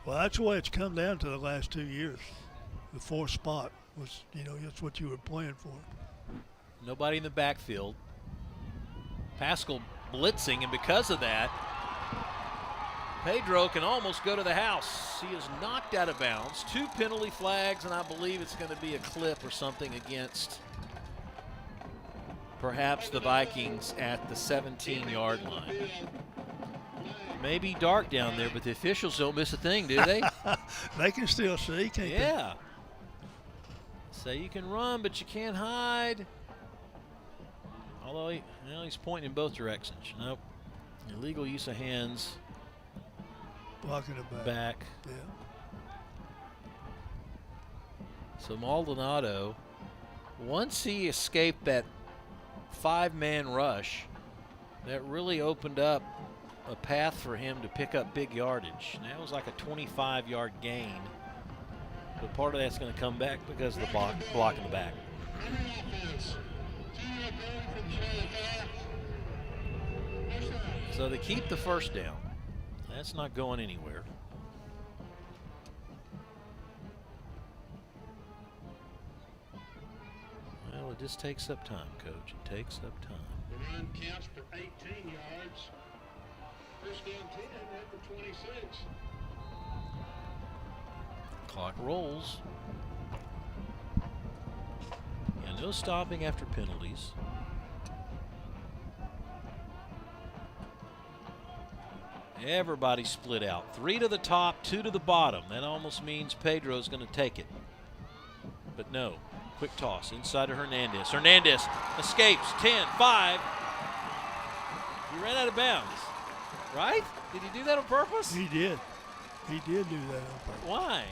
Well, that's the way it's come down to the last 2 years. The 4th spot was, that's what you were playing for. Nobody in the backfield. Paschal blitzing, and because of that, Pedro can almost go to the house. He is knocked out of bounds. 2 penalty flags, and I believe it's going to be a clip or something against perhaps the Vikings at the 17-yard line. Maybe dark down there, but the officials don't miss a thing, do they? They can still see, can't they? Yeah. Say you can run, but you can't hide. Although he's pointing in both directions. Nope. Illegal use of hands. Blocking it Back. Yeah. So Maldonado, once he escaped that 5-man rush, that really opened up a path for him to pick up big yardage. And that was like a 25-yard gain. But part of that's going to come back because of the block in the back. So they keep the first down. That's not going anywhere. Well, it just takes up time, Coach. It takes up time. The run counts for 18 yards. First down 10 at the 26. Clock rolls. Yeah, no stopping after penalties. Everybody split out. 3 to the top, 2 to the bottom. That almost means Pedro's going to take it. But no. Quick toss inside to Hernandez. Hernandez escapes. 10, 5. He ran out of bounds. Right? Did he do that on purpose? He did. He did do that on purpose. Why?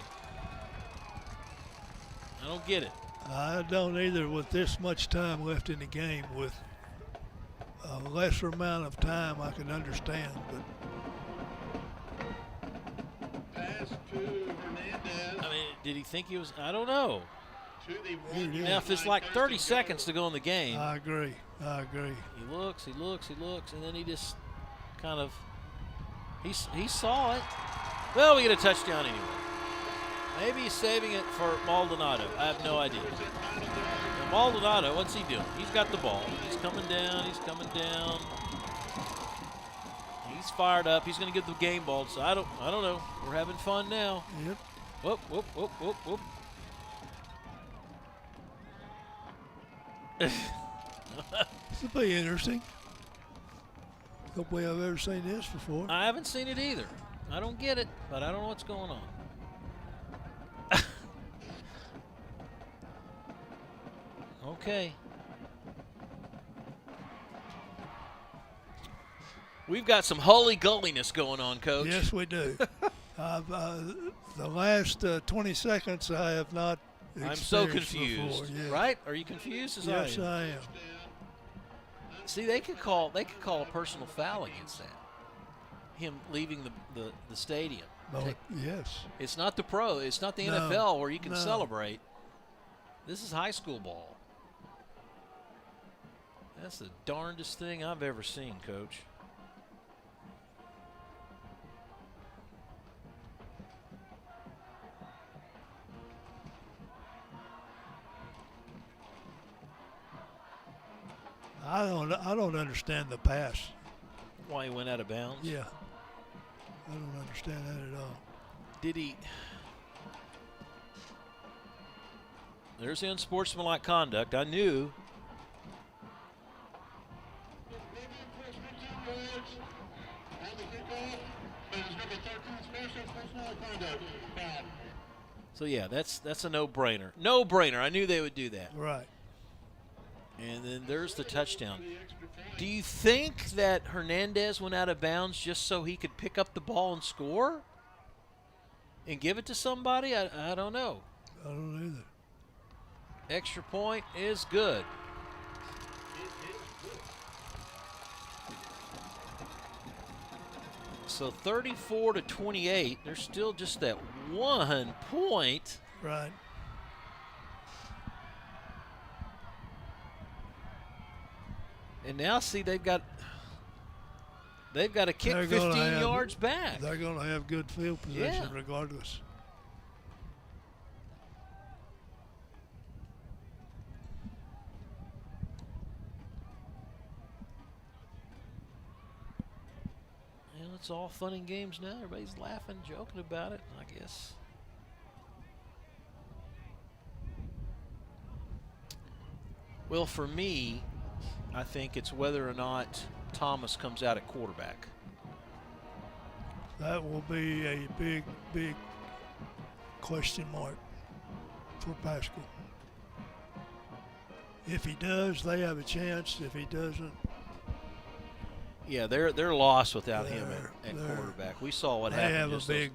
I don't get it. I don't either with this much time left in the game. With a lesser amount of time, I can understand. But Pass to Hernandez. I mean, did he think he was? I don't know. To the 1 yard Now, if it's line, like first 30 and seconds goal. to go in the game, I agree. he looks, and then he just kind of, he saw it. Well, we get a touchdown anyway. Maybe he's saving it for Maldonado. I have no idea. Now, Maldonado, what's he doing? He's got the ball. He's coming down. He's fired up. He's going to get the game ball. So I don't know. We're having fun now. Yep. Whoop, whoop, whoop, whoop, whoop. This will be interesting. No way I've ever seen this before. I haven't seen it either. I don't get it, but I don't know what's going on. Okay. We've got some holy gulliness going on, Coach. Yes, we do. The last 20 seconds I have not I'm so experienced confused. before. Yes. Right? Are you confused as Yes, I am? I am. See, they could call a personal foul against that. Him leaving the stadium. No, yes. It's not the pro. It's not the No, NFL where you can no. celebrate. This is high school ball. That's the darndest thing I've ever seen, Coach. I don't understand the pass. Why he went out of bounds? Yeah. I don't understand that at all. Did he? There's the unsportsmanlike conduct. I knew. So yeah, that's a no-brainer. No-brainer. I knew they would do that. Right. And then there's the touchdown. Do you think that Hernandez went out of bounds just so he could pick up the ball and score? And give it to somebody? I don't know. I don't either. Extra point is good. So 34-28. There's still just that 1 point. Right. And now see they've got to kick They're 15 gonna have- yards back. They're going to have good field position Yeah. regardless. Well, it's all fun and games now. Everybody's laughing, joking about it, I guess. Well, for me, I think it's whether or not Thomas comes out at quarterback. That will be a big, big question mark for Paschal. If he does, they have a chance. If he doesn't, Yeah, they're lost without him at They're- quarterback. We saw what they happened. have a just those- big,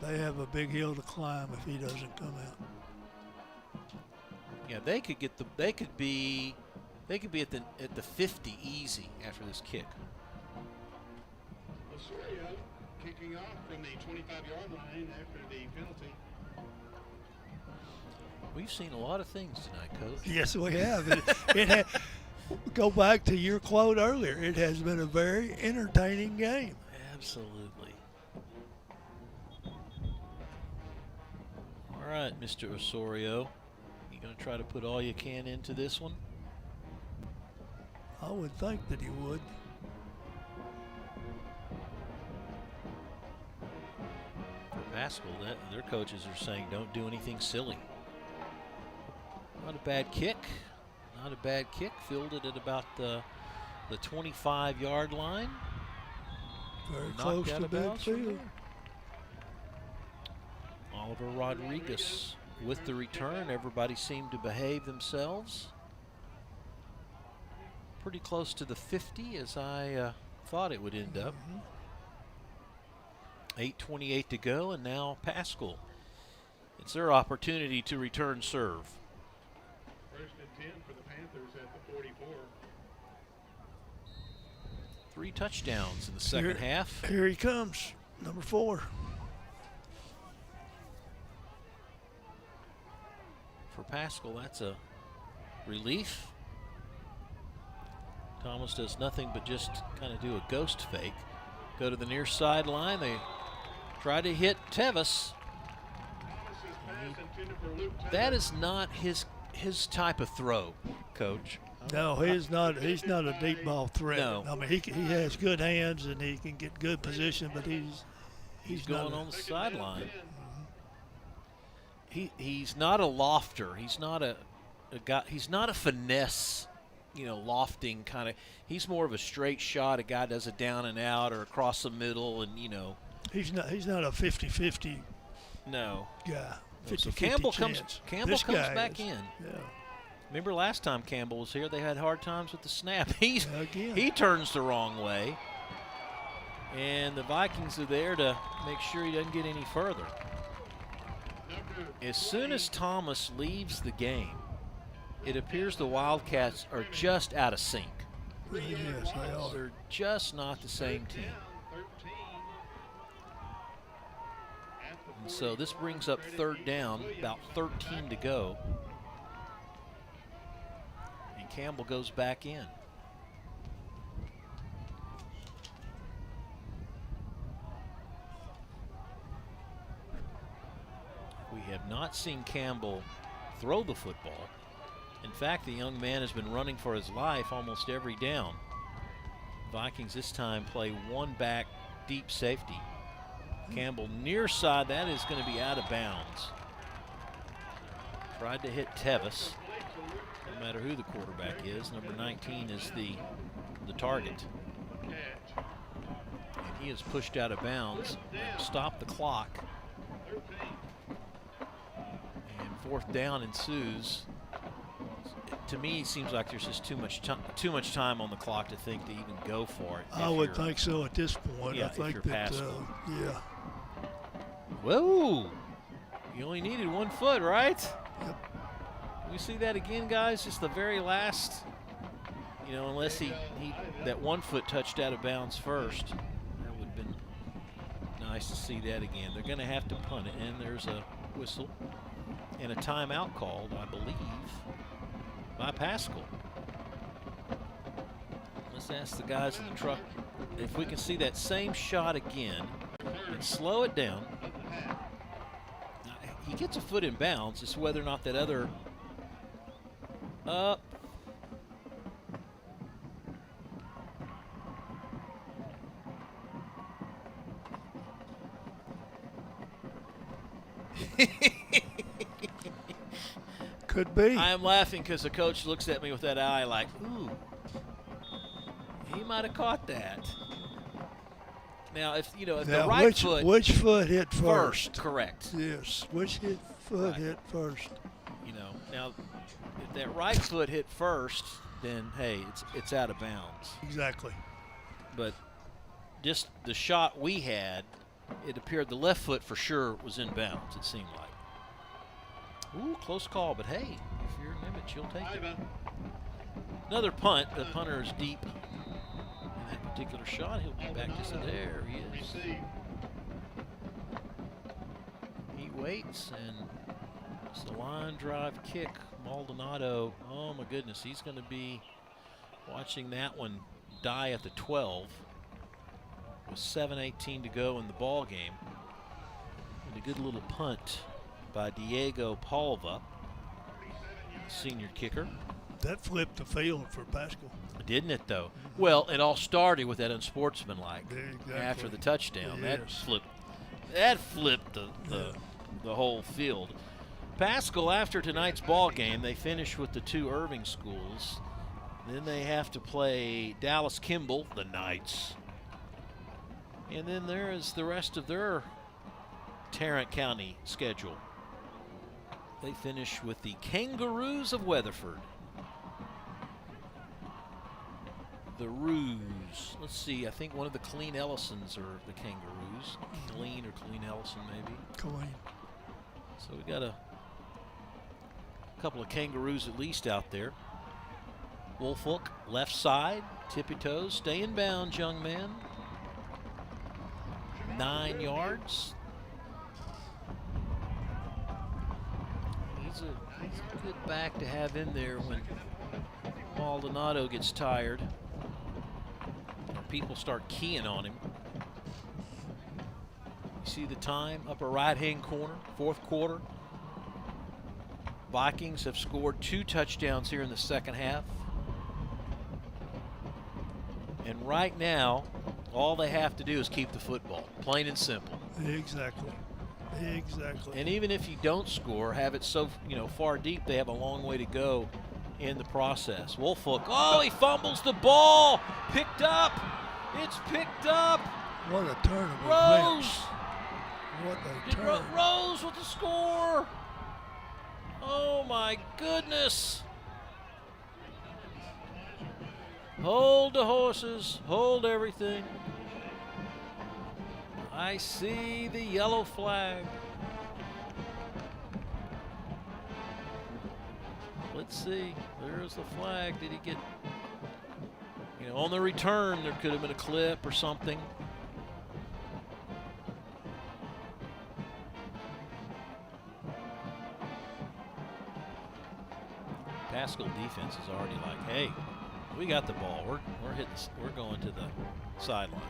they have a big hill to climb if he doesn't come out. Yeah, they could be at the 50 easy after this kick. Osorio kicking off from the 25-yard line after the penalty. We've seen a lot of things tonight, Coach. Yes, we have. Go back to your quote earlier. It has been a very entertaining game. Absolutely. All right, Mr. Osorio, you going to try to put all you can into this one? I would think that he would. For Paschal, their coaches are saying don't do anything silly. Not a bad kick. Not a bad kick. Fielded at about the 25-yard line. Very Knocked close out to of bounds from midfield. there. Oliver Rodriguez with the return. Everybody seemed to behave themselves. Pretty close to the 50 as I thought it would end up. 8:28 to go, and now Paschal. It's their opportunity to return serve. 1st and 10 for the Panthers at the 44. 3 touchdowns in the second half. Here he comes, number 4. For Paschal, that's a relief. Thomas does nothing but just kind of do a ghost fake. Go to the near sideline. They try to hit Tevis. That is not his type of throw, Coach. No, he's not a deep ball threat. No. I mean, he has good hands and he can get good position, but he's Going not on the sideline. He's not a lofter. He's not a guy. He's not a finesse, lofting kind of. He's more of a straight shot. A guy does a down and out or across the middle, and He's not a 50-50 No. guy. So 50-50 Campbell chance. comes This guy back is. in. Yeah. Remember last time Campbell was here, they had hard times with the snap. He Again. turns the wrong way, and the Vikings are there to make sure he doesn't get any further. As soon as Thomas leaves the game, it appears the Wildcats are just out of sync. Yes, they are. They're just not the same team. And so this brings up 3rd down, about 13 to go. And Campbell goes back in. We have not seen Campbell throw the football. In fact, the young man has been running for his life almost every down. Vikings this time play one back deep safety. Campbell near side, that is going to be out of bounds. Tried to hit Tevis. No matter who the quarterback is, number 19 is the target. And he is pushed out of bounds. Stop the clock. And 4th down ensues. To me, it seems like there's just too much time on the clock to think to even go for it. I would think so at this point. Yeah, I think if you're that, Paschal. yeah. Whoa! You only needed 1 foot, right? Yep. We see that again, guys. Just the very last, unless he that 1 foot touched out of bounds first. That would have been nice to see that again. They're going to have to punt it, and there's a whistle and a timeout called, I believe, by Paschal. Let's ask the guys in the truck if we can see that same shot again and slow it down. He gets a foot in bounds. It's whether or not that other up. Could be. I am laughing because the coach looks at me with that eye like, ooh, he might have caught that. Now, if now, the right foot, which foot hit first? Correct. Yes, which foot hit first? Now, if that right foot hit first, then hey, it's out of bounds. Exactly. But just the shot we had, it appeared the left foot for sure was in bounds. It seemed like. Ooh, close call, but hey, if you're Nimitz, you'll take it. Another punt. The punter is deep in that particular shot. He'll be back to there. He is. He waits, and it's the line drive kick. Maldonado, oh my goodness, he's going to be watching that one die at the 12 with 7:18 to go in the ball game. And a good little punt by Diego Palva, senior kicker. That flipped the field for Paschal. Didn't it, though? Well, it all started with that unsportsmanlike Exactly. after the touchdown. Yes. That flipped the whole field. Paschal, after tonight's ball game, they finish with the two Irving schools. Then they have to play Dallas Kimball, the Knights. And then there is the rest of their Tarrant County schedule. They finish with the Kangaroos of Weatherford. The Roos. Let's see, I think one of the Clean Ellisons are the Kangaroos. Clean or Clean Ellison, maybe. Clean. So we got a couple of Kangaroos at least out there. Woolfolk, left side, tippy toes. Stay in bounds, young man. 9 yards. He's a good back to have in there when Maldonado gets tired. Or people start keying on him. You see the time, upper right-hand corner, fourth quarter. Vikings have scored 2 touchdowns here in the second half. And right now, all they have to do is keep the football, plain and simple. Exactly. Exactly. And even if you don't score, have it so far deep, they have a long way to go in the process. Woolfolk, oh, he fumbles the ball. Picked up. It's picked up. What a turn of Rose. events. What a turn. Rose with the score. Oh, my goodness. Hold the horses. Hold everything. I see the yellow flag. Let's see. There's the flag. Did he get, on the return, there could have been a clip or something. Paschal defense is already like, hey, we got the ball. We're going to the sideline.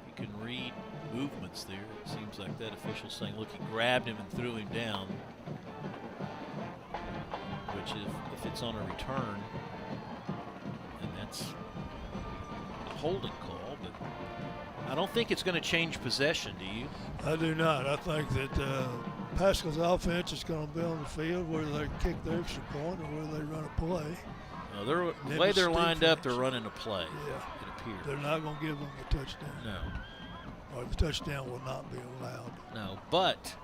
You can read movements there. It seems like that official's saying, look, he grabbed him and threw him down. Which if it's on a return, then that's a holding call. But I don't think it's going to change possession, do you? I do not. I think that Paschal's offense is going to be on the field whether they kick the extra point or whether they run a play. No, the way they're lined up, they're running a play. Yeah. It appears. They're not going to give them the touchdown. No. Or the touchdown will not be allowed. No, but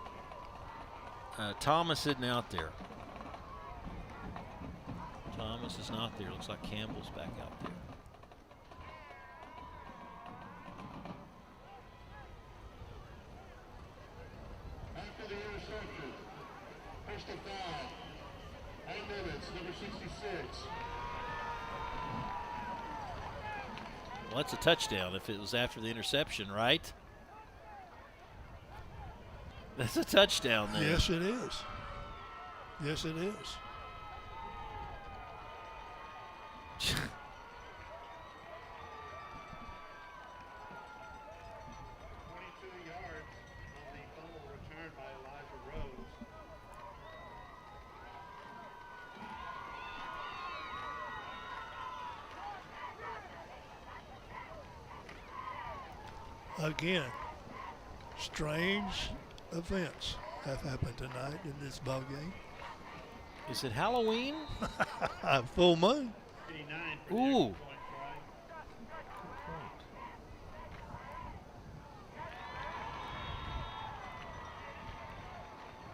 Thomas isn't out there. Thomas is not there. Looks like Campbell's back out there. After the interception, first and 5. on Nimitz, number 66. Well, that's a touchdown if it was after the interception, right? That's a touchdown there. Yes, it is. Yes, it is. 22 yards on the fumble return by Elijah Rose. Again, strange events have happened tonight in this ball game. Is it Halloween? Full moon. 89 for the Ooh. extra point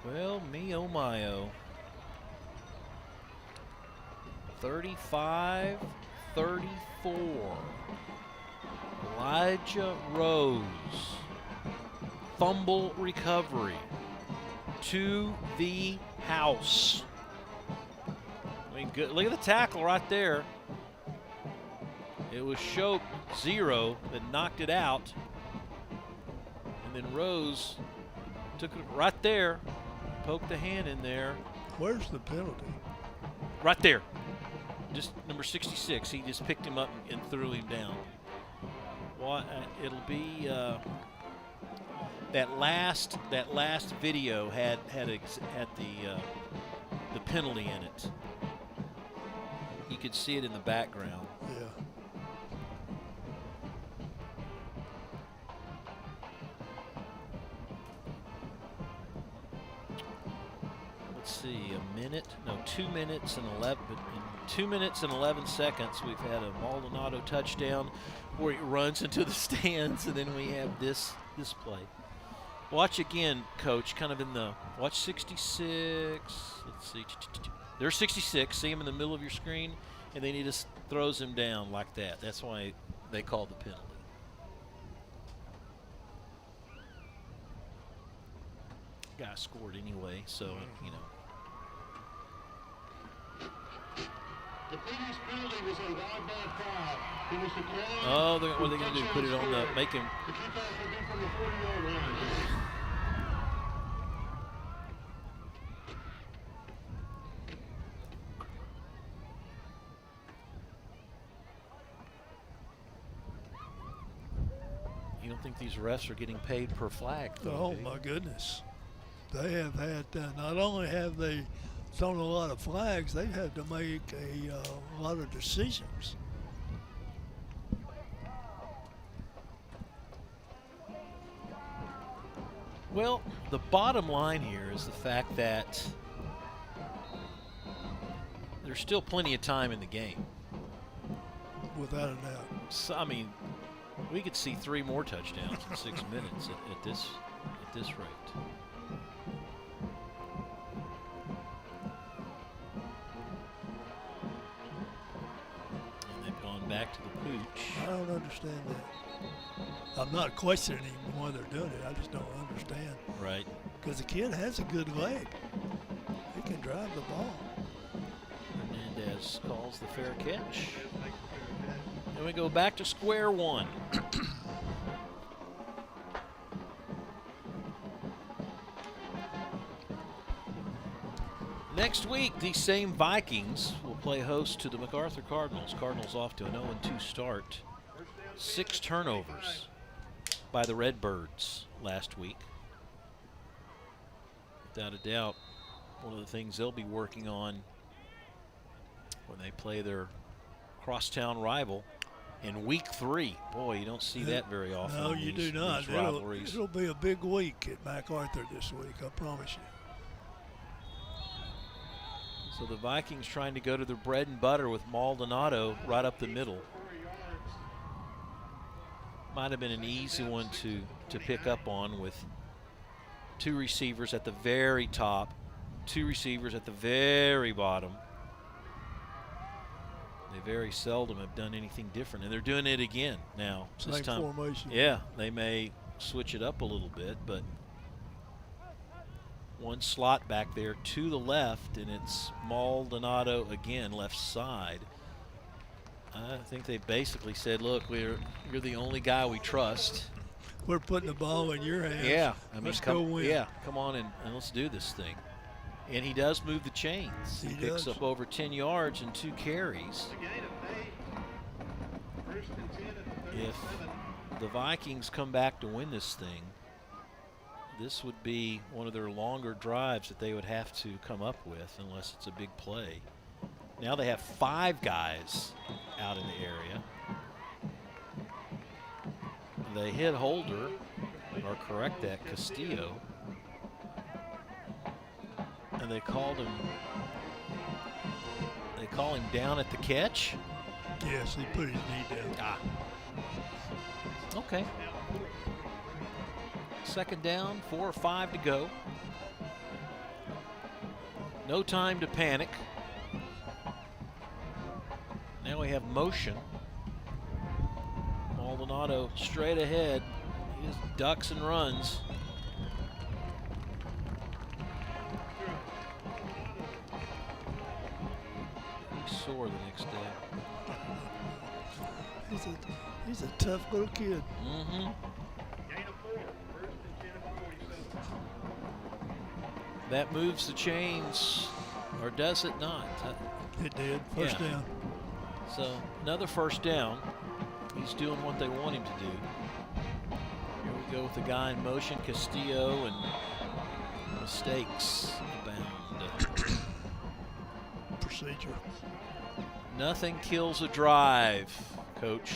try. Well, me oh my oh. 35-34. Elijah Rose. Fumble recovery to the house. I mean, good. Look at the tackle right there. It was Shope 0 that knocked it out. And then Rose took it right there, poked the hand in there. Where's the penalty? Right there. Just number 66. He just picked him up and threw him down. Well, it'll be that last video had the penalty in it. You could see it in the background. Yeah. Let's see, 2 minutes and 2 minutes and 11 seconds. We've had a Maldonado touchdown where he runs into the stands, and then we have this play. Watch again, Coach, kind of in the, watch 66. Let's see. There's 66. See him in the middle of your screen, and then he just throws him down like that. That's why they called the penalty. Guy scored anyway, so, you know. The previous penalty was a wide ball foul. It was declared. Oh, what are they going to do? Put it on the, make him. The kickoff will be from the 40-yard line. You don't think these refs are getting paid per flag? Though, Oh do you? my goodness. They have had, not only have they thrown a lot of flags, they've had to make a lot of decisions. Well, the bottom line here is the fact that there's still plenty of time in the game. Without a doubt. So, I mean, we could see 3 more touchdowns in 6 minutes at this rate. And they've gone back to the pooch. I don't understand that. I'm not questioning why they're doing it. I just don't understand. Right. Because the kid has a good leg. He can drive the ball. Hernandez calls the fair catch. And we go back to square one. Next week, these same Vikings will play host to the MacArthur Cardinals. Cardinals off to an 0-2 start. 6 turnovers by the Redbirds last week. Without a doubt, one of the things they'll be working on when they play their crosstown rival in week 3. Boy, you don't see that very often. No, in you these, do not. these rivalries. It'll be a big week at MacArthur this week, I promise you. So the Vikings trying to go to their bread and butter with Maldonado right up the middle. Might have been an easy one to pick up on with 2 receivers at the very top, 2 receivers at the very bottom. They very seldom have done anything different, and they're doing it again now. Same This time, formation. yeah, they may switch it up a little bit, but One slot back there to the left, and it's Maldonado again, left side. I think they basically said, look, you're the only guy we trust. We're putting the ball in your hands. Yeah, I mean, let's go win. Yeah, come on and let's do this thing. And he does move the chains. He picks up over 10 yards and 2 carries. If the Vikings come back to win this thing, this would be one of their longer drives that they would have to come up with unless it's a big play. Now they have 5 guys out in the area. They hit Holder, or correct that, Castillo. And they call him down at the catch. Yes, he put his knee down. Ah. Okay. Second down, 4 or 5 to go. No time to panic. Now we have motion. Maldonado straight ahead. He just ducks and runs. He's sore the next day. He's a tough little kid. Mm-hmm. Gain of 4, 1st and 10 at the 47. That moves the chains, or does it not? It did. First down. So another first down. He's doing what they want him to do. Here we go with the guy in motion, Castillo, and mistakes abound. Procedure. Nothing kills a drive, Coach.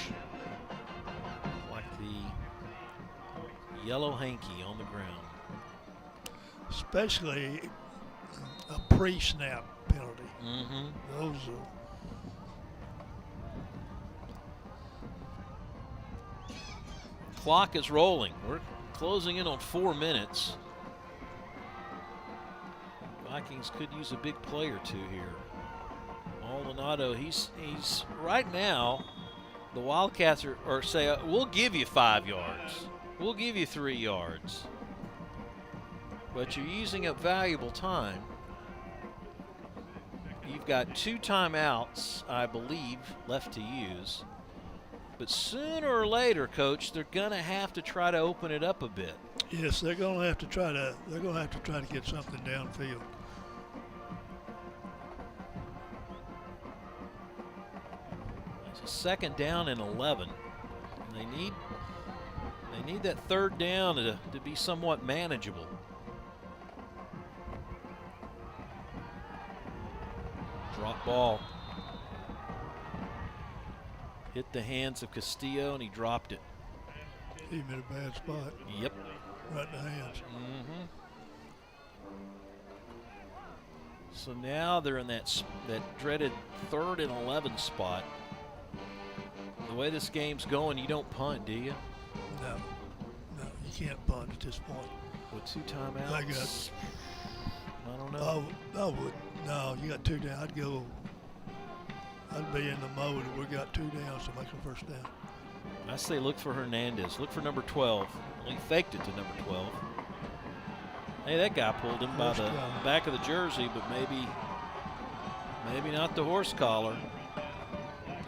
Like the yellow hanky on the ground. Especially a pre-snap penalty. Mm-hmm. Those are. Clock is rolling. We're closing in on 4 minutes. Vikings could use a big play or two here. Maldonado, he's right now, the Wildcats are say, we'll give you 5 yards. We'll give you 3 yards. But you're using up valuable time. You've got 2 timeouts, I believe, left to use. But sooner or later, Coach, they're gonna have to try to open it up a bit. Yes, they're gonna have to try to. They're gonna have to try to get something downfield. It's a 2nd down and 11. And they need that 3rd down to be somewhat manageable. Drop ball. Hit the hands of Castillo, and he dropped it. He's in a bad spot. Yep. Right in the hands. Mm-hmm. So now they're in that dreaded 3rd and 11 spot. The way this game's going, you don't punt, do you? No, you can't punt at this point. With 2 timeouts? I don't know. Oh, I would. No, you got 2 down. I'd be in the mode if we got 2 downs to make a first down. I say look for Hernandez. Look for number 12. Well, he faked it to number 12. Hey, that guy pulled him by the back of the jersey, but maybe not the horse collar.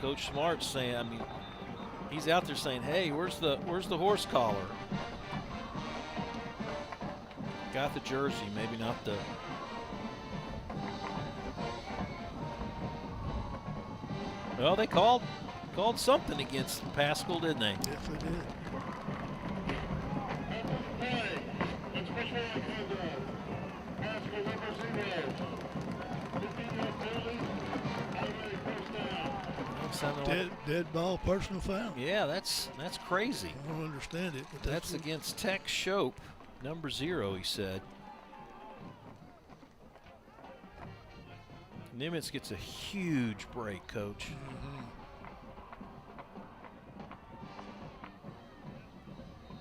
Coach Smart's saying, I mean, he's out there saying, hey, where's the horse collar? Got the jersey, maybe not the. Well, they called something against Paschal, didn't they? Yes, they did. Dead ball, personal foul. Yeah, that's crazy. I don't understand it, but That's against Tech Shope, number 0, he said. Nimitz gets a huge break, Coach.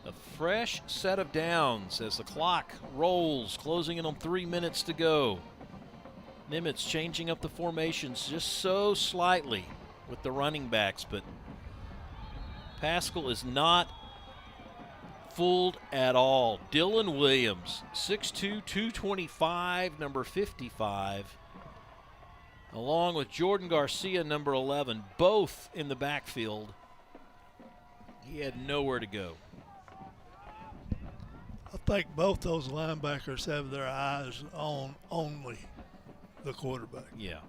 A fresh set of downs as the clock rolls, closing in on 3 minutes to go. Nimitz changing up the formations just so slightly with the running backs, but Paschal is not fooled at all. Dylan Williams, 6'2", 225, number 55, along with Jordan Garcia, number 11, both in the backfield. He had nowhere to go. I think both those linebackers have their eyes on only the quarterback. Yeah.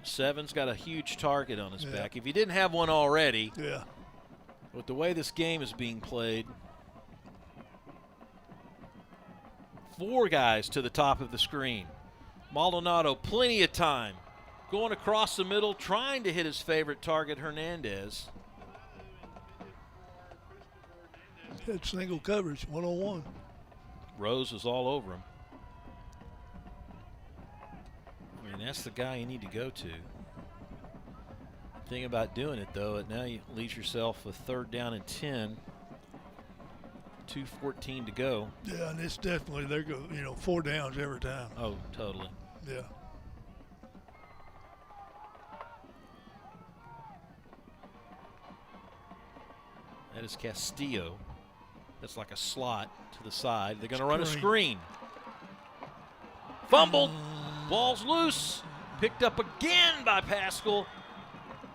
Seven's got a huge target on his back. If he didn't have one already, with the way this game is being played, 4 guys to the top of the screen. Maldonado, plenty of time. Going across the middle, trying to hit his favorite target, Hernandez. Had single coverage, 1-on-1. Rose was all over him. I mean, that's the guy you need to go to. The thing about doing it, though, now you leave yourself a 3rd down and 10. 2:14 to go. Yeah, and it's definitely, they're 4 downs every time. Oh, totally. Yeah. That is Castillo. That's like a slot to the side. They're going to run a screen. Fumbled. Ball's loose. Picked up again by Paschal.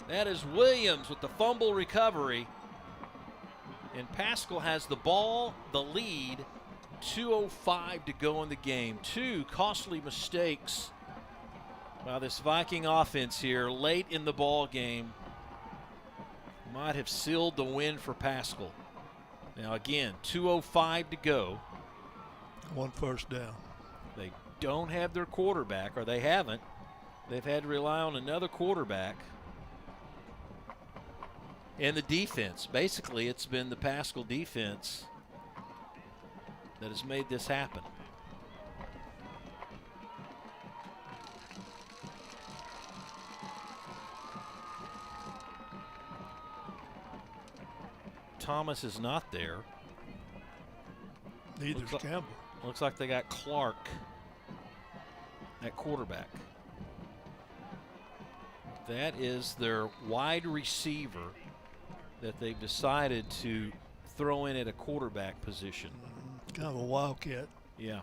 That is Williams with the fumble recovery. And Paschal has the ball, the lead. 2:05 to go in the game. 2 costly mistakes by this Viking offense here late in the ball game. Might have sealed the win for Paschal. Now again, 2:05 to go. 1 first down. They don't have their quarterback, or they haven't. They've had to rely on another quarterback. And the defense. Basically, it's been the Paschal defense that has made this happen. Thomas is not there. Neither's Campbell. Looks like they got Clark at quarterback. That is their wide receiver that they've decided to throw in at a quarterback position. Kind of a wildcat. Yeah.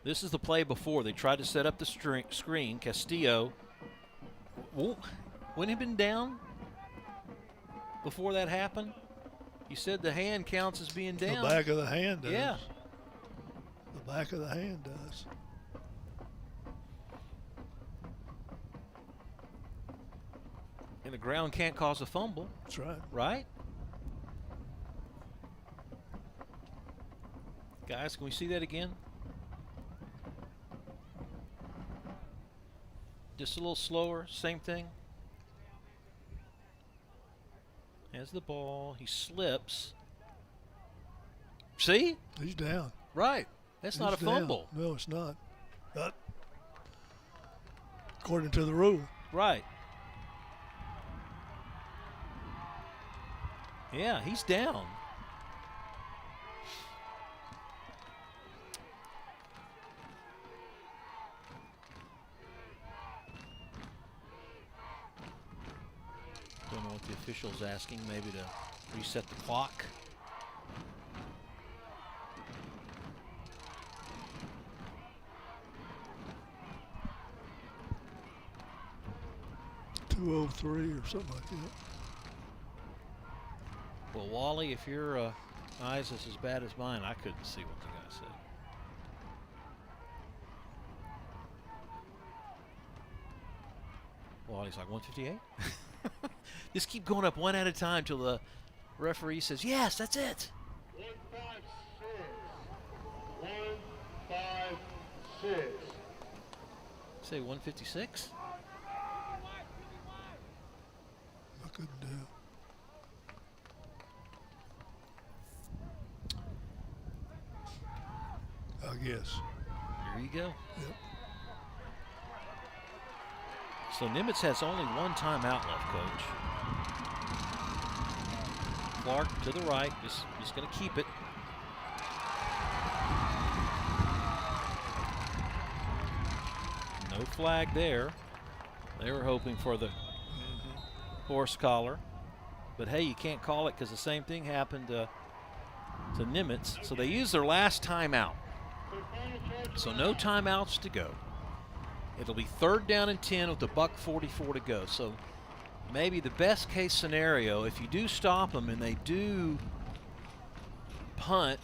This is the play before. They tried to set up the screen. Castillo. Wouldn't have been down before that happened? You said the hand counts as being down. The back of the hand does. Yeah. The back of the hand does. And the ground can't cause a fumble. That's right. Right? Guys, can we see that again? Just a little slower, same thing. Has the ball, he slips. See? He's down. Right. That's not a fumble. No, it's not. According to the rule. Right. Yeah, he's down. Don't know what the official's asking, maybe to reset the clock. .203 or something like that. Well, Wally, if your eyes is as bad as mine, I couldn't see what the guy said. Wally's like 158. Just keep going up one at a time till the referee says, yes, that's it. 156. Say 156? I couldn't do. I guess. Here you go. Yep. So Nimitz has only one timeout left, Coach. Clark to the right, just going to keep it. No flag there. They were hoping for the horse collar. But hey, you can't call it because the same thing happened to Nimitz. So they used their last timeout. So no timeouts to go. It'll be 3rd down and 10 with $1:44 to go. So maybe the best case scenario, if you do stop them and they do punt,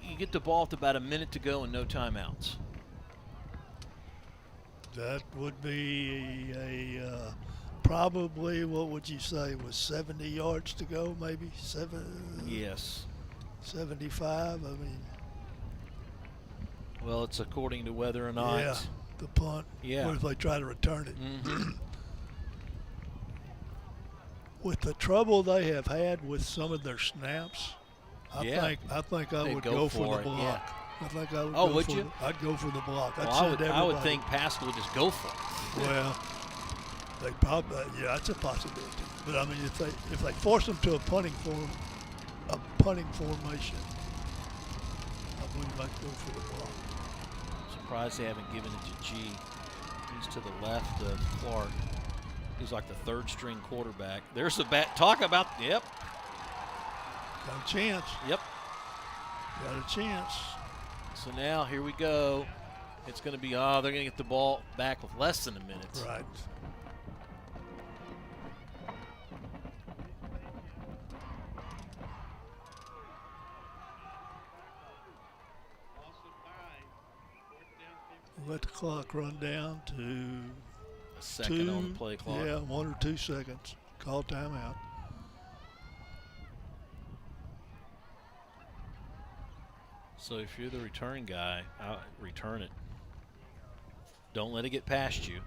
you get the ball with about a minute to go and no timeouts. That would be a probably, what would you say, was 70 yards to go, maybe? Yes. 75, I mean. Well, it's according to whether or not. Yeah, the punt. Yeah. Or if they try to return it. Mm-hmm. With the trouble they have had with some of their snaps, I think I They'd would go go for for the it, block. yeah. I think I would Oh, go would for you? I'd go for the block. I'd Well, send I would everybody. think Paschal would just go for it. Well, they probably, yeah, that's a possibility. But I mean, if they force them to a punting formation, I believe I'd go for the block. Surprised they haven't given it to G. He's to the left of Clark. He's like the 3rd string quarterback. There's the bat. Talk about, yep. Got a chance. Yep. Got a chance. So now here we go. It's going to be, they're going to get the ball back with less than a minute. Right. Loss of 5. 4th down, 15. Let the clock run down to A second on the play clock. Yeah, 1 or 2 seconds. Call timeout. So if you're the return guy, return it. Don't let it get past you.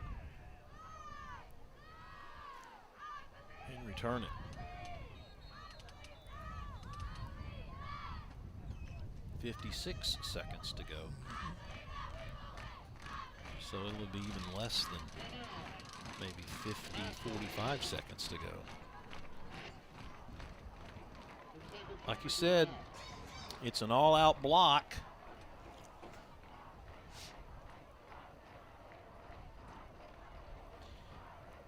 And return it. 56 seconds to go. So it'll be even less than maybe 45 seconds to go. Like you said, it's an all-out block.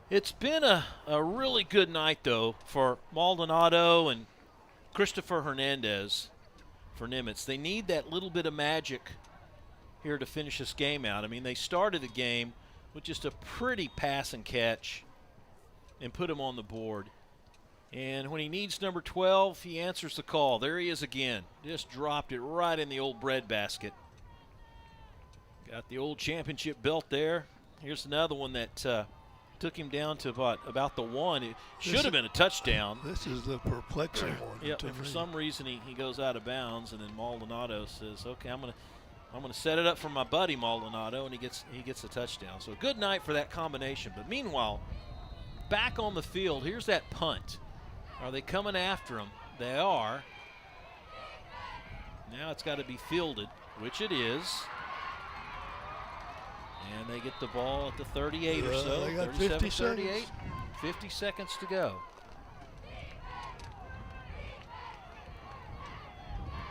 It's been a really good night, though, for Maldonado and Christopher Hernandez for Nimitz. They need that little bit of magic here to finish this game out. I mean, they started the game with just a pretty pass and catch and put him on the board. And when he needs number 12, he answers the call. There he is again. Just dropped it right in the old breadbasket. Got the old championship belt there. Here's another one that took him down to about the 1. It should have been a touchdown. This is the perplexing one. Yep, to and for me. some reason he goes out of bounds, and then Maldonado says, "Okay, I'm gonna set it up for my buddy Maldonado," and he gets a touchdown. So a good night for that combination. But meanwhile, back on the field, here's that punt. Are they coming after him? They are. Now it's got to be fielded, which it is. And they get the ball at the 38 or so. They got 37, 50 38. seconds. 50 seconds to go.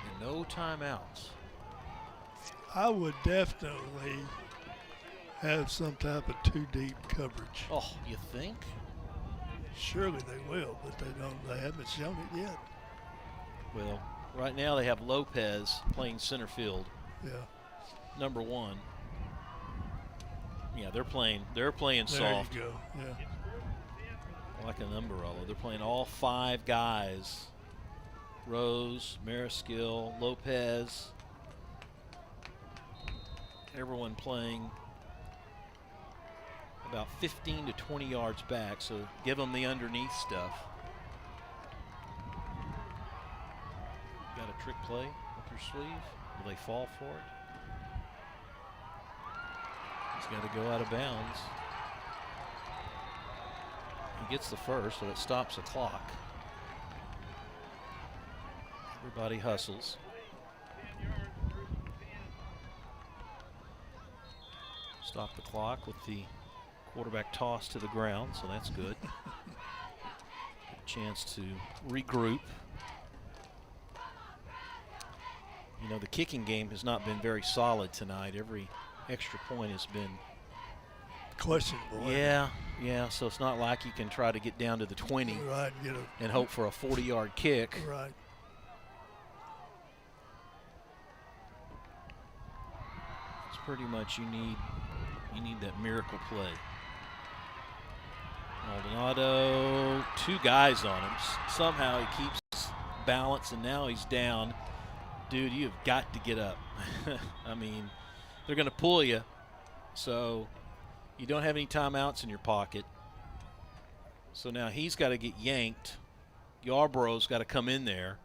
And no timeouts. I would definitely have some type of 2-deep coverage. Oh, you think? Surely they will, but they haven't shown it yet. Well, right now they have Lopez playing center field, Yeah. number 1. Yeah, they're playing There soft, you go. Yeah. like an umbrella. They're playing all 5 guys. Rose, Mariskill, Lopez. Everyone playing about 15 to 20 yards back, so give them the underneath stuff. Got a trick play up your sleeve? Will they fall for it? He's got to go out of bounds. He gets the first, so it stops the clock. Everybody hustles. Stop the clock with the quarterback toss to the ground, so that's good. Chance to regroup. You know, the kicking game has not been very solid tonight. Every extra point has been questionable. Yeah, yeah. So it's not like you can try to get down to the 20 Right, get a and hope for a 40-yard kick. right. It's pretty much you need that miracle play. Maldonado, 2 guys on him. Somehow he keeps his balance, and now he's down. Dude, you've got to get up. I mean, they're going to pull you, so you don't have any timeouts in your pocket. So now he's got to get yanked. Yarborough's got to come in there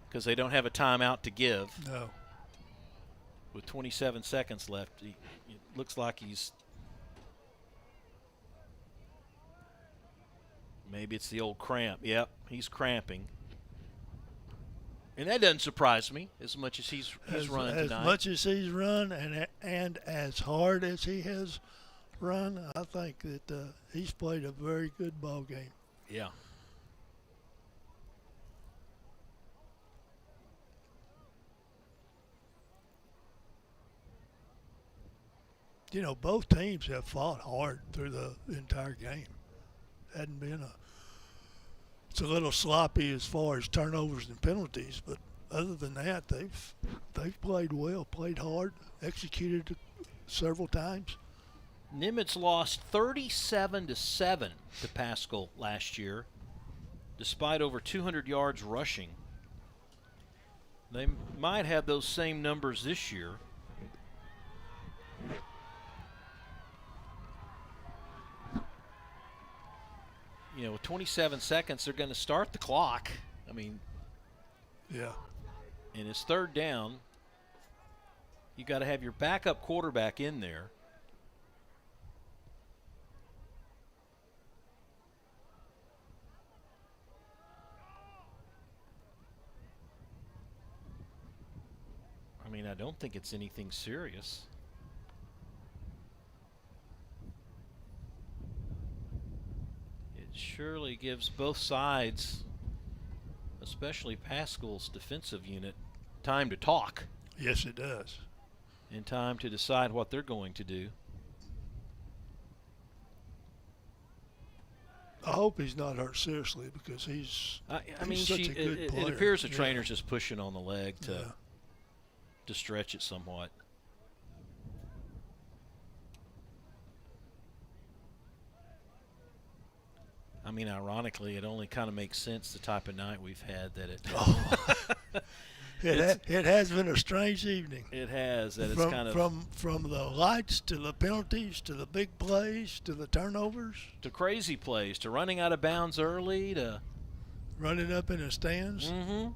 because they don't have a timeout to give. No. With 27 seconds left, it looks like he's maybe it's the old cramp. Yep, he's cramping. And that doesn't surprise me as much as he's run tonight. As much as he's run and as hard as he has run, I think that he's played a very good ball game. Yeah. You know, both teams have fought hard through the entire game. Hadn't been it's a little sloppy as far as turnovers and penalties, but other than that, they've played well, played hard, executed several times. Nimitz lost 37-7 to Paschal last year, despite over 200 yards rushing. They might have those same numbers this year. You know, with 27 seconds, they're going to start the clock. I mean, Yeah. and it's 3rd down. You got to have your backup quarterback in there. I mean, I don't think it's anything serious. It surely gives both sides, especially Paschal's defensive unit, time to talk Yes, it does. and time to decide what they're going to do. I hope he's not hurt seriously because he's such a good it player. appears the Yeah. trainer's just pushing on the leg to Yeah. stretch it somewhat. I mean, ironically, it only kind of makes sense the type of night we've had that It has been a strange evening. it has. That it's From, kind of from the lights to the penalties to the big plays to the turnovers, to crazy plays, to running out of bounds early, to running up in the stands. mm-hmm.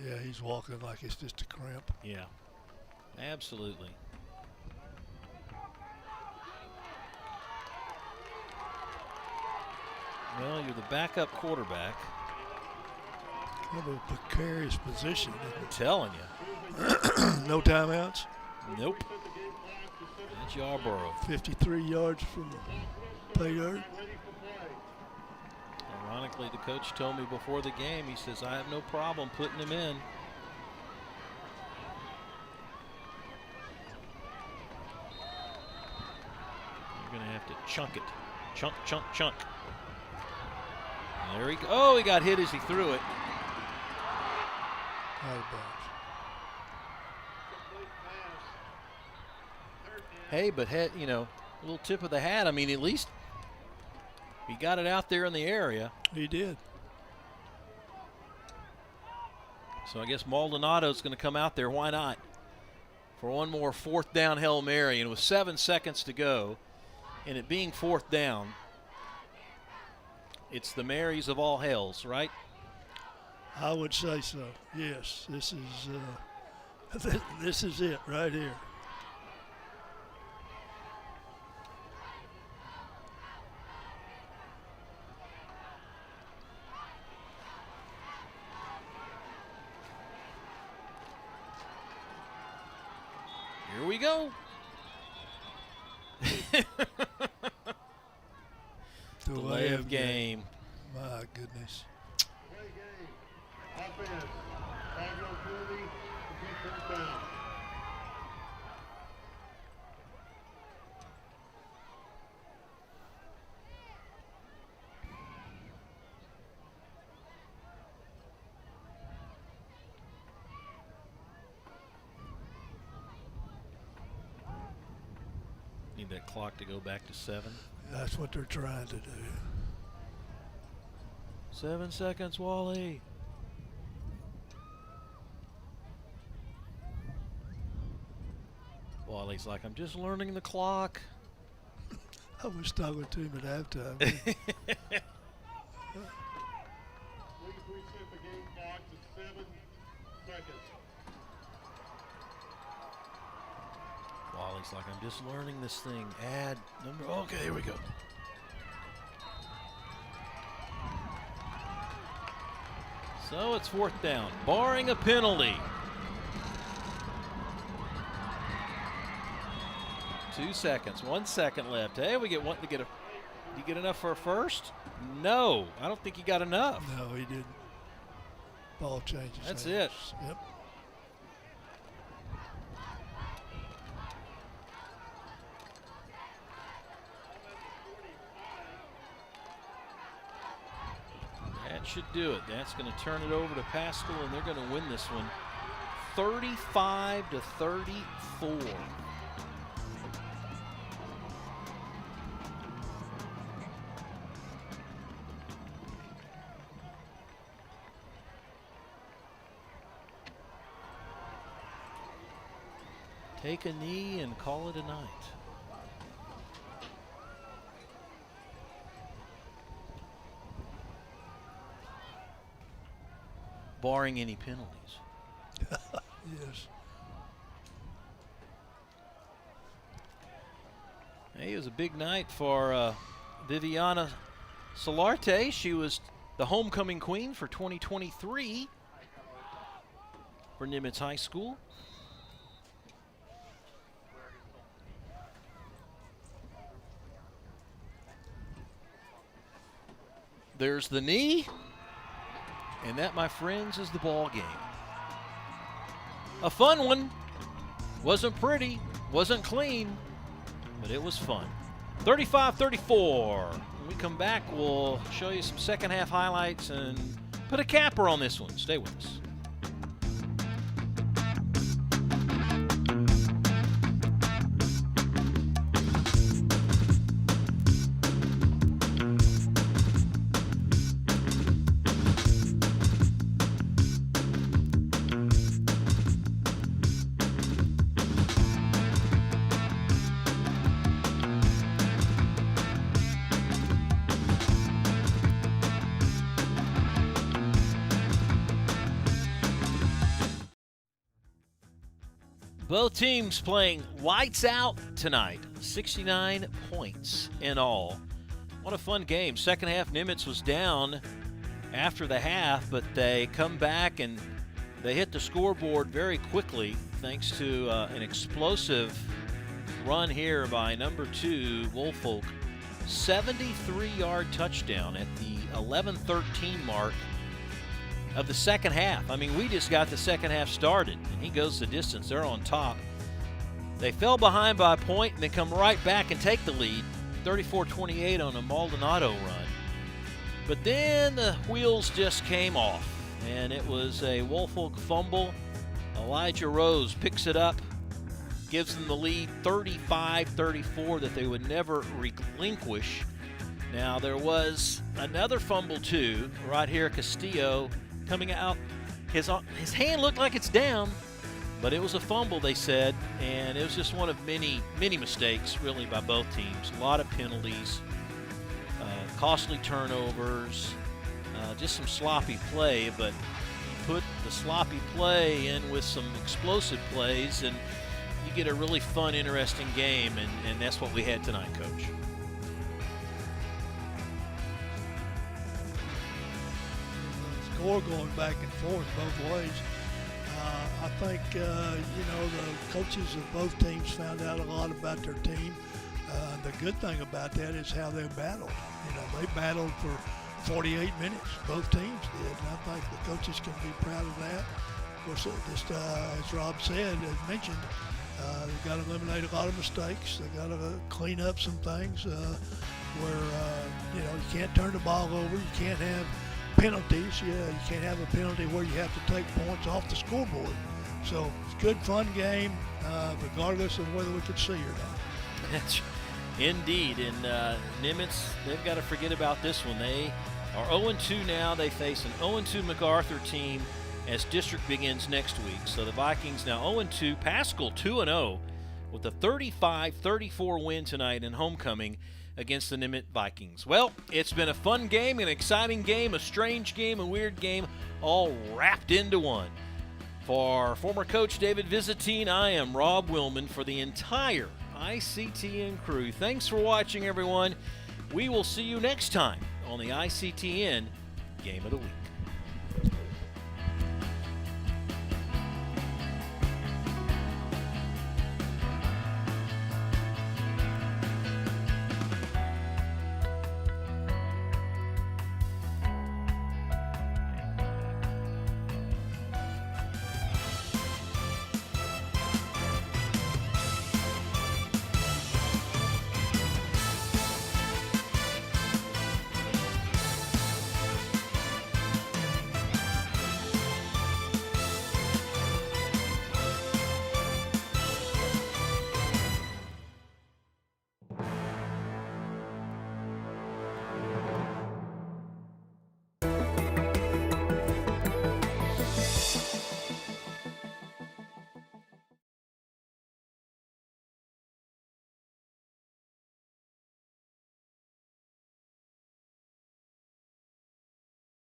Yeah, he's walking like it's just a cramp. Yeah, absolutely. Well, you're the backup quarterback. Kind of a precarious position. I'm telling you. No timeouts. Nope. That's Yarborough. 53 yards from the pay dirt. Ironically, the coach told me before the game, he says, I have no problem putting him in. You're going to have to chunk it. Chunk, chunk, chunk. There he goes. Oh, he got hit as he threw it. Out of bounds. Hey, but you know, a little tip of the hat. I mean, at least he got it out there in the area. He did. So I guess Maldonado's going to come out there. Why not? For one more 4th down Hail Mary. And with 7 seconds to go, and it being 4th down, it's the Marys of all hells, right? I would say so. Yes, this is this is it right here. Here we go. Delay of game. My goodness. Play game. Offense. 5-yard penalty. Complete first down. Need that clock to go back to 7. That's what they're trying to do. 7 seconds, Wally. Wally's like, I'm just learning the clock. I was talking to him at halftime. Please reset the game clock to 7 seconds. Wally's like, I'm just learning this thing. Add number. Okay, here we go. So it's 4th down, barring a penalty. 2 seconds, 1 second left. Hey, we get one to get a. Did you get enough for a first? No, I don't think you got enough. No, he didn't. Ball changes. That's hands. it. Yep. That should do it. That's going to turn it over to Paschal, and they're going to win this one 35-34. Take a knee and call it a night. Barring any penalties. Yes. Hey, it was a big night for Viviana Solarte. She was the homecoming queen for 2023 for Nimitz High School. There's the knee. And that, my friends, is the ball game. A fun one. Wasn't pretty, wasn't clean, but it was fun. 35-34. When we come back, we'll show you some second half highlights and put a capper on this one. Stay with us. Both teams playing lights out tonight. 69 points in all. What a fun game. Second half, Nimitz was down after the half, but they come back and they hit the scoreboard very quickly thanks to an explosive run here by number 2, Woolfolk. 73-yard touchdown at the 11:13 mark of the second half. I mean, we just got the second half started, and he goes the distance. They're on top. They fell behind by a point, and they come right back and take the lead, 34-28 on a Maldonado run. But then the wheels just came off, and it was a Woolfolk fumble. Elijah Rose picks it up, gives them the lead, 35-34, that they would never relinquish. Now, there was another fumble, too, right here. Castillo coming out. His hand looked like it's down, but it was a fumble, they said, and it was just one of many, many mistakes, really, by both teams. A lot of penalties, costly turnovers, just some sloppy play, but you put the sloppy play in with some explosive plays, and you get a really fun, interesting game, and that's what we had tonight, Coach. Score going back and forth both ways. I think, the coaches of both teams found out a lot about their team. The good thing about that is how they battled. They battled for 48 minutes. Both teams did, and I think the coaches can be proud of that. Of course, just as Rob said, as mentioned, they've got to eliminate a lot of mistakes. They've got to clean up some things where, you can't turn the ball over. You can't have penalties. You can't have a penalty where you have to take points off the scoreboard. So it's a good, fun game, regardless of whether we could see or not. That's indeed. And Nimitz, they've got to forget about this one. They are 0-2 now. They face an 0-2 MacArthur team as district begins next week. So the Vikings now 0-2. Paschal 2-0 with a 35-34 win tonight in homecoming against the Nimitz Vikings. Well, it's been a fun game, an exciting game, a strange game, a weird game, all wrapped into one. For former coach David Visitine, I am Rob Willman for the entire ICTN crew. Thanks for watching, everyone. We will see you next time on the ICTN Game of the Week.